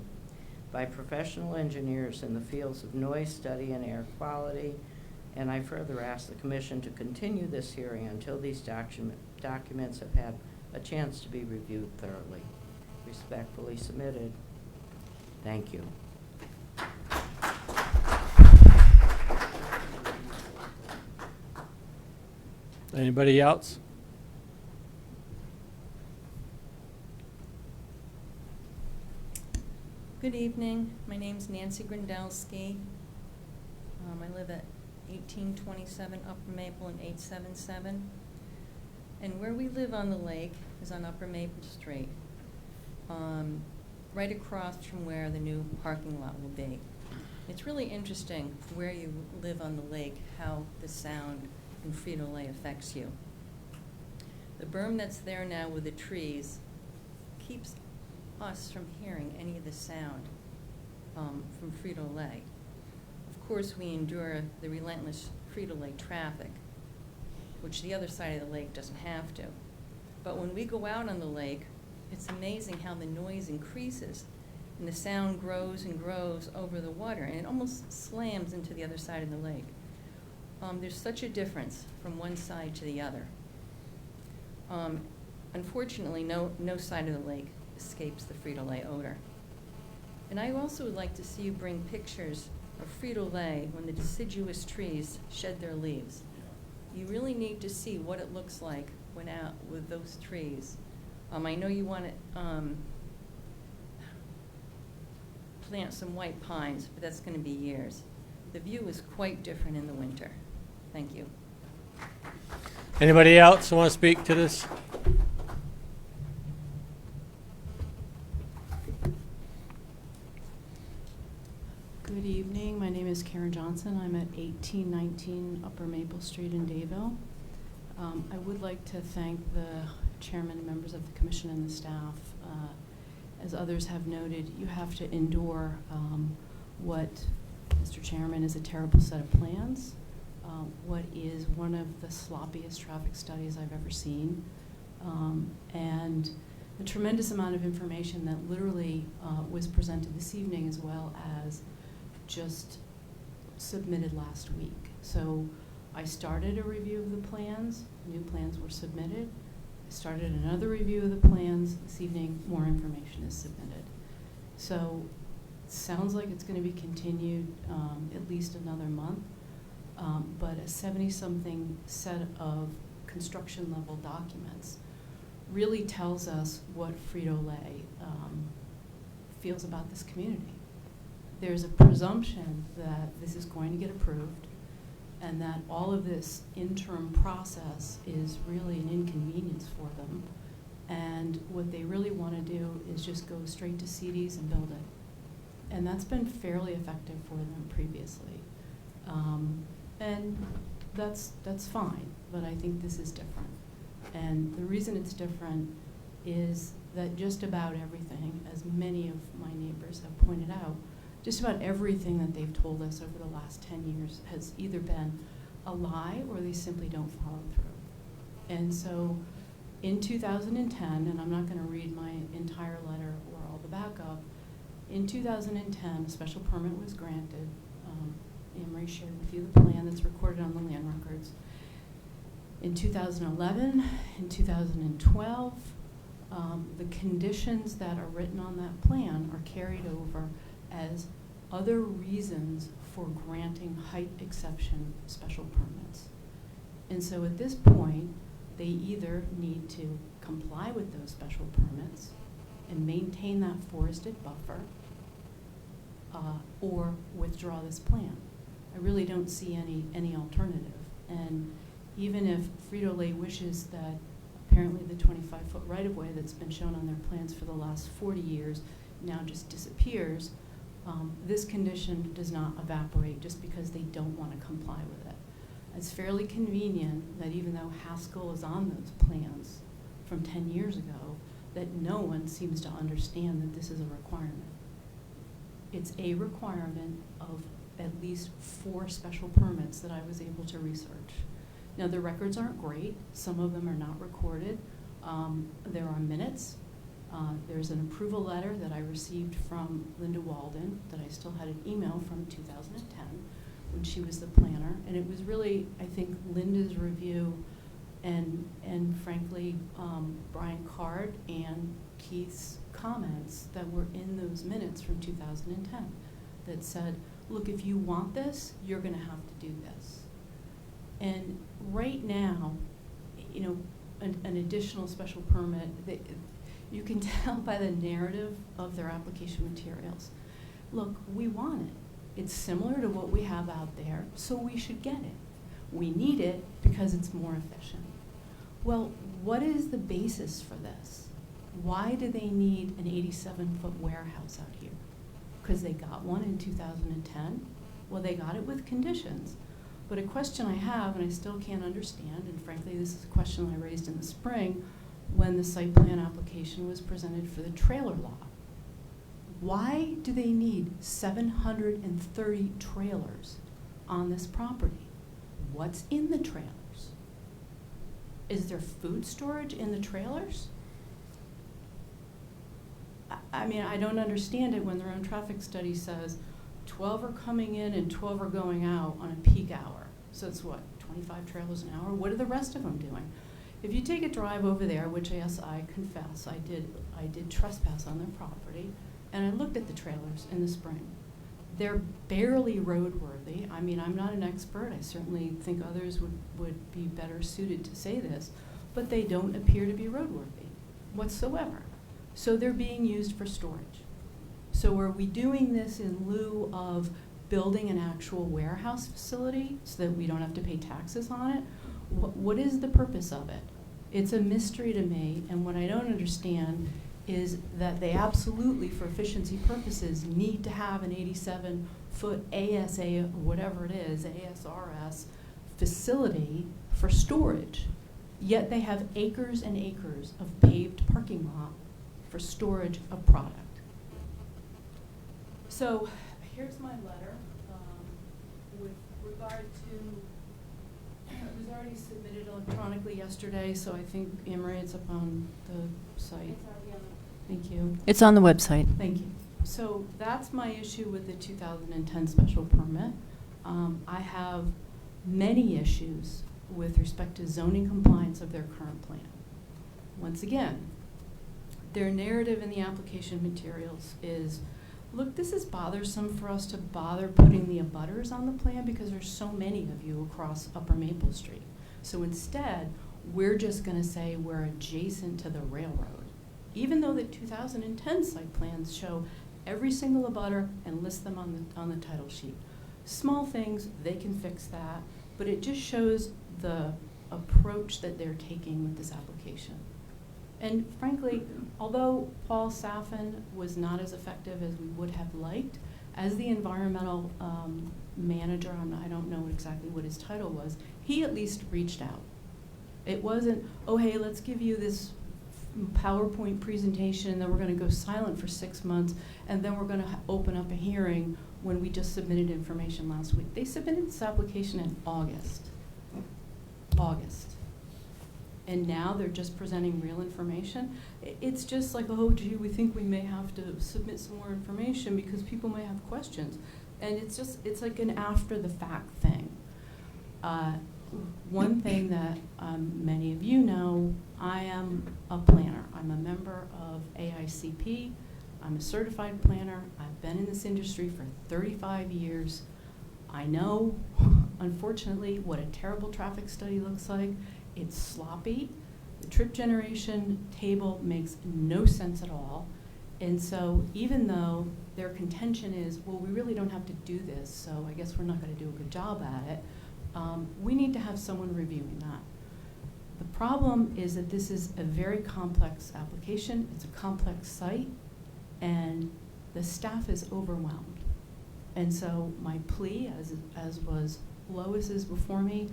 by professional engineers in the fields of noise study and air quality, and I further ask the Commission to continue this hearing until these documents have had a chance to be reviewed thoroughly. Respectfully submitted. Thank you. Anybody else? Good evening. My name's Nancy Grindelski. I live at 1827 Upper Maple and 877. And where we live on the lake is on Upper Maple Street, right across from where the new parking lot will be. It's really interesting where you live on the lake, how the sound in Frito-Lay affects you. The berm that's there now with the trees keeps us from hearing any of the sound from Frito-Lay. Of course, we endure the relentless Frito-Lay traffic, which the other side of the lake doesn't have to. But when we go out on the lake, it's amazing how the noise increases and the sound grows and grows over the water, and it almost slams into the other side of the lake. There's such a difference from one side to the other. Unfortunately, no side of the lake escapes the Frito-Lay odor. And I also would like to see you bring pictures of Frito-Lay when the deciduous trees shed their leaves. You really need to see what it looks like when out with those trees. I know you want to plant some white pines, but that's going to be years. The view is quite different in the winter. Thank you. Anybody else want to speak to this? Good evening. My name is Karen Johnson. I'm at 1819 Upper Maple Street in Dayville. I would like to thank the chairman, members of the commission, and the staff. As others have noted, you have to endure what, Mr. Chairman, is a terrible set of plans, what is one of the sloppiest traffic studies I've ever seen, and a tremendous amount of information that literally was presented this evening, as well as just submitted last week. So I started a review of the plans. New plans were submitted. I started another review of the plans. This evening, more information is submitted. So it sounds like it's going to be continued at least another month. But a 70-something set of construction-level documents really tells us what Frito-Lay feels about this community. There's a presumption that this is going to get approved and that all of this interim process is really an inconvenience for them. And what they really want to do is just go straight to CDs and build it. And that's been fairly effective for them previously. And that's fine, but I think this is different. And the reason it's different is that just about everything, as many of my neighbors have pointed out, just about everything that they've told us over the last 10 years has either been a lie or they simply don't follow through. And so in 2010, and I'm not going to read my entire letter or all the backup, in 2010, a special permit was granted. Anne Marie shared with you the plan that's recorded on the land records. In 2011, in 2012, the conditions that are written on that plan are carried over as other reasons for granting height exception special permits. And so at this point, they either need to comply with those special permits and maintain that forested buffer or withdraw this plan. I really don't see any alternative. And even if Frito-Lay wishes that apparently the 25-foot right-of-way that's been shown on their plans for the last 40 years now just disappears, this condition does not evaporate just because they don't want to comply with it. It's fairly convenient that even though Haskell is on those plans from 10 years ago, that no one seems to understand that this is a requirement. It's a requirement of at least 4 special permits that I was able to research. Now, the records aren't great. Some of them are not recorded. There are minutes. There's an approval letter that I received from Linda Walden that I still had an email from 2010 when she was the planner. And it was really, I think, Linda's review and frankly, Brian Card and Keith's comments that were in those minutes from 2010 that said, look, if you want this, you're going to have to do this. And right now, you know, an additional special permit, you can tell by the narrative of their application materials. Look, we want it. It's similar to what we have out there, so we should get it. We need it because it's more efficient. Well, what is the basis for this? Why do they need an 87-foot warehouse out here? Because they got one in 2010? Well, they got it with conditions. But a question I have, and I still can't understand, and frankly, this is a question I raised in the spring when the site plan application was presented for the trailer lot. Why do they need 730 trailers on this property? What's in the trailers? Is there food storage in the trailers? I mean, I don't understand it when their own traffic study says 12 are coming in and 12 are going out on a peak hour. So it's what, 25 trailers an hour? What are the rest of them doing? If you take a drive over there, which yes, I confess, I did trespass on their property, and I looked at the trailers in the spring. They're barely roadworthy. I mean, I'm not an expert. I certainly think others would be better suited to say this, but they don't appear to be roadworthy whatsoever. So they're being used for storage. So are we doing this in lieu of building an actual warehouse facility so that we don't have to pay taxes on it? What is the purpose of it? It's a mystery to me, and what I don't understand is that they absolutely, for efficiency purposes, need to have an 87-foot ASA, or whatever it is, ASRS facility for storage. Yet they have acres and acres of paved parking lot for storage of product. So here's my letter with regard to, it was already submitted electronically yesterday, so I think, Anne Marie, it's up on the site. Thank you. It's on the website. Thank you. So that's my issue with the 2010 special permit. I have many issues with respect to zoning compliance of their current plan. Once again, their narrative in the application materials is, look, this is bothersome for us to bother putting the abutters on the plan because there's so many of you across Upper Maple Street. So instead, we're just going to say we're adjacent to the railroad, even though the 2010 site plans show every single abutter and list them on the title sheet. Small things, they can fix that, but it just shows the approach that they're taking with this application. And frankly, although Paul Saffin was not as effective as we would have liked, as the environmental manager, I don't know exactly what his title was, he at least reached out. It wasn't, oh, hey, let's give you this PowerPoint presentation, and then we're going to go silent for 6 months, and then we're going to open up a hearing when we just submitted information last week. They submitted this application in August. And now they're just presenting real information. It's just like, oh, gee, we think we may have to submit some more information because people may have questions. And it's like an after the fact thing. One thing that many of you know, I am a planner. I'm a member of AICP. I'm a certified planner. I've been in this industry for 35 years. I know, unfortunately, what a terrible traffic study looks like. It's sloppy. The trip generation table makes no sense at all. And so even though their contention is, well, we really don't have to do this, so I guess we're not going to do a good job at it, we need to have someone reviewing that. The problem is that this is a very complex application. It's a complex site, and the staff is overwhelmed. And so my plea, as was Lois's before me,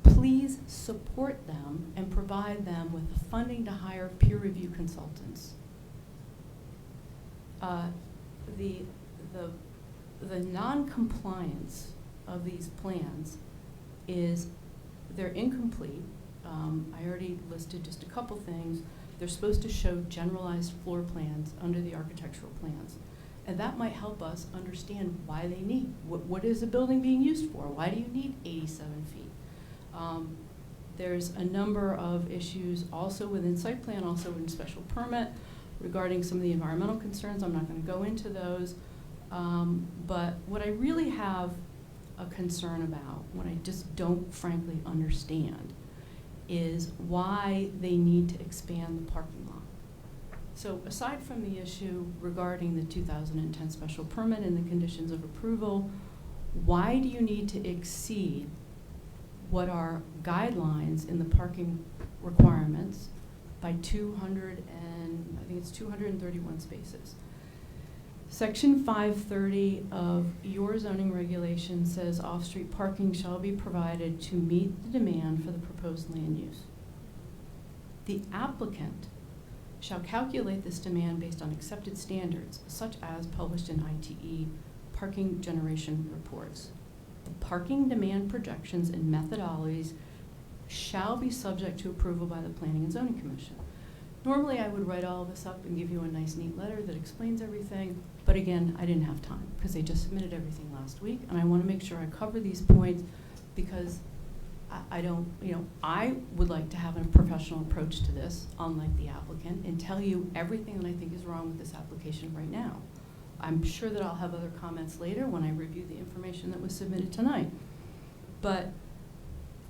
please support them and provide them with the funding to hire peer review consultants. The non-compliance of these plans is they're incomplete. I already listed just a couple things. They're supposed to show generalized floor plans under the architectural plans. And that might help us understand why they need, what is the building being used for? Why do you need 87 feet? There's a number of issues also within site plan, also in special permit regarding some of the environmental concerns. I'm not going to go into those. But what I really have a concern about, what I just don't frankly understand, is why they need to expand the parking lot. So aside from the issue regarding the 2010 special permit and the conditions of approval, why do you need to exceed what are guidelines in the parking requirements by 231 spaces? Section 530 of your zoning regulation says off-street parking shall be provided to meet the demand for the proposed land use. The applicant shall calculate this demand based on accepted standards, such as published in ITE parking generation reports. The parking demand projections and methodologies shall be subject to approval by the Planning and Zoning Commission. Normally, I would write all of this up and give you a nice, neat letter that explains everything, but again, I didn't have time because they just submitted everything last week, and I want to make sure I cover these points because I don't, I would like to have a professional approach to this, unlike the applicant, and tell you everything that I think is wrong with this application right now. I'm sure that I'll have other comments later when I review the information that was submitted tonight. But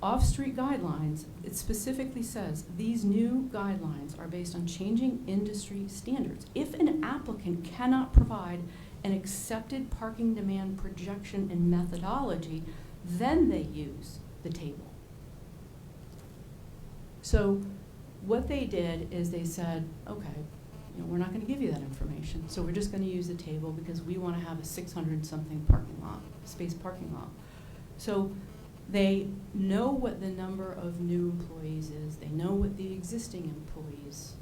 off-street guidelines, it specifically says, these new guidelines are based on changing industry standards. If an applicant cannot provide an accepted parking demand projection and methodology, then they use the table. So what they did is they said, okay, we're not gonna give you that information, so we're just gonna use the table because we wanna have a 600-something parking lot, space parking lot. So they know what the number of new employees is, they know what the existing employees,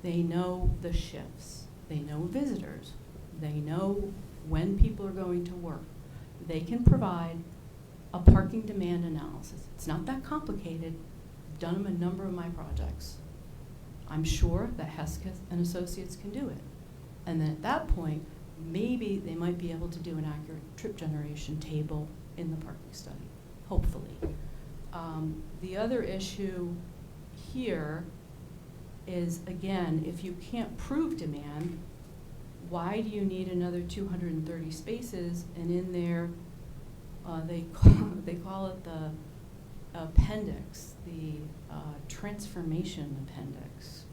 they know the shifts, they know visitors, they know when people are going to work. They can provide a parking demand analysis. It's not that complicated. I've done them a number of my projects. I'm sure that Hesketh and Associates can do it. And then at that point, maybe they might be able to do an accurate trip generation table in the parking study, hopefully. The other issue here is, again, if you can't prove demand, why do you need another 230 spaces? And in there, they call it the appendix, the transformation appendix.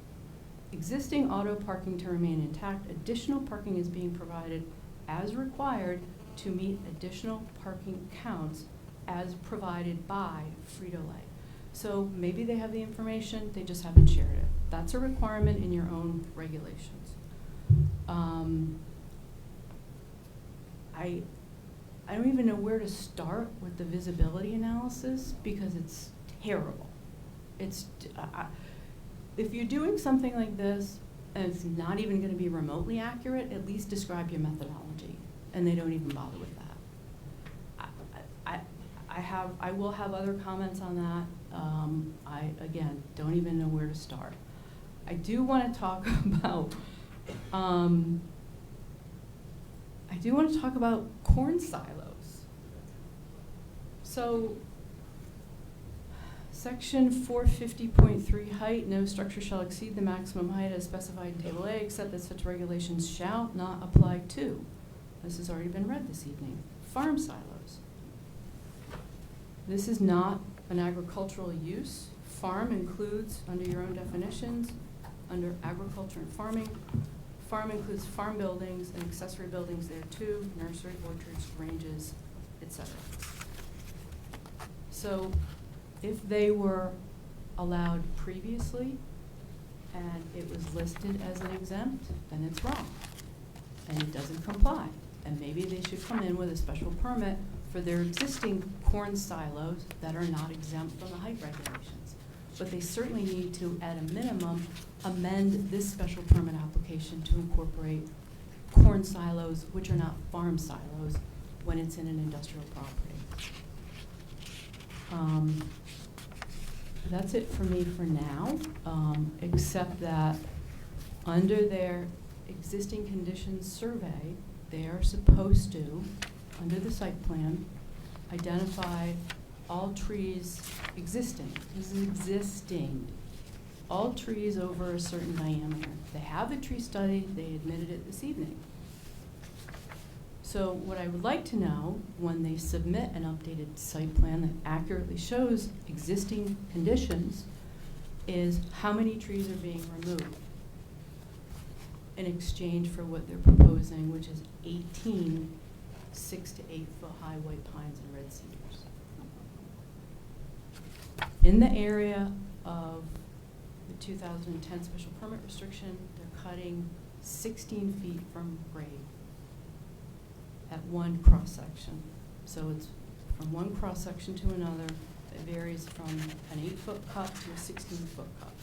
Existing auto parking to remain intact, additional parking is being provided as required to meet additional parking counts as provided by Frito-Lay. So maybe they have the information, they just haven't shared it. That's a requirement in your own regulations. I don't even know where to start with the visibility analysis because it's terrible. It's, if you're doing something like this and it's not even going to be remotely accurate, at least describe your methodology. And they don't even bother with that. I will have other comments on that. I, again, don't even know where to start. I do want to talk about corn silos. So, section 450.3 height, no structure shall exceed the maximum height as specified in table A, except that such regulations shall not apply to. This has already been read this evening. Farm silos. This is not an agricultural use. Farm includes, under your own definitions, under agriculture and farming. Farm includes farm buildings and accessory buildings there too, nursery, orchards, ranges, etc. So if they were allowed previously and it was listed as an exempt, then it's wrong and it doesn't comply. And maybe they should come in with a special permit for their existing corn silos that are not exempt from the height regulations. But they certainly need to, at a minimum, amend this special permit application to incorporate corn silos, which are not farm silos, when it's in an industrial property. That's it for me for now, except that under their existing conditions survey, they are supposed to, under the site plan, identify all trees existing. This is existing. All trees over a certain diameter. They have the tree study, they admitted it this evening. So what I would like to know when they submit an updated site plan that accurately shows existing conditions is how many trees are being removed in exchange for what they're proposing, which is 18 6 to 8 foot high white pines and red cedars. In the area of the 2010 special permit restriction, they're cutting 16 feet from grade at one cross-section. So it's from one cross-section to another. It varies from an 8-foot cut to a 16-foot cut.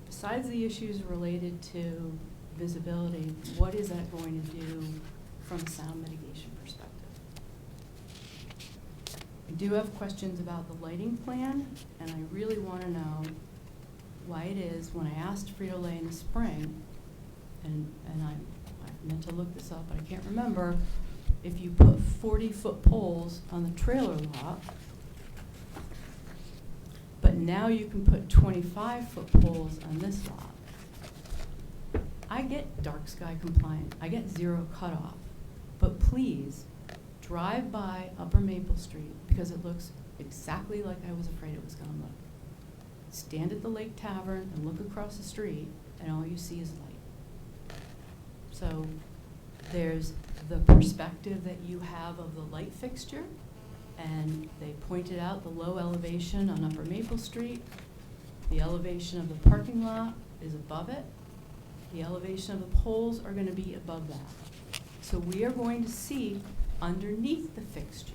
Besides the issues related to visibility, what is that going to do from a sound mitigation perspective? I do have questions about the lighting plan, and I really want to know why it is when I asked Frito-Lay in the spring, and I meant to look this up, but I can't remember, if you put 40-foot poles on the trailer lot, but now you can put 25-foot poles on this lot. I get dark sky compliant, I get zero cutoff, but please drive by Upper Maple Street because it looks exactly like I was afraid it was gonna look. Stand at the Lake Tavern and look across the street, and all you see is light. So there's the perspective that you have of the light fixture, and they pointed out the low elevation on Upper Maple Street. The elevation of the parking lot is above it. The elevation of the poles are going to be above that. So we are going to see underneath the fixture.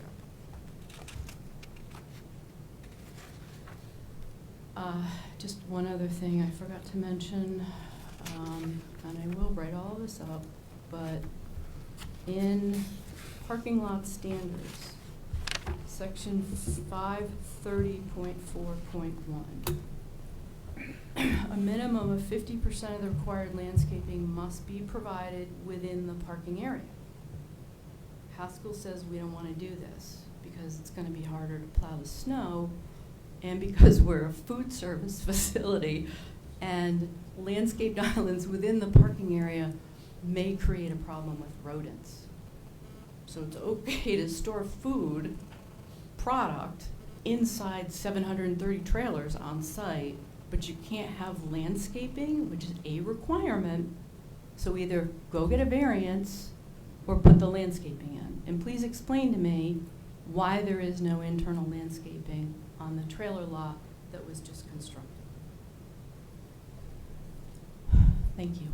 Just one other thing I forgot to mention, and I will write all this up, but in parking lot standards, section 530.4.1, a minimum of 50% of the required landscaping must be provided within the parking area. Haskell says we don't want to do this because it's going to be harder to plow the snow, and because we're a food service facility and landscaped islands within the parking area may create a problem with rodents. So it's okay to store food product inside 730 trailers on site, but you can't have landscaping, which is a requirement. So either go get a variance or put the landscaping in. And please explain to me why there is no internal landscaping on the trailer lot that was just constructed. Thank you.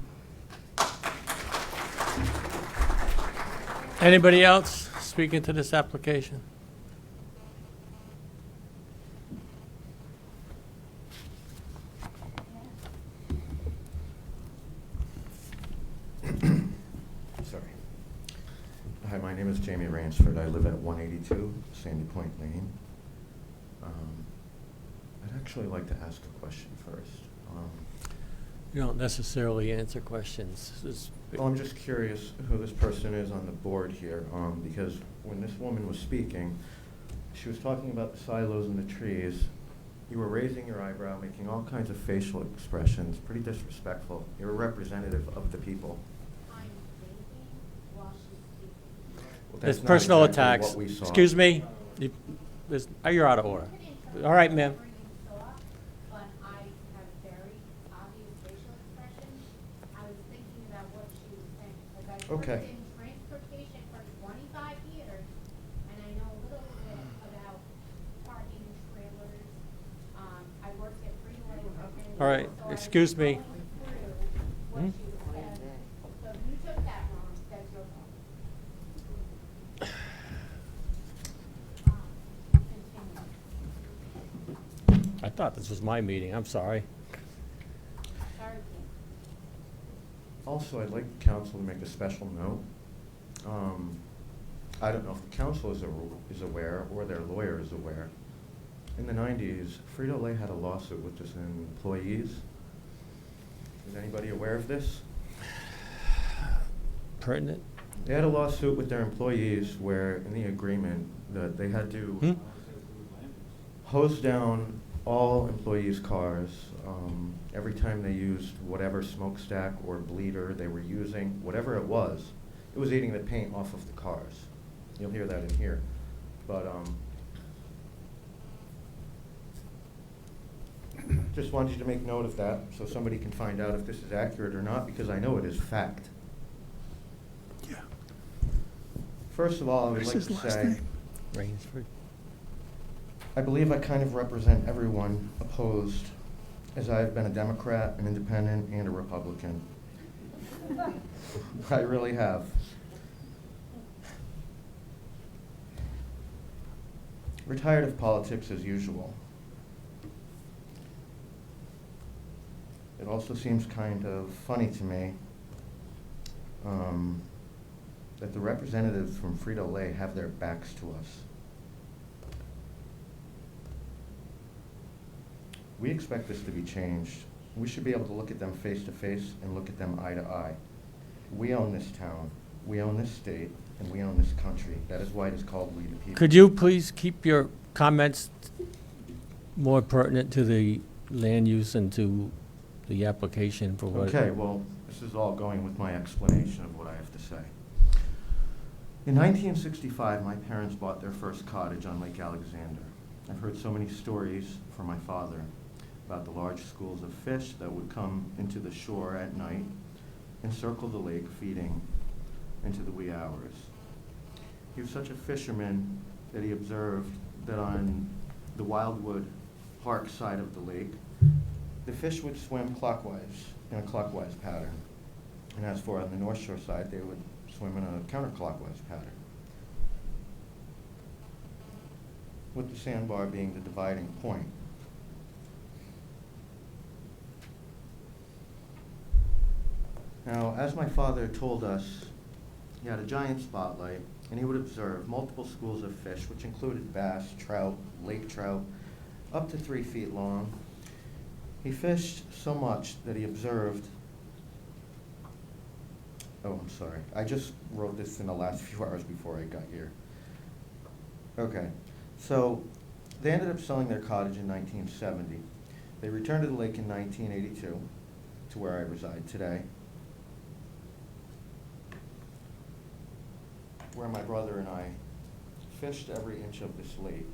Anybody else speaking to this application? Sorry. Hi, my name is Jamie Ransford. I live at 182 Sandy Point Lane. I'd actually like to ask a question first. You don't necessarily answer questions. Well, I'm just curious who this person is on the board here, because when this woman was speaking, she was talking about the silos and the trees. You were raising your eyebrow, making all kinds of facial expressions, pretty disrespectful. You're a representative of the people. Well, There's that's not personal exactly attacks. what we saw. Excuse me? You're out of order. All right, ma'am. Okay. In transportation for 25 years, and I know a little bit about parking trailers. I worked at Frito-Lay. All right, excuse me. So if you took that wrong, that's your fault. I thought this was my meeting. I'm sorry. Sorry, Also, I'd like the council to make a special note. I don't know if the council is aware or their lawyer is aware. In the 90s, Frito-Lay had a lawsuit with its employees. Is anybody aware of this? Pertinent? They had a lawsuit with their employees where in the agreement that they had to hose down all employees' cars every time they used whatever smokestack or bleeder they were using, whatever it was eating the paint off of the cars. You'll hear that in here. But just wanted you to make note of that so somebody can find out if this is accurate or not, because I know it is fact. Yeah. First of all, I would What's like his to last say, name? Rainsford. I believe I kind of represent everyone opposed, as I've been a Democrat, an independent, and a Republican. I really have. We're tired of politics as usual. It also seems kind of funny to me that the representatives from Frito-Lay have their backs to us. We expect this to be changed. We should be able to look at them face to face and look at them eye to eye. We own this town, we own this state, and we own this country. That is why it is called We the People. Could you please keep your comments more pertinent to the land use and to the application for what? Okay, well, this is all going with my explanation of what I have to say. In 1965, my parents bought their first cottage on Lake Alexander. I've heard so many stories from my father about the large schools of fish that would come into the shore at night and circle the lake feeding into the wee hours. He was such a fisherman that he observed that on the Wildwood Park side of the lake, the fish would swim clockwise, in a clockwise pattern. And as for on the North Shore side, they would swim in a counterclockwise pattern, with the sandbar being the dividing point. Now, as my father told us, he had a giant spotlight, and he would observe multiple schools of fish, which included bass, trout, lake trout, up to 3 feet long. He fished so much that he observed, oh, I'm sorry, I just wrote this in the last few hours before I got here. Okay, so they ended up selling their cottage in 1970. They returned to the lake in 1982, to where I reside today, where my brother and I fished every inch of this lake.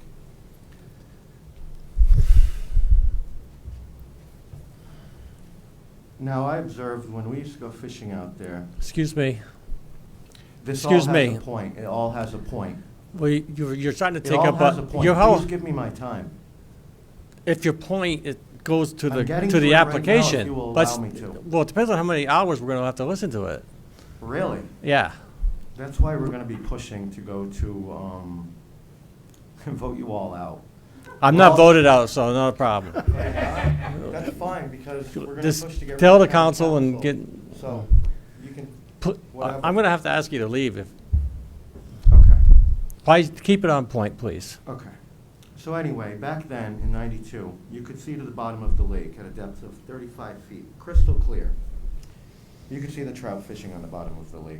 Now, I observed when we used to go fishing out there, Excuse me. this Excuse all has me. a point. It all has a point. Well, you're starting to It take all up has a point. your whole. Please give me my time. If your point it goes to I'm the getting to to the it right now if application, you will but allow me to. well, it depends on how many hours we're going to have to listen to it. Really? Yeah. That's why we're going to be pushing to go to vote you all out. I'm not voted out, so not a problem. That's fine, because we're going to Just push to get tell rid the of county council and get. So, you can, I'm going to have to ask you to leave if. okay. Why keep it on point, please? Okay. So anyway, back then, in 92, you could see to the bottom of the lake at a depth of 35 feet, crystal clear. You could see the trout fishing on the bottom of the lake.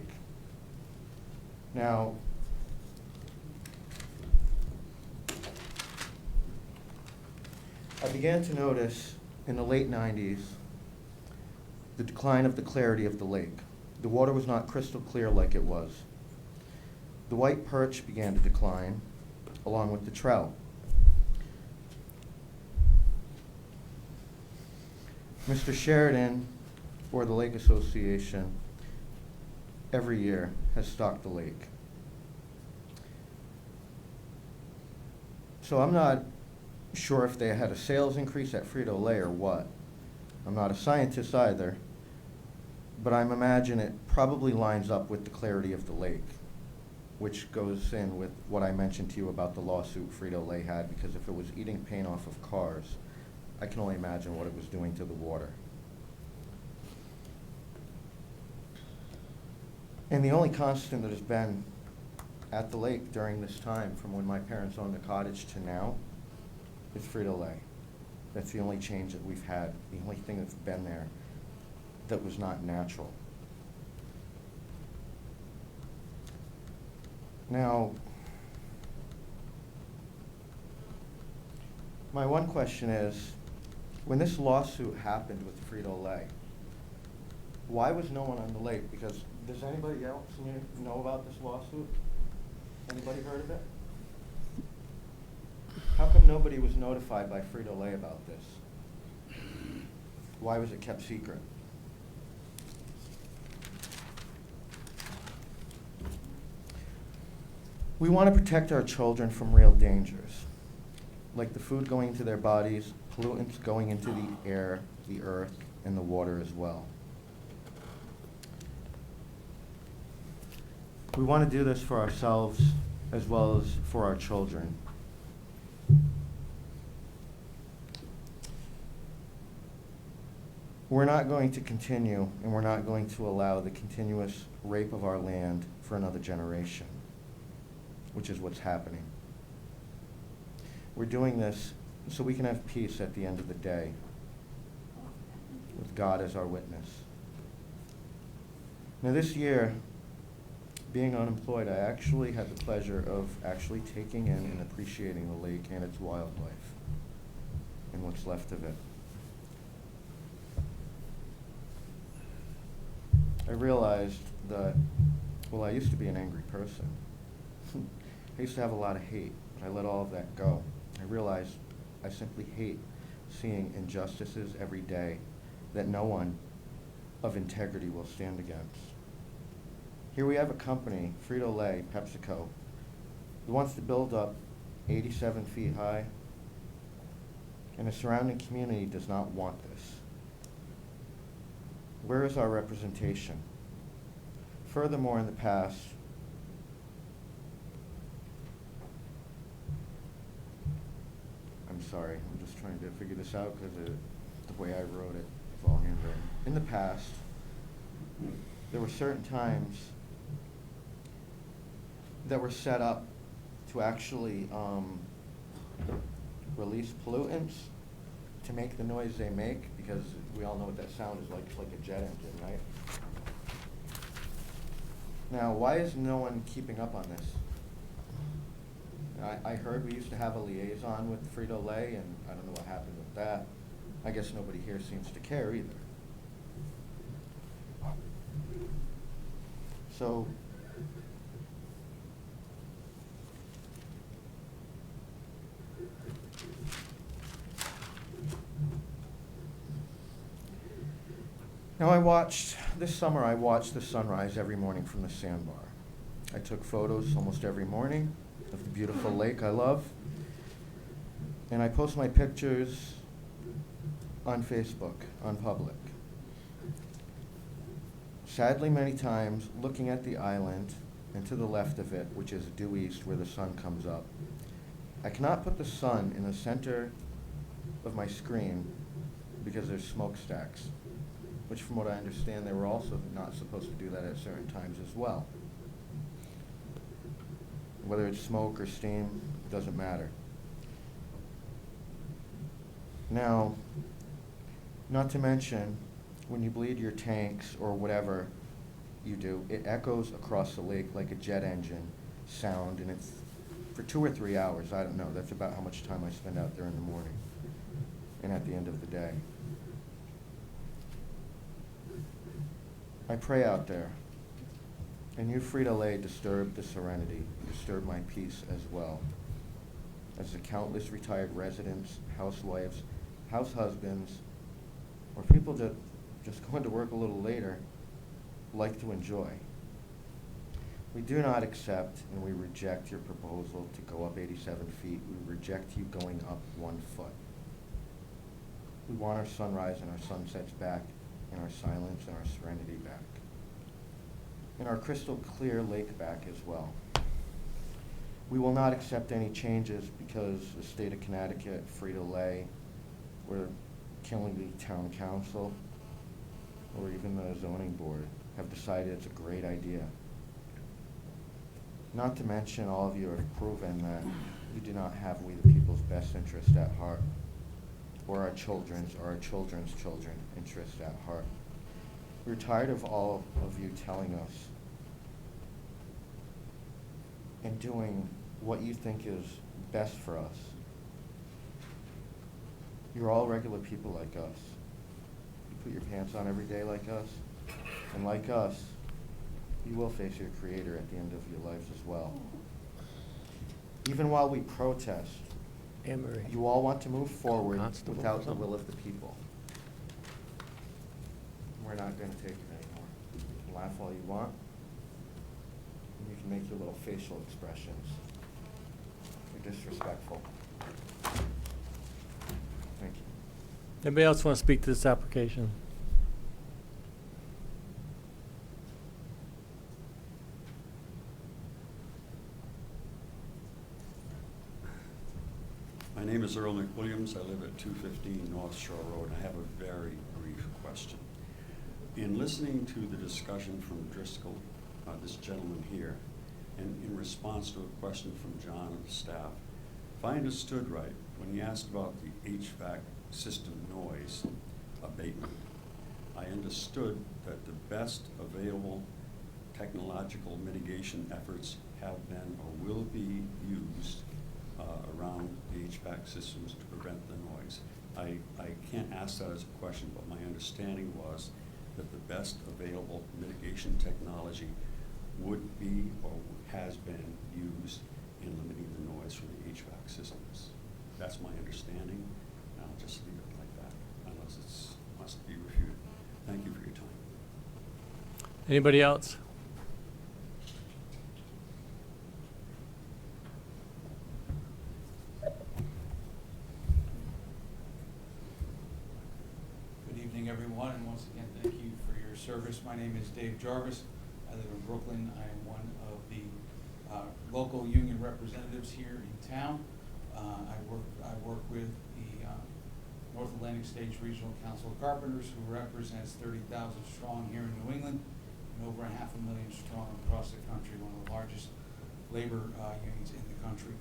Now, I began to notice in the late 90s the decline of the clarity of the lake. The water was not crystal clear like it was. The white perch began to decline, along with the trout. Mr. Sheridan, or the Lake Association, every year has stocked the lake. So I'm not sure if they had a sales increase at Frito-Lay or what. I'm not a scientist either, but I'm imagining it probably lines up with the clarity of the lake, which goes in with what I mentioned to you about the lawsuit Frito-Lay had, because if it was eating paint off of cars, I can only imagine what it was doing to the water. And the only constant that has been at the lake during this time, from when my parents owned the cottage to now, is Frito-Lay. That's the only change that we've had, the only thing that's been there that was not natural. Now, my one question is, when this lawsuit happened with Frito-Lay, why was no one on the lake? Because does anybody else know about this lawsuit? Anybody heard of it? How come nobody was notified by Frito-Lay about this? Why was it kept secret? We want to protect our children from real dangers, like the food going into their bodies, pollutants going into the air, the earth, and the water as well. We want to do this for ourselves as well as for our children. We're not going to continue, and we're not going to allow the continuous rape of our land for another generation, which is what's happening. We're doing this so we can have peace at the end of the day, with God as our witness. Now this year, being unemployed, I actually had the pleasure of actually taking in and appreciating the lake and its wildlife, and what's left of it. I realized that, well, I used to be an angry person. I used to have a lot of hate, but I let all of that go. I realize I simply hate seeing injustices every day that no one of integrity will stand against. Here we have a company, Frito-Lay, PepsiCo, who wants to build up 87 feet high, and the surrounding community does not want this. Where is our representation? Furthermore, in the past, I'm sorry, I'm just trying to figure this out because the way I wrote it is all handwritten. In the past, there were certain times that were set up to actually release pollutants to make the noise they make, because we all know what that sound is like. It's like a jet engine, right? Now, why is no one keeping up on this? I heard we used to have a liaison with Frito-Lay, and I don't know what happened with that. I guess nobody here seems to care either. So, now this summer I watched the sunrise every morning from the sandbar. I took photos almost every morning of the beautiful lake I love, and I post my pictures on Facebook, on public. Sadly, many times, looking at the island and to the left of it, which is due east where the sun comes up, I cannot put the sun in the center of my screen because there's smokestacks, which from what I understand, they were also not supposed to do that at certain times as well. Whether it's smoke or steam, it doesn't matter. Now, not to mention, when you bleed your tanks or whatever you do, it echoes across the lake like a jet engine sound, and it's for 2 or 3 hours, I don't know. That's about how much time I spend out there in the morning and at the end of the day. I pray out there, and you, Frito-Lay, disturb the serenity, disturb my peace as well, as the countless retired residents, housewives, house husbands, or people that just go into work a little later like to enjoy. We do not accept and we reject your proposal to go up 87 feet. We reject you going up 1 foot. We want our sunrise and our sunsets back, and our silence and our serenity back, and our crystal clear lake back as well. We will not accept any changes because the state of Connecticut, Frito-Lay, or Killingly Town Council, or even the zoning board have decided it's a great idea. Not to mention, all of you have proven that you do not have we the people's best interest at heart, or our children's children's interest at heart. We're tired of all of you telling us and doing what you think is best for us. You're all regular people like us. You put your pants on every day like us, and like us, you will face your Creator at the end of your lives as well. Even while we protest, Anne-Marie. you all want to move forward Constable or without the something? will of the people. We're not going to take it anymore. You can laugh all you want, and you can make your little facial expressions. You're disrespectful. Thank you. Anybody else want to speak to this application? My name is Earl McWilliams. I live at 215 North Shore Road, and I have a very brief question. In listening to the discussion from Driscoll, this gentleman here, and in response to a question from John and the staff, if I understood right, when he asked about the HVAC system noise abatement, I understood that the best available technological mitigation efforts have been or will be used around the HVAC systems to prevent the noise. I can't ask that as a question, but my understanding was that the best available mitigation technology would be or has been used in limiting the noise from the HVAC systems. That's my understanding. And I'll just leave it like that, unless it must be refuted. Thank you for your time. Anybody else? Good evening, everyone, and once again, thank you for your service. My name is Dave Jarvis. I live in Brooklyn. I am one of the local union representatives here in town. I work with the North Atlantic States Regional Council of Carpenters, who represents 30,000 strong here in New England and over 500,000 strong across the country, one of the largest labor unions in the country.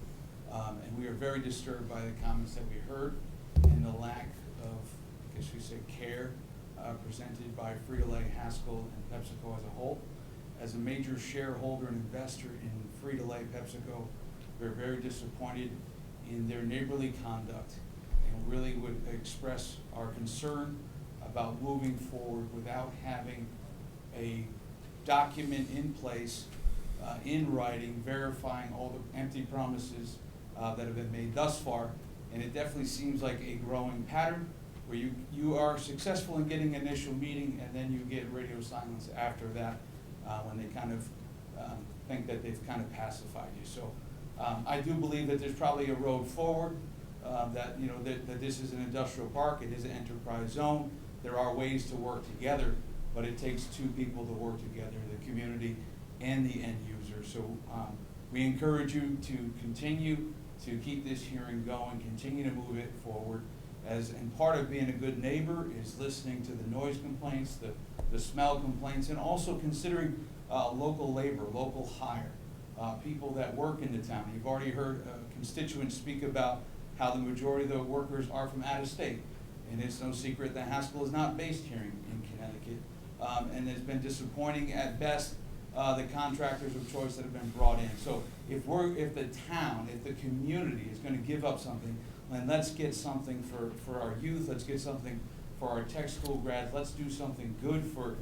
And we are very disturbed by the comments that we heard and the lack of, I guess we say, care presented by Frito-Lay, Haskell, and PepsiCo as a whole. As a major shareholder and investor in Frito-Lay, PepsiCo, we're very disappointed in their neighborly conduct and really would express our concern about moving forward without having a document in place, in writing, verifying all the empty promises that have been made thus far. And it definitely seems like a growing pattern where you are successful in getting an initial meeting and then you get radio silence after that when they kind of think that they've kind of pacified you. So I do believe that there's probably a road forward, that this is an industrial park, it is an enterprise zone. There are ways to work together, but it takes two people to work together, the community and the end user. So we encourage you to continue to keep this hearing going, continue to move it forward. And part of being a good neighbor is listening to the noise complaints, the smell complaints, and also considering local labor, local hire, people that work in the town. You've already heard constituents speak about how the majority of the workers are from out of state. And it's no secret that Haskell is not based here in Connecticut. And it's been disappointing at best, the contractors of choice that have been brought in. So if the town, if the community is going to give up something, then let's get something for our youth, let's get something for our tech school grads, let's do something good for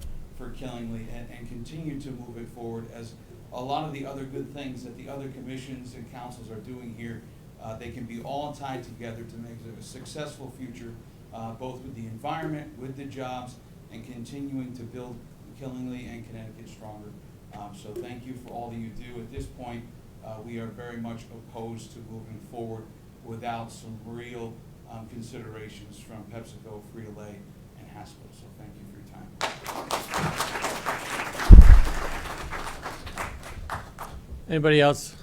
Killingly and continue to move it forward, as a lot of the other good things that the other commissions and councils are doing here, they can be all tied together to make it a successful future, both with the environment, with the jobs, and continuing to build Killingly and Connecticut stronger. So thank you for all that you do. At this point, we are very much opposed to moving forward without some real considerations from PepsiCo, Frito-Lay, and Haskell. So thank you for your time. Anybody else?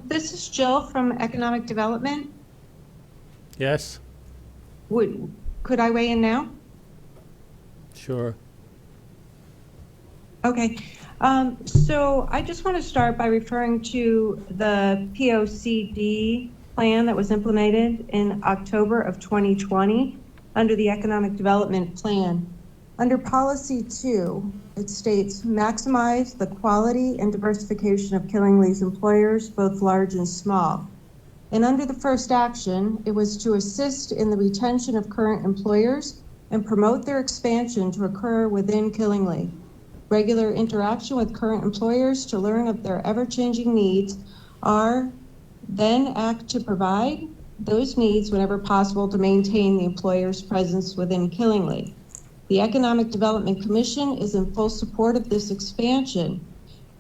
This is Jill from Economic Development. Yes? Could I weigh in now? Sure. Okay. So I just want to start by referring to the POCD plan that was implemented in October of 2020 under the Economic Development Plan. Under Policy 2, it states, maximize the quality and diversification of Killingly's employers, both large and small. And under the first action, it was to assist in the retention of current employers and promote their expansion to occur within Killingly. Regular interaction with current employers to learn of their ever-changing needs are then act to provide those needs whenever possible to maintain the employer's presence within Killingly. The Economic Development Commission is in full support of this expansion.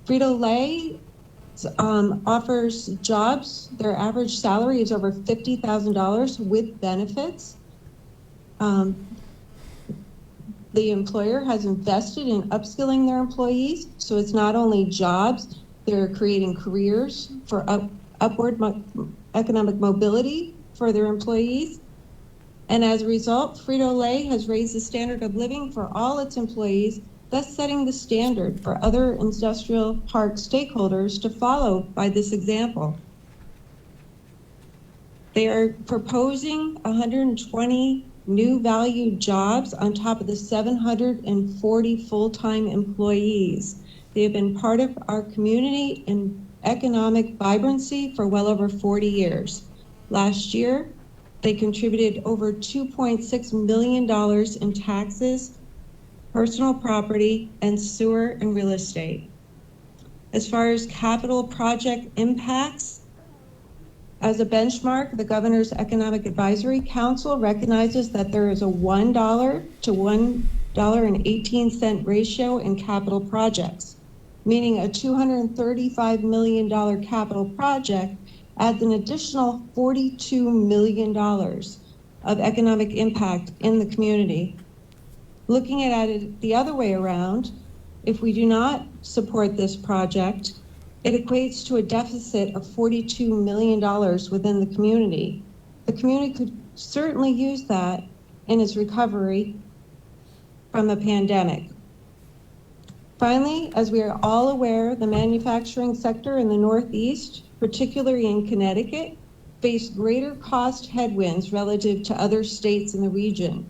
Frito-Lay offers jobs. Their average salary is over $50,000 with benefits. The employer has invested in upskilling their employees, so it's not only jobs, they're creating careers for upward economic mobility for their employees. And as a result, Frito-Lay has raised the standard of living for all its employees, thus setting the standard for other industrial park stakeholders to follow by this example. They are proposing 120 new valued jobs on top of the 740 full-time employees. They have been part of our community and economic vibrancy for well over 40 years. Last year, they contributed over $2.6 million in taxes, personal property, and sewer and real estate. As far as capital project impacts, as a benchmark, the Governor's Economic Advisory Council recognizes that there is a $1 to $1.18 ratio in capital projects, meaning a $235 million capital project adds an additional $42 million of economic impact in the community. Looking at it the other way around, if we do not support this project, it equates to a deficit of $42 million within the community. The community could certainly use that in its recovery from the pandemic. Finally, as we are all aware, the manufacturing sector in the Northeast, particularly in Connecticut, faced greater cost headwinds relative to other states in the region.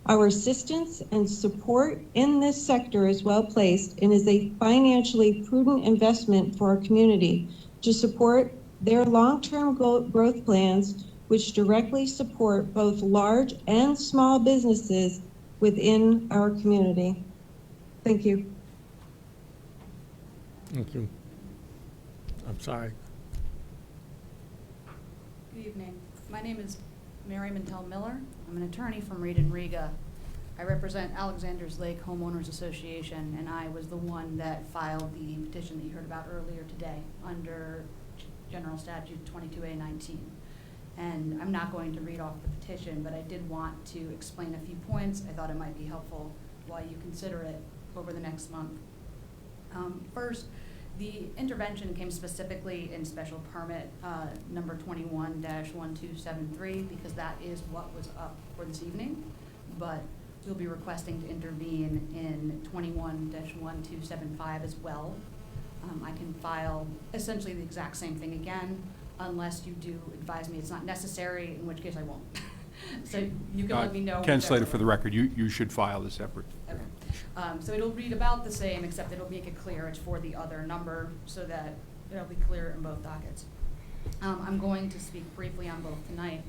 Our assistance and support in this sector is well placed and is a financially prudent investment for our community to support their long-term growth plans, which directly support both large and small businesses within our community. Thank you. Thank you. I'm sorry. Good evening. My name is Mary Mintel Miller. I'm an attorney from Reed and Riga. I represent Alexander's Lake Homeowners Association, and I was the one that filed the petition that you heard about earlier today under General Statute 22A19. And I'm not going to read off the petition, but I did want to explain a few points. I thought it might be helpful while you consider it over the next month. First, the intervention came specifically in special permit number 21-1273 because that is what was up for this evening, but we'll be requesting to intervene in 21-1275 as well. I can file essentially the exact same thing again unless you do advise me it's not necessary, in which case I won't. So you can let me know. Ken Slater, for the record, you should file the separate. Okay. So it'll read about the same, except it'll make it clear it's for the other number so that it'll be clear in both dockets. I'm going to speak briefly on both tonight.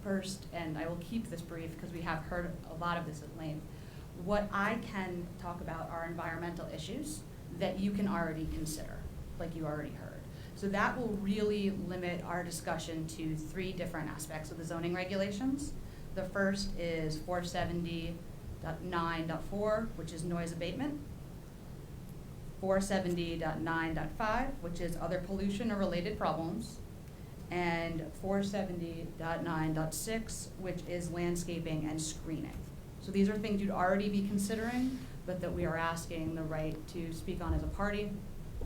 First, and I will keep this brief because we have heard a lot of this at length, what I can talk about are environmental issues that you can already consider, like you already heard. So that will really limit our discussion to 3 different aspects of the zoning regulations. The first is 470.9.4, which is noise abatement. 470.9.5, which is other pollution or related problems. And 470.9.6, which is landscaping and screening. So these are things you'd already be considering, but that we are asking the right to speak on as a party,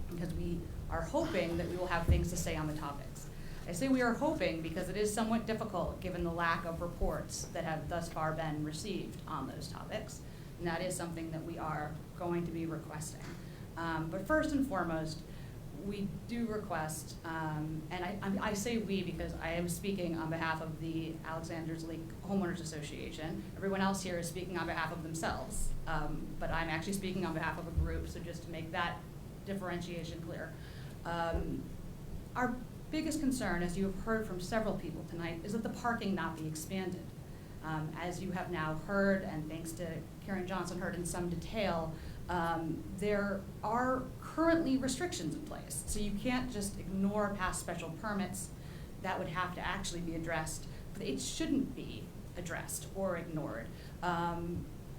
because we are hoping that we will have things to say on the topics. I say we are hoping because it is somewhat difficult given the lack of reports that have thus far been received on those topics, and that is something that we are going to be requesting. But first and foremost, we do request, and I say we because I am speaking on behalf of the Alexander's Lake Homeowners Association. Everyone else here is speaking on behalf of themselves, but I'm actually speaking on behalf of a group, so just to make that differentiation clear. Our biggest concern, as you have heard from several people tonight, is that the parking not be expanded. As you have now heard, and thanks to Karen Johnson heard in some detail, there are currently restrictions in place. So you can't just ignore past special permits. That would have to actually be addressed. But it shouldn't be addressed or ignored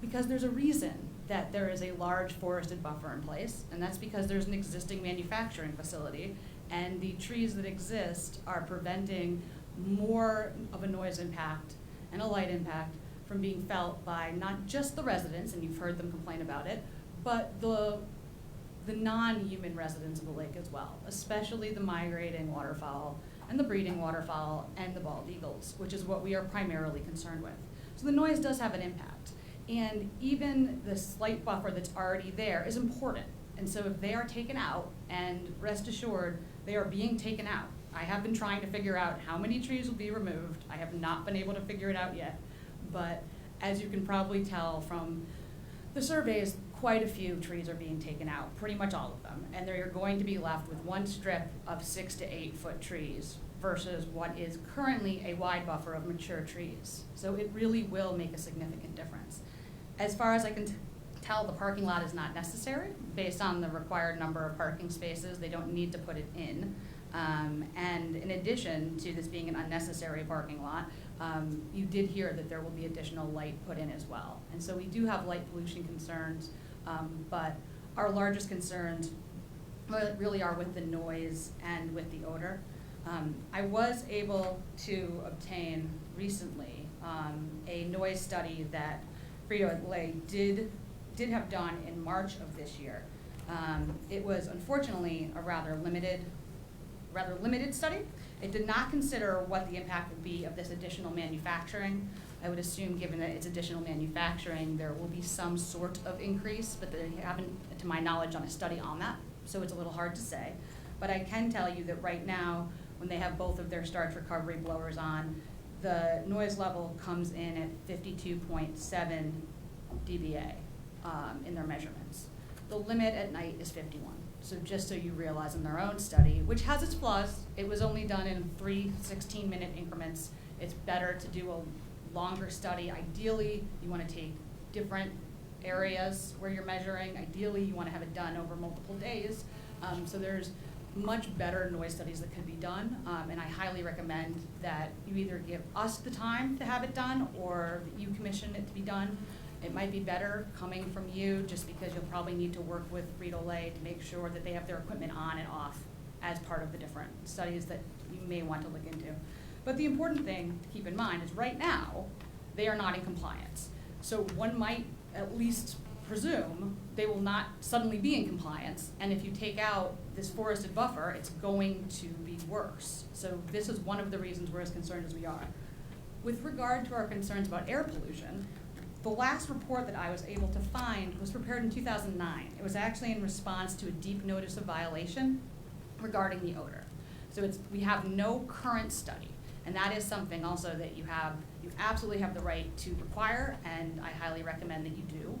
because there's a reason that there is a large forested buffer in place, and that's because there's an existing manufacturing facility, and the trees that exist are preventing more of a noise impact and a light impact from being felt by not just the residents, and you've heard them complain about it, but the non-human residents of the lake as well, especially the migrating waterfowl and the breeding waterfowl and the bald eagles, which is what we are primarily concerned with. So the noise does have an impact. And even the slight buffer that's already there is important. And so if they are taken out, and rest assured, they are being taken out. I have been trying to figure out how many trees will be removed. I have not been able to figure it out yet. But as you can probably tell from the surveys, quite a few trees are being taken out, pretty much all of them. And they're going to be left with one strip of 6 to 8 foot trees versus what is currently a wide buffer of mature trees. So it really will make a significant difference. As far as I can tell, the parking lot is not necessary based on the required number of parking spaces. They don't need to put it in. And in addition to this being an unnecessary parking lot, you did hear that there will be additional light put in as well. And so we do have light pollution concerns, but our largest concerns really are with the noise and with the odor. I was able to obtain recently a noise study that Frito-Lay did have done in March of this year. It was unfortunately a rather limited study. It did not consider what the impact would be of this additional manufacturing. I would assume, given that it's additional manufacturing, there will be some sort of increase, but they haven't, to my knowledge, done a study on that, so it's a little hard to say. But I can tell you that right now, when they have both of their starch recovery blowers on, the noise level comes in at 52.7 dBA in their measurements. The limit at night is 51. So just so you realize, in their own study, which has its flaws, it was only done in 3 16-minute increments. It's better to do a longer study. Ideally, you want to take different areas where you're measuring. Ideally, you want to have it done over multiple days. So there's much better noise studies that could be done, and I highly recommend that you either give us the time to have it done or that you commission it to be done. It might be better coming from you, just because you'll probably need to work with Frito-Lay to make sure that they have their equipment on and off as part of the different studies that you may want to look into. But the important thing to keep in mind is right now, they are not in compliance. So one might at least presume they will not suddenly be in compliance, and if you take out this forested buffer, it's going to be worse. So this is one of the reasons we're as concerned as we are. With regard to our concerns about air pollution, the last report that I was able to find was prepared in 2009. It was actually in response to a deep notice of violation regarding the odor. So we have no current study, and that is something also that you absolutely have the right to require, and I highly recommend that you do.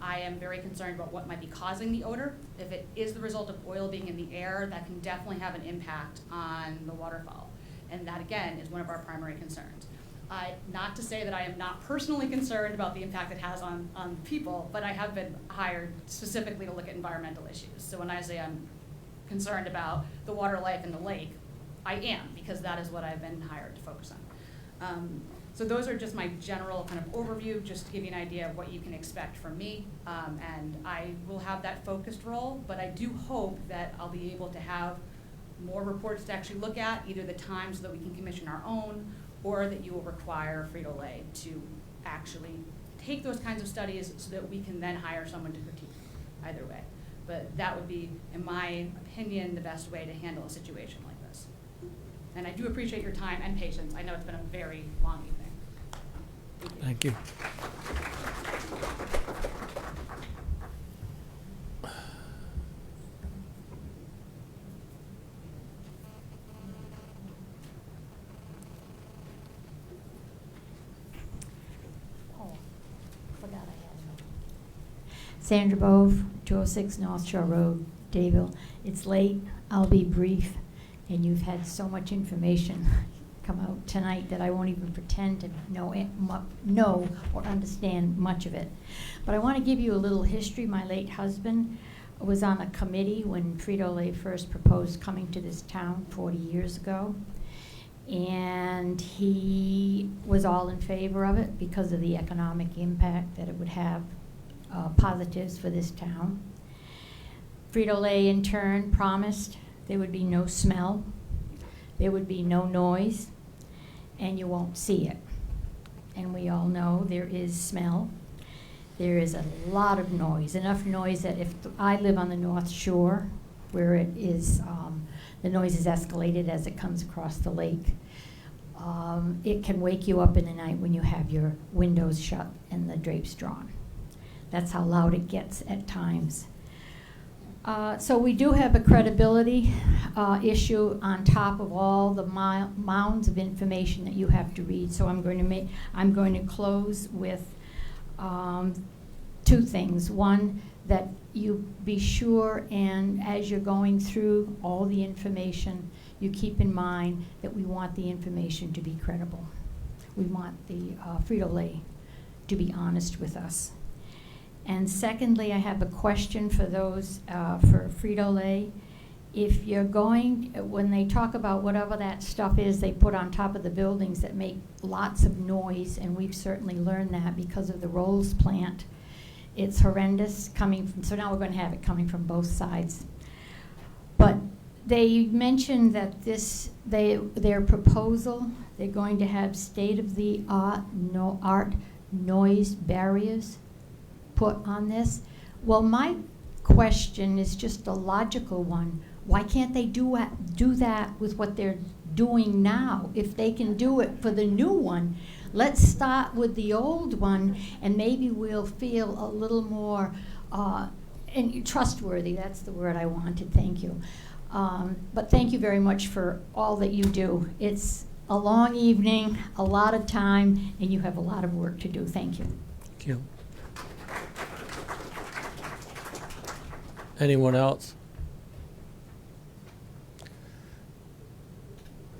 I am very concerned about what might be causing the odor. If it is the result of oil being in the air, that can definitely have an impact on the waterfall. And that, again, is one of our primary concerns. Not to say that I am not personally concerned about the impact it has on people, but I have been hired specifically to look at environmental issues. So when I say I'm concerned about the water life in the lake, I am, because that is what I've been hired to focus on. So those are just my general kind of overview, just to give you an idea of what you can expect from me. And I will have that focused role, but I do hope that I'll be able to have more reports to actually look at, either the time so that we can commission our own, or that you will require Frito-Lay to actually take those kinds of studies so that we can then hire someone to critique either way. But that would be, in my opinion, the best way to handle a situation like this. And I do appreciate your time and patience. I know it's been a very long evening. Thank you. Sandra Bove, 206 North Shore Road, Dayville. It's late, I'll be brief, and you've had so much information come out tonight that I won't even pretend to know or understand much of it. But I want to give you a little history. My late husband was on a committee when Frito-Lay first proposed coming to this town 40 years ago. And he was all in favor of it because of the economic impact that it would have, positives for this town. Frito-Lay in turn promised there would be no smell, there would be no noise, and you won't see it. And we all know there is smell. There is a lot of noise, enough noise that if I live on the North Shore, where it is, the noise is escalated as it comes across the lake. It can wake you up in the night when you have your windows shut and the drapes drawn. That's how loud it gets at times. So we do have a credibility issue on top of all the mounds of information that you have to read. So I'm going to close with two things. One, that you be sure, and as you're going through all the information, you keep in mind that we want the information to be credible. We want the Frito-Lay to be honest with us. And secondly, I have a question for those, for Frito-Lay. If you're going, when they talk about whatever that stuff is they put on top of the buildings that make lots of noise, and we've certainly learned that because of the Rolls plant, it's horrendous coming from, so now we're going to have it coming from both sides. But they mentioned that their proposal, they're going to have state-of-the-art noise barriers put on this. Well, my question is just a logical one. Why can't they do that with what they're doing now? If they can do it for the new one, let's start with the old one, and maybe we'll feel a little more and trustworthy. That's the word I wanted. Thank you. But thank you very much for all that you do. It's a long evening, a lot of time, and you have a lot of work to do. Thank you. Thank you. Anyone else?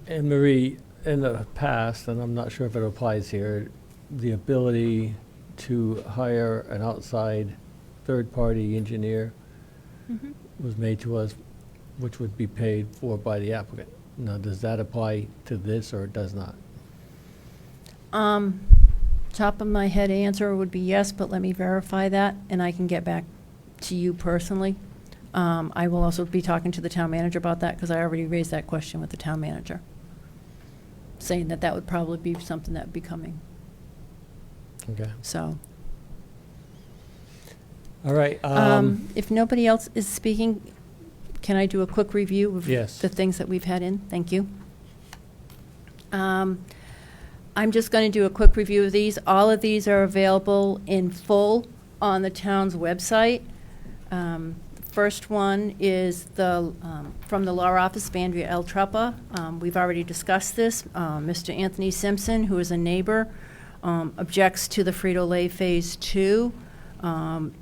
And Marie, in the past, and I'm not sure if it applies here, the ability to hire an outside third-party engineer was made to us, which would be paid for by the applicant. Now, does that apply to this, or it does not? Top of my head answer would be yes, but let me verify that, and I can get back to you personally. I will also be talking to the town manager about that, because I already raised that question with the town manager, saying that that would probably be something that would be coming. Okay. So. All right. If nobody else is speaking, can I do a quick review of Yes. the things that we've had in? Thank you. I'm just going to do a quick review of these. All of these are available in full on the town's website. First one is from the law office, Andrea L. Truppa. We've already discussed this. Mr. Anthony Simpson, who is a neighbor, objects to the Frito-Lay Phase 2.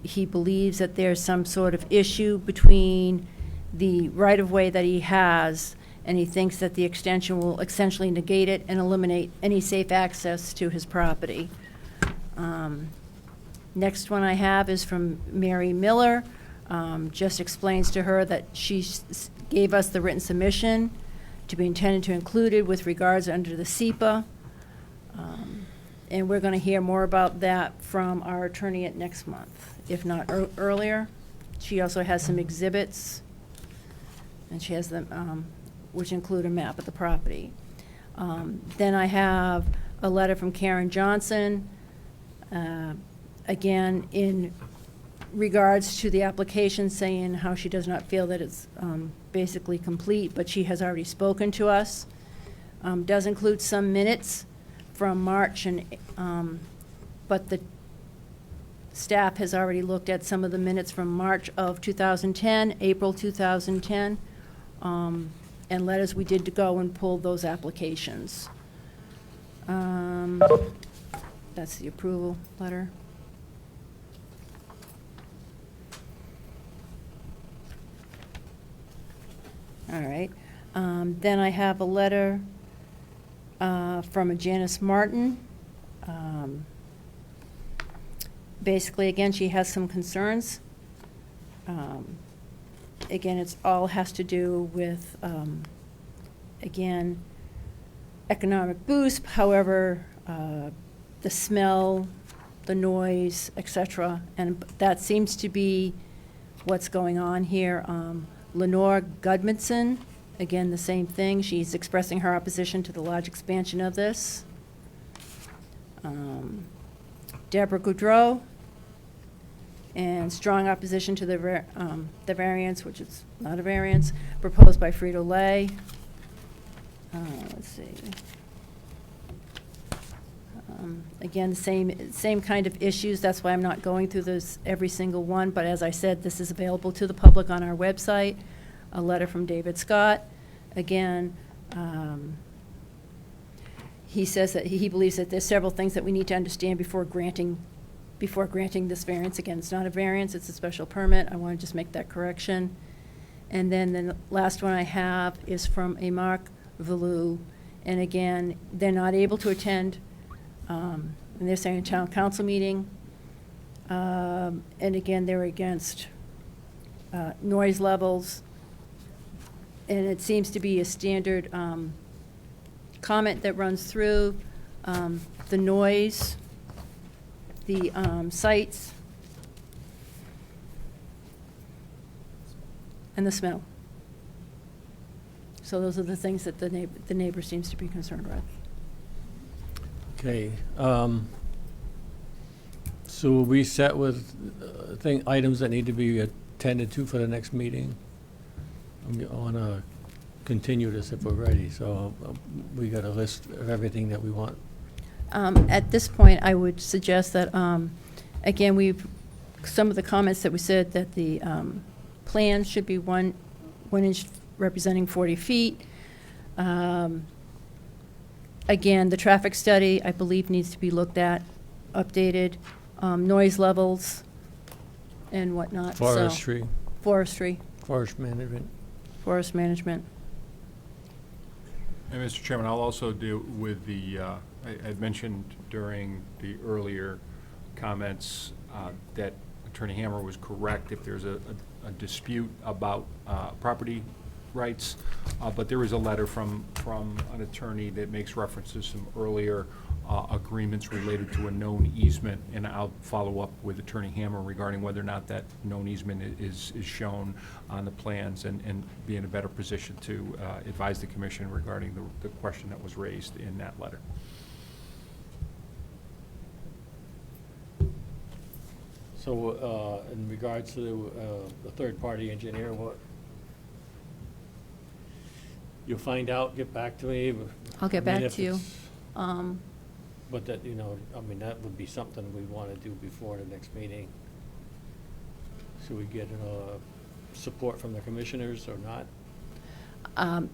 He believes that there's some sort of issue between the right-of-way that he has, and he thinks that the extension will essentially negate it and eliminate any safe access to his property. Next one I have is from Mary Miller. Just explains to her that she gave us the written submission to be intended to include it with regards under the SEPA. And we're going to hear more about that from our attorney at next month, if not earlier. She also has some exhibits, and she has them, which include a map of the property. Then I have a letter from Karen Johnson, again, in regards to the application, saying how she does not feel that it's basically complete, but she has already spoken to us. Does include some minutes from March, but the staff has already looked at some of the minutes from March of 2010, April 2010, and letters we did to go and pull those applications. That's the approval letter. All right. Then I have a letter from a Janice Martin. Basically, again, she has some concerns. Again, it's all has to do with, again, economic boost. However, the smell, the noise, etc., and that seems to be what's going on here. Lenore Gudmundson, again, the same thing. She's expressing her opposition to the large expansion of this. Deborah Goudreau, and strong opposition to the variance, which is not a variance, proposed by Frito-Lay. Let's see. Again, the same kind of issues. That's why I'm not going through this every single one. But as I said, this is available to the public on our website. A letter from David Scott. Again, he says that he believes that there's several things that we need to understand before granting this variance. Again, it's not a variance, it's a special permit. I want to just make that correction. And then the last one I have is from a Mark Valou. And again, they're not able to attend, and they're saying a town council meeting. And again, they're against noise levels. And it seems to be a standard comment that runs through the noise, the sights, and the smell. So those are the things that the neighbor seems to be concerned with. Okay. So will we set with items that need to be attended to for the next meeting? I want to continue this if we're ready, so we got a list of everything that we want. At this point, I would suggest that, again, some of the comments that we said that the plan should be one inch representing 40 feet. Again, the traffic study, I believe, needs to be looked at, updated, noise levels and whatnot. so- Forestry. Forestry, Forest management. forest management. And Mr. Chairman, I'll also deal with the, I mentioned during the earlier comments that Attorney Hammer was correct if there's a dispute about property rights, but there is a letter from an attorney that makes reference to some earlier agreements related to a known easement, and I'll follow up with Attorney Hammer regarding whether or not that known easement is shown on the plans and be in a better position to advise the commission regarding the question that was raised in that letter. So in regards to the third-party engineer, what? You'll find out, get back to me. I'll get I mean, back if to you. it's- But that, I mean, that would be something we want to do before the next meeting. Should we get support from the commissioners or not?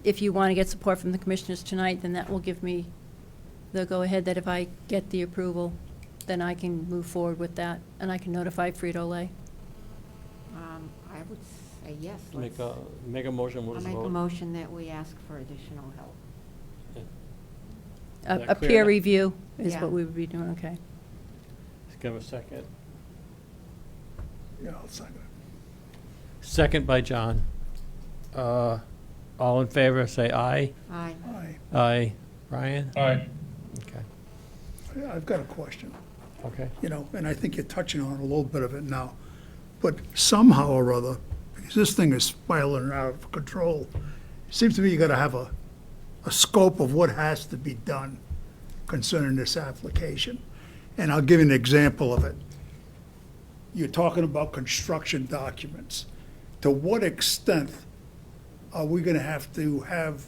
If you want to get support from the commissioners tonight, then that will give me the go-ahead that if I get the approval, then I can move forward with that, and I can notify Frito-Lay. I would say yes. Make let's- a motion, we'll I'll just make a vote. motion that we ask for additional help. that A clear peer enough? review is Yeah. what we would be doing, okay. Let's give a second. Yeah, I'll second it. Second by John. All in favor, say aye. Aye. Aye. Aye. Brian? Aye. Okay. I've got a question. Okay. And I think you're touching on a little bit of it now. But somehow or other, because this thing is spiraling out of control, it seems to me you gotta have a scope of what has to be done concerning this application. And I'll give you an example of it. You're talking about construction documents. To what extent are we gonna have to have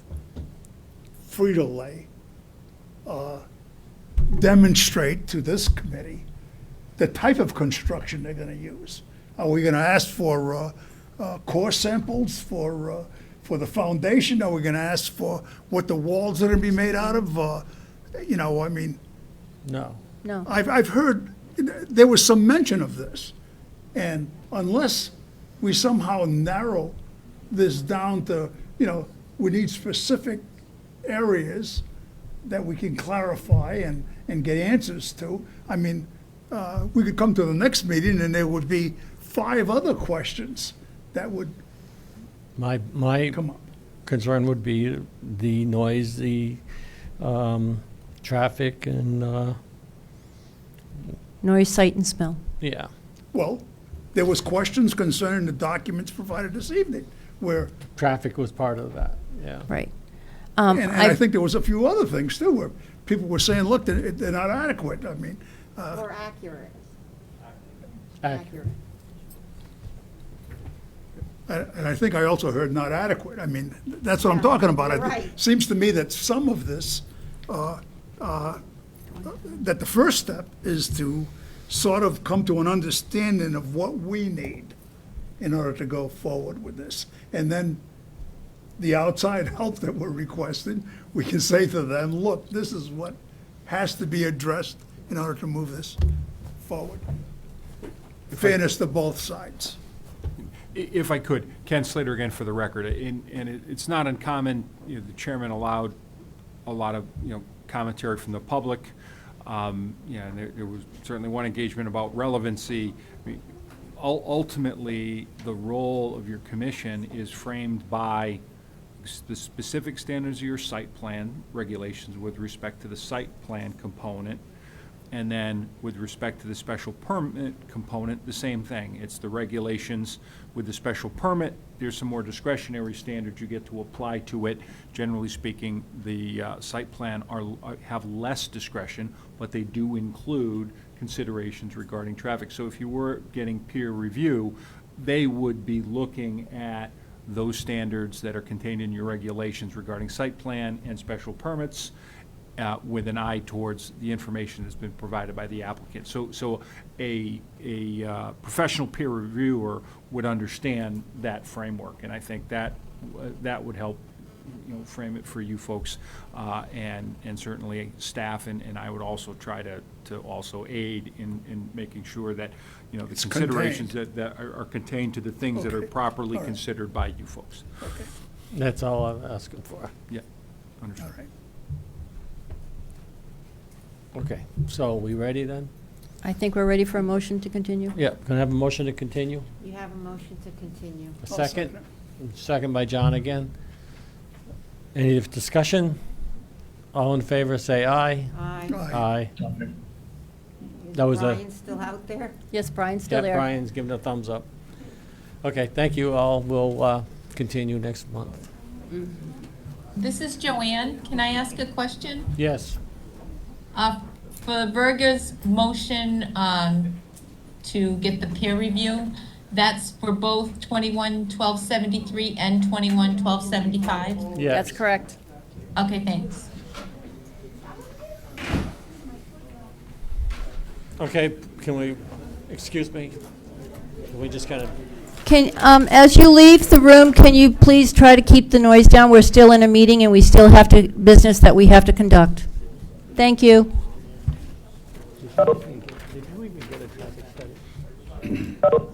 Frito-Lay demonstrate to this committee the type of construction they're gonna use? Are we gonna ask for core samples for the foundation? Are we gonna ask for what the walls are gonna be made out of? I mean, No. No. I've heard, there was some mention of this. And unless we somehow narrow this down to, we need specific areas that we can clarify and get answers to. I mean, we could come to the next meeting and there would be 5 other questions that would My come up. concern would be the noise, the traffic, and, Noise, sight, and smell. yeah. Well, there was questions concerning the documents provided this evening, where, Traffic was part of that, yeah. Right. and I think there was a few other things too, where people were saying, look, they're not adequate. I mean, Or accurate. Accurate. and I think I also heard not adequate. I mean, that's what I'm talking about. you're It right. seems to me that some of this, that the first step is to sort of come to an understanding of what we need in order to go forward with this. And then the outside help that we're requesting, we can say to them, look, this is what has to be addressed in order to move this forward. Fairness to both sides. If I could, Ken Slater again for the record, and it's not uncommon, the chairman allowed a lot of, commentary from the public. Yeah, and there was certainly one engagement about relevancy. I mean, ultimately, the role of your commission is framed by the specific standards of your site plan regulations with respect to the site plan component. And then with respect to the special permit component, the same thing. It's the regulations with the special permit. There's some more discretionary standards you get to apply to it. Generally speaking, the site plan have less discretion, but they do include considerations regarding traffic. So if you were getting peer review, they would be looking at those standards that are contained in your regulations regarding site plan and special permits, with an eye towards the information that's been provided by the applicant. So a professional peer reviewer would understand that framework, and I think that would help, frame it for you folks, and certainly staff, and I would also try to also aid in making sure that the It's considerations contained. that are contained to the things that are Okay. properly All right. considered by you folks. Okay. That's all I'm asking for. Yeah, understood. All right. Okay, so we ready then? I think we're ready for a motion to continue. Yeah, can I have a motion to continue? You have a motion to continue. A I'll second? second Second by John again. Any discussion? All in favor, say aye. Aye. Aye. Is That was a- Brian still out there? Yes, Brian's still Yeah, there. Brian's giving a thumbs up. Okay, thank you all. We'll continue next month. This is Joanne. Can I ask a question? Yes. For Berger's motion to get the peer review, that's for both 21-1273 and 21-1275? Yes. That's correct. Okay, thanks. Okay, can we, excuse me? Can we just kind of, As you leave the room, can you please try to keep the noise down? We're still in a meeting and we still have business that we have to conduct. Thank you. did you even get a traffic study?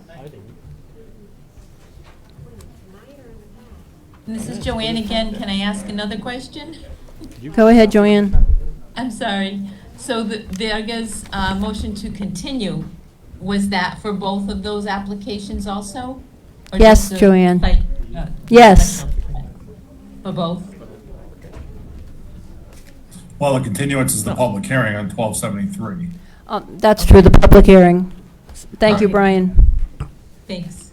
I didn't. This is Joanne again. Can I ask another question? Go ahead, Joanne. I'm sorry. So the Berger's motion to continue, was that for both of those applications also? Or Yes, just the Joanne. site- Yes. For both? Well, the continuance is the public hearing on 1273. That's true, the public hearing. Thank you, Okay. Brian. Thanks.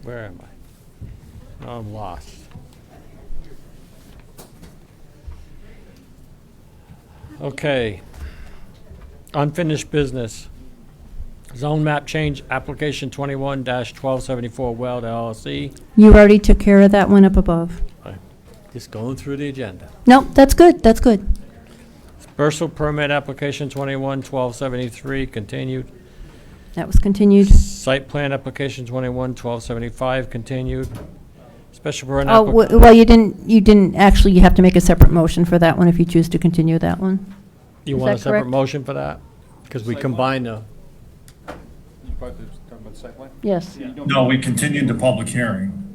Where am I? I'm lost. Okay. Unfinished business. Zone map change, application 21-1274 Weld LLC. You already took care of that one up above. Just going through the agenda. No, that's good, that's good. Special permit application 21-1273 continued. That was continued. Site plan application 21-1275 continued. Special permit. Oh, well, you didn't, actually, you have to make a separate motion for that one if you choose to continue that one. You Is want a that separate correct? motion for that? Because we Site combined the, You talking about the site plan? Yes. No, we continued the public hearing.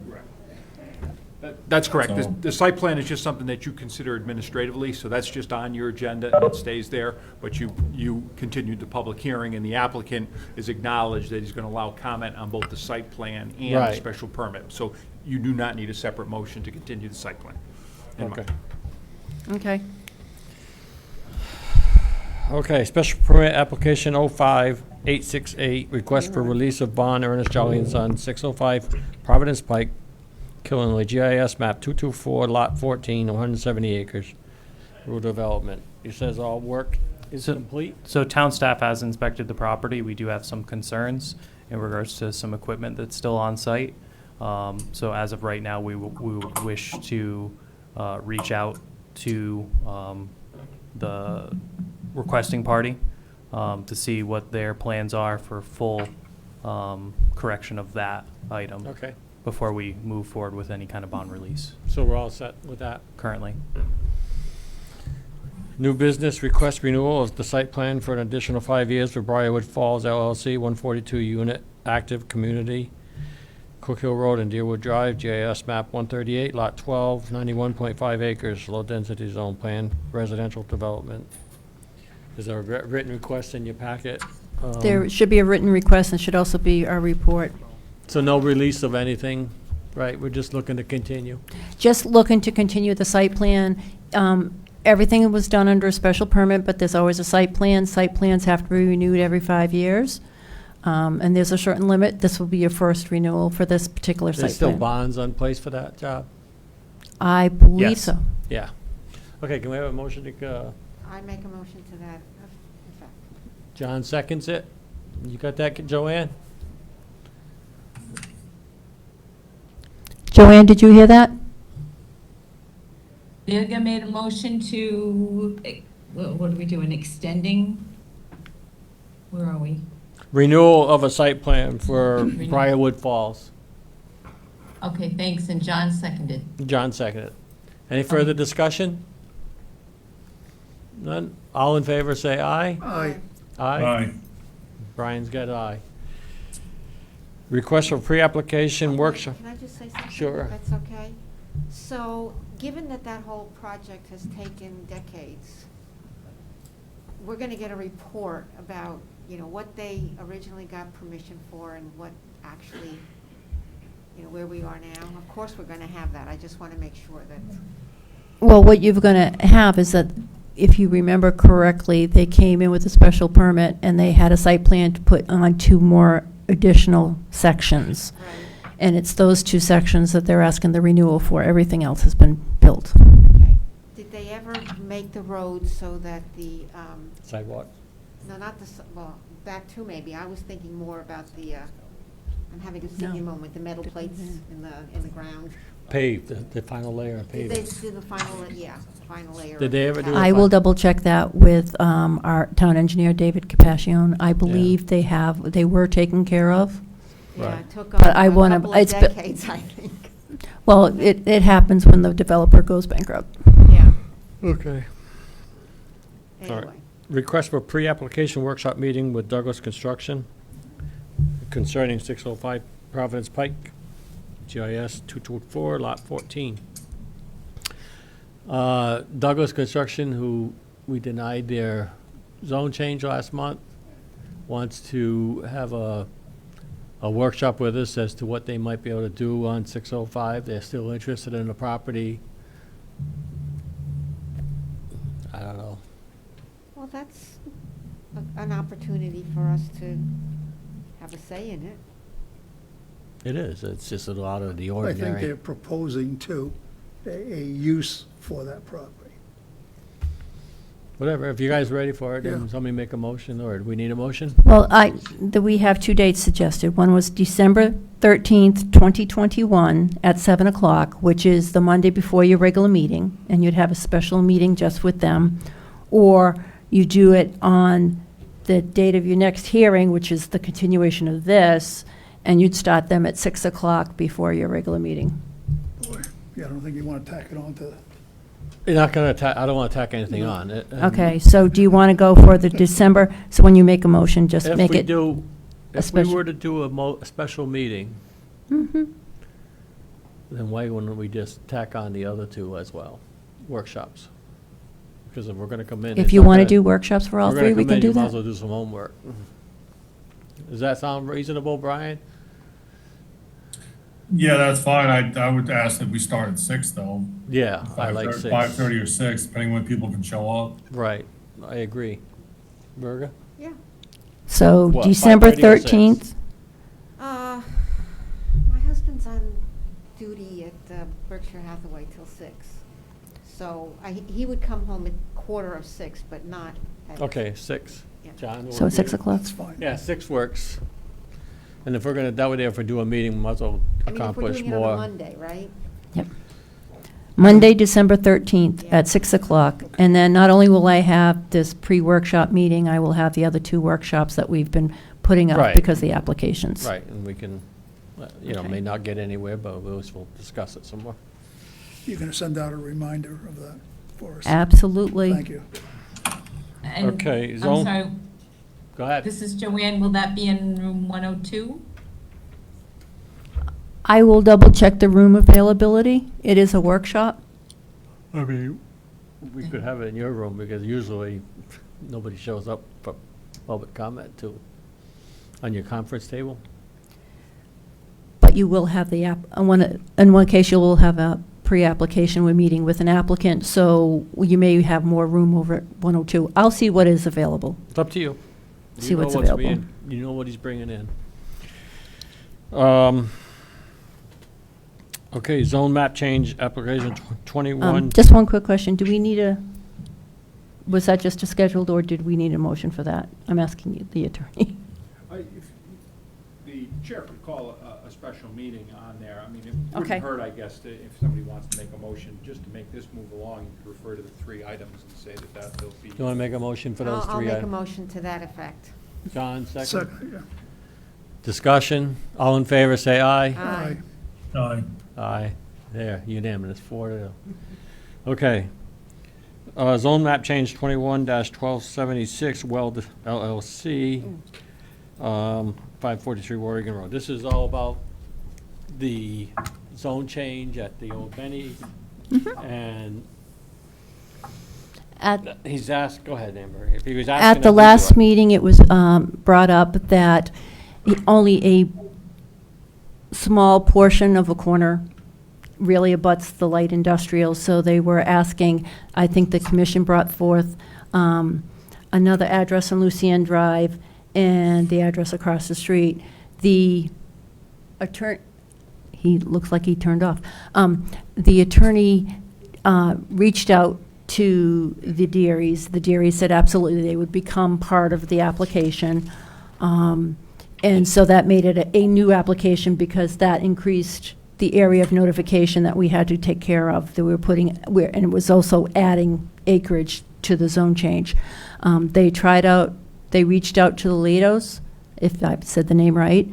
That's correct. So- The site plan is just something that you consider administratively, so that's just on your agenda and it stays there. But you continued the public hearing, and the applicant is acknowledged that he's going to allow comment on both the site plan and the Right. special permit. So you do not need a separate motion to continue the site plan. in my- okay. Okay. Okay, special permit application 05868, request for release of bond, Ernest Jolly and Son, 605 Providence Pike, Killenly, GIS map 224, lot 14, 170 acres, rural development. It says all work is complete? So town staff has inspected the property. We do have some concerns in regards to some equipment that's still on site. So as of right now, we would wish to reach out to the requesting party to see what their plans are for full correction of that item. Okay. Before we move forward with any kind of bond release So we're all set with that? currently. New business, request renewal of the site plan for an additional 5 years for Briarwood Falls LLC, 142 unit, active community, Cook Hill Road and Deerwood Drive, GIS map 138, lot 12, 91.5 acres, low density zone plan, residential development. Is there a written request in your packet? There should be a written request, and should also be our report. So no release of anything, right? We're just looking to continue. Just looking to continue the site plan. Everything was done under a special permit, but there's always a site plan. Site plans have to be renewed every 5 years. And there's a certain limit. This will be your first renewal for this particular site plan. There's still bonds on place for that job? I believe Yes. so. Yeah. Okay, can we have a motion to, I make a motion to that effect. John seconds it? You got that, Joanne? Joanne, did you hear that? Virga made a motion to, what are we doing, extending? Where are we? Renewal of a site plan for Briarwood Falls. Okay, thanks, and John seconded. John seconded. Any further discussion? None? All in favor, say aye. Aye. Aye? Brian's got aye. Request for pre-application workshop. Can I just say something? Sure. If that's okay? So, given that that whole project has taken decades, we're gonna get a report about, you know, what they originally got permission for and what actually, you know, where we are now. Of course, we're gonna have that. I just wanna make sure that, Well, what you're going to have is that, if you remember correctly, they came in with a special permit, and they had a site plan to put on 2 more additional sections. And it's those 2 sections that they're asking the renewal for. Everything else has been built. did they ever make the road so that the, Sidewalk. no, not the, well, that too maybe. I was thinking more about the, I'm having a senior No. moment, the metal plates in the ground. Paved, the final layer of Did they paving. do the final, final layer? Did they ever do I will double check that with our town engineer, David Capascione. I believe they were taken care of. Yeah, it took But I a wanna- couple of it's be- decades, I think. Well, it happens when the developer goes bankrupt. Yeah. Okay. All right. Anyway. Request for pre-application workshop meeting with Douglas Construction concerning 605 Providence Pike, GIS 224, Lot 14. Douglas Construction, who we denied their zone change last month, wants to have a workshop with us as to what they might be able to do on 605. They're still interested in the property. I don't know. Well, that's an opportunity for us to have a say in it. It is. It's just a lot of the I think they're ordinary. proposing a use for that property. Whatever, if you guys are ready for it, Yeah. then somebody make a motion, or do we need a motion? Well, we have 2 dates suggested. One was December 13th, 2021, at 7 o'clock, which is the Monday before your regular meeting, and you'd have a special meeting just with them. Or you do it on the date of your next hearing, which is the continuation of this, and you'd start them at 6 o'clock before your regular meeting. Boy, yeah, I don't think you want to tack it on to, You're not gonna attack, I don't wanna tack anything on it. Okay, so do you want to go for the December, so when you make a motion, just If make we it do, a if we special- were to do a special meeting, Mhm. then why wouldn't we just tack on the other 2 as well, workshops? Because if we're gonna come in. If it's you not want to gonna- do workshops for all we're gonna 3, we come can in, do you might that. as well do some homework. Does that sound reasonable, Brian? Yeah, that's fine. I would ask that we start at 6 though. Yeah, I like 6. 5:30 or 6, depending when people can show up. Right, I agree. Berga? Yeah. So What, December 5:30 or 6? 13th? My husband's on duty at Berkshire Hathaway till 6. So he would come home at 5:45, but not at. Okay, 6. Yeah. John? So what 6 do you- o'clock? that's fine. Yeah, 6 works. And if we're gonna, that way if we do a meeting, we might as well I mean, if we're accomplish doing it on a more. Monday, right? Yep. Monday, December 13th at 6 o'clock. And then not only will I have this pre-workshop meeting, I will have the other 2 workshops that we've been putting up Right. because of the applications. Right, and we can, Okay. may not get anywhere, but we'll discuss it some more. you're going to send out a reminder of that for us. Absolutely. Thank you. And Okay, I'm zone- sorry, Go ahead. this is Joanne, will that be in room 102? I will double check the room availability. It is a workshop. I mean, we could have it in your room, because usually nobody shows up for public comment too, on your conference table. But you will have the in one case, you will have a pre-application, we're meeting with an applicant, so you may have more room over at 102. I'll see what is available. It's up to you. See You know what's what's available. You know what he's bringing in. Okay, zone map change, application 21. Just one quick question, do we need was that just a scheduled, or did we need a motion for that? I'm asking you, the attorney. If the chair could call a special meeting on there. I mean, it Okay. wouldn't hurt, I guess, if somebody wants to make a motion, just to make this move along, you could refer to the 3 items and say that they'll be. Do you want to make a motion for those I'll 3 make a items? motion to that effect. John, second? Second, yeah. Discussion, all in favor, say aye. Aye. Aye. Aye. There, unanimous, 4-0. Okay. Zone map change 21-1276, Weld LLC, 543 Warrigan Road. This is all about the zone change at the old Benny, and he's asked, go ahead, Amber. If he was asking At the us to do last it. meeting, it was brought up that only a small portion of a corner really abuts the light industrial, so they were asking, I think the commission brought forth another address on Lucien Drive and the address across the street. The attorney, he looks like he turned off. The attorney reached out to the Dearys. The Dearys said absolutely they would become part of the application. And so that made it a new application because that increased the area of notification that we had to take care of, that we were putting, and it was also adding acreage to the zone change. They reached out to the Litos, if I've said the name right.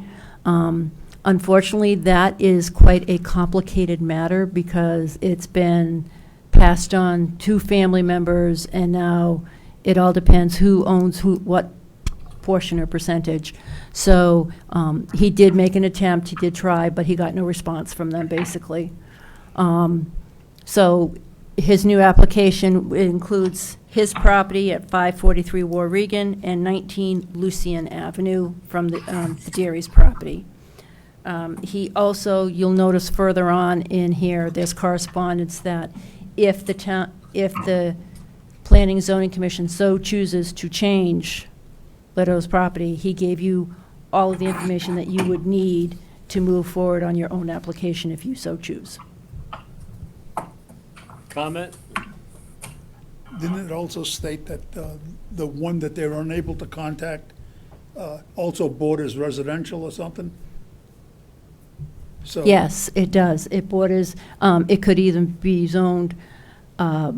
Unfortunately, that is quite a complicated matter because it's been passed on to family members, and now it all depends who owns what portion or percentage. So he did make an attempt, he did try, but he got no response from them, basically. So his new application includes his property at 543 Warrigan and 19 Lucien Avenue from the Deary's property. He also, you'll notice further on in here, there's correspondence that if the Planning and Zoning Commission so chooses to change Leto's property, he gave you all of the information that you would need to move forward on your own application if you so choose. Comment? Didn't it also state that the one that they're unable to contact also borders residential or something? So Yes, it does. It borders, it could either be zoned, yeah,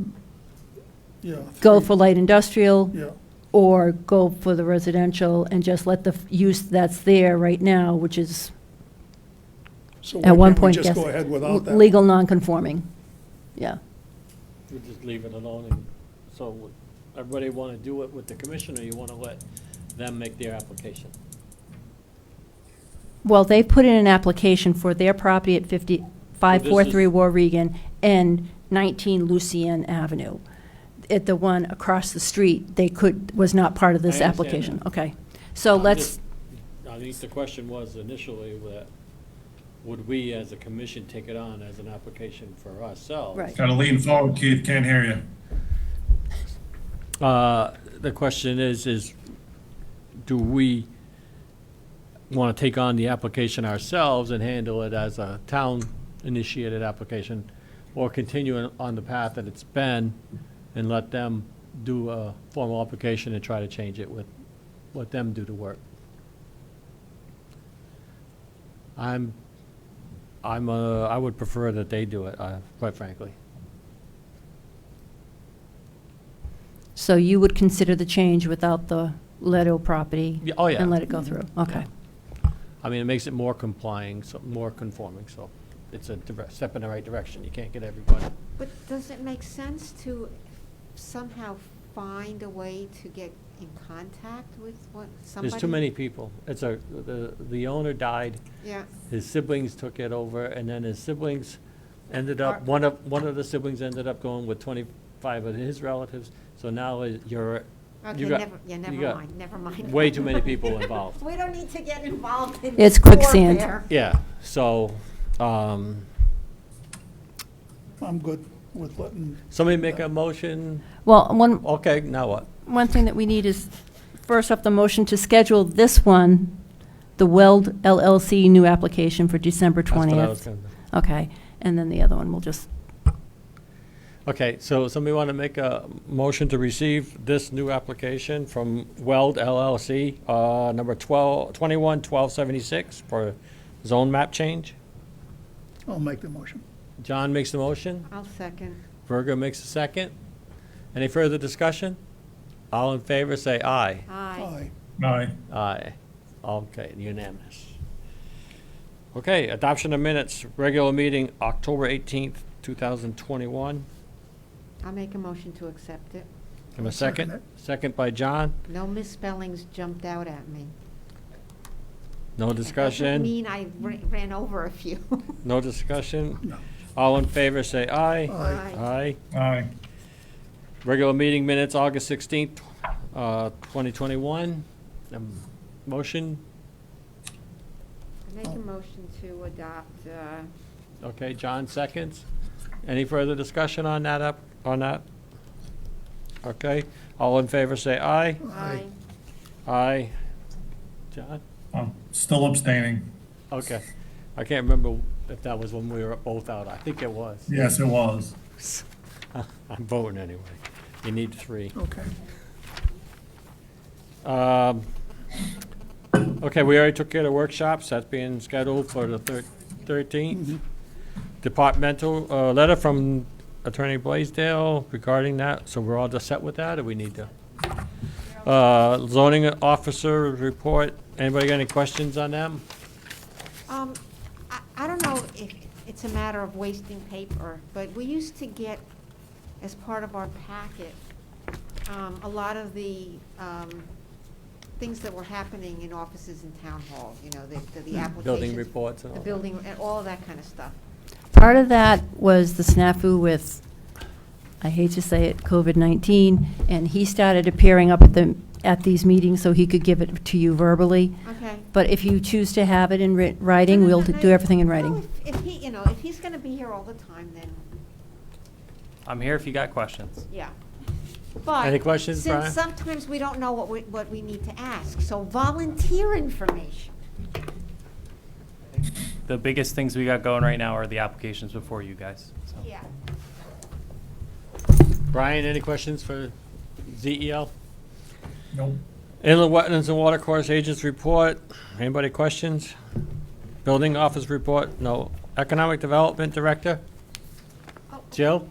go for light industrial, yeah. or go for the residential and just let the use that's there right now, which is So at why one can't we point, just yes, go ahead without that? legal non-conforming. Yeah. We'll just leave it alone, and so everybody want to do it with the commission, or you want to let them make their application? Well, they put in an application for their property at 543 Warrigan and 19 Lucien Avenue. At the one across the street, was not part of this I understand application. that. Okay. So let's, I think the question was initially that, would we as a commission take it on as an application for ourselves? Right. Gotta lean forward, Keith, can't hear you. The question is do we want to take on the application ourselves and handle it as a town-initiated application, or continue on the path that it's been and let them do a formal application and try to change it let them do the work? I would prefer that they do it, quite frankly. so you would consider the change without the Leto property? Yeah, oh, yeah. And let it go through? Okay. I mean, it makes it more complying, so more conforming, so it's a step in the right direction. You can't get everybody. But does it make sense to somehow find a way to get in contact with somebody? There's too many people. The owner died. Yeah. His siblings took it over, and then his siblings ended up, one of the siblings ended up going with 25 of his relatives. So now you're Okay, You got- never you got mind, never mind. way too many people involved. We don't need to get involved in It's quicksand. warfare. Yeah, so, I'm good with letting. somebody make a motion? Well, one, Okay, now what? one thing that we need is, first off, the motion to schedule this one, the Weld LLC new application for December That's what I was 20th. gonna do. Okay, and then the other one, we'll just, Okay, so somebody want to make a motion to receive this new application from Weld LLC, number 211276 for zone map change? I'll make the motion. John makes the motion, I'll second. Virgo makes the second. Any further discussion? All in favor, say aye. Aye. Aye. Aye. Okay, unanimous. Okay, adoption of minutes, regular meeting, October 18th, 2021. I'll make a motion to accept it. Have a Second second? it. Second by John. No misspellings jumped out at me. No Doesn't discussion? mean I ran over a few. No discussion? No. All in favor, say aye. Aye. Aye. Aye. Regular meeting minutes, August 16th, 2021. Motion? I make a motion to adopt, Okay, John seconds. Any further discussion on that on that? Okay, all in favor, say aye. aye. Aye. John? I'm still abstaining. Okay. I can't remember if that was when we were both out. I think it was. Yes, it was. I'm voting anyway. You need 3. Okay. Okay, we already took care of the workshops. That's being scheduled for the 13th. Departmental, letter from Attorney Blaisdell regarding that. So we're all just set with that, or we need to? Zoning officer report. Anybody got any questions on them? I don't know if it's a matter of wasting paper, but we used to get, as part of our packet, a lot of the things that were happening in offices in town hall, you know, the applications. Building reports and all The that. building, and all of that kind of stuff. part of that was the snafu with, I hate to say it, COVID-19, and he started appearing up at these meetings so he could give it to you verbally. Okay. But if you choose to have it in writing, we'll do everything in writing. No, if he, you know, if he's gonna be here all the time, then, I'm here if you got questions. yeah. But Any questions, Brian? since sometimes we don't know what we need to ask, so volunteer information. The biggest things we got going right now are the applications before you guys. So. Yeah. Brian, any questions for ZEL? Nope. Inland Wetlands and Watercourse Agents Report. Anybody questions? Building Office Report? No. Economic Development Director? Jill?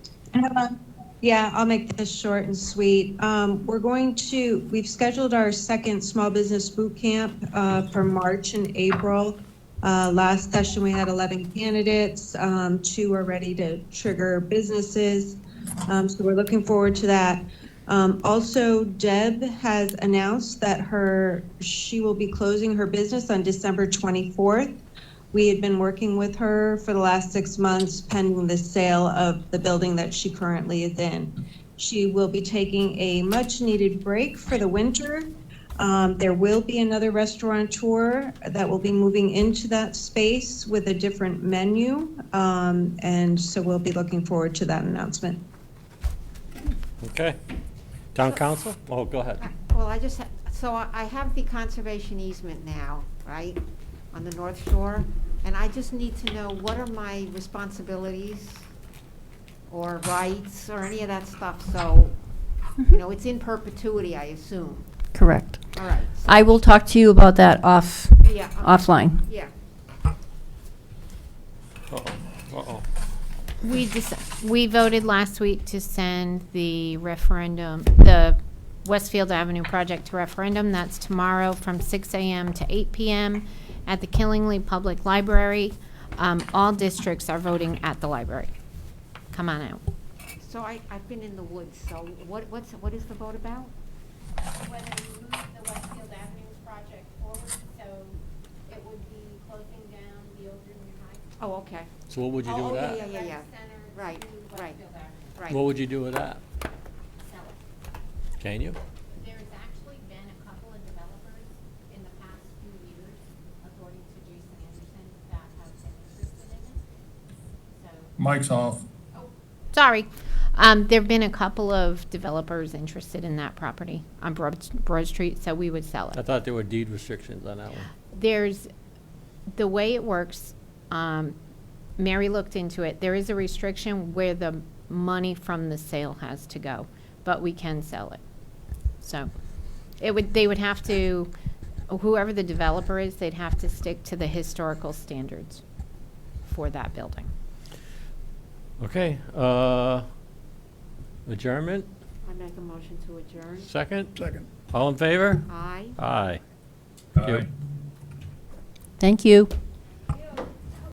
Yeah, I'll make this short and sweet. We've scheduled our second small business boot camp for March and April. Last session, we had 11 candidates. 2 are ready to trigger businesses. So we're looking forward to that. Also, Deb has announced that she will be closing her business on December 24th. We had been working with her for the last 6 months pending the sale of the building that she currently is in. She will be taking a much-needed break for the winter. There will be another restaurateur that will be moving into that space with a different menu. And so we'll be looking forward to that announcement. Okay. Town Council? Oh, go ahead. Well, so I have the conservation easement now, right, on the North Shore, and I just need to know what are my responsibilities or rights or any of that stuff, so, you know, it's in perpetuity, I assume. Correct. All right. I will talk to you about that Yeah, okay. offline. Yeah. Uh-oh. We voted last week to send the referendum, the Westfield Avenue project to referendum. That's tomorrow from 6 a.m. to 8 p.m. at the Killingly Public Library. All districts are voting at the library. Come on out. So I've been in the woods, so what is the vote about? Whether you move the Westfield Avenue project forward, so it would be closing down the old junior high. Oh, okay. So what would you do with that? Yeah. Right, right. What would you do with that? Sell it. Can you? There's Mike's off. Sorry. There've been a couple of developers interested in that property on Broad Street, so we would sell I it. thought there were deed restrictions on that one. There's, the way it works, Mary looked into it. There is a restriction where the money from the sale has to go, but we can sell it. So they would have to, whoever the developer is, they'd have to stick to the historical standards for that building. Okay, adjournment, I make a motion to adjourn. second? Second. All in favor? Aye. Aye. Aye. Thank you.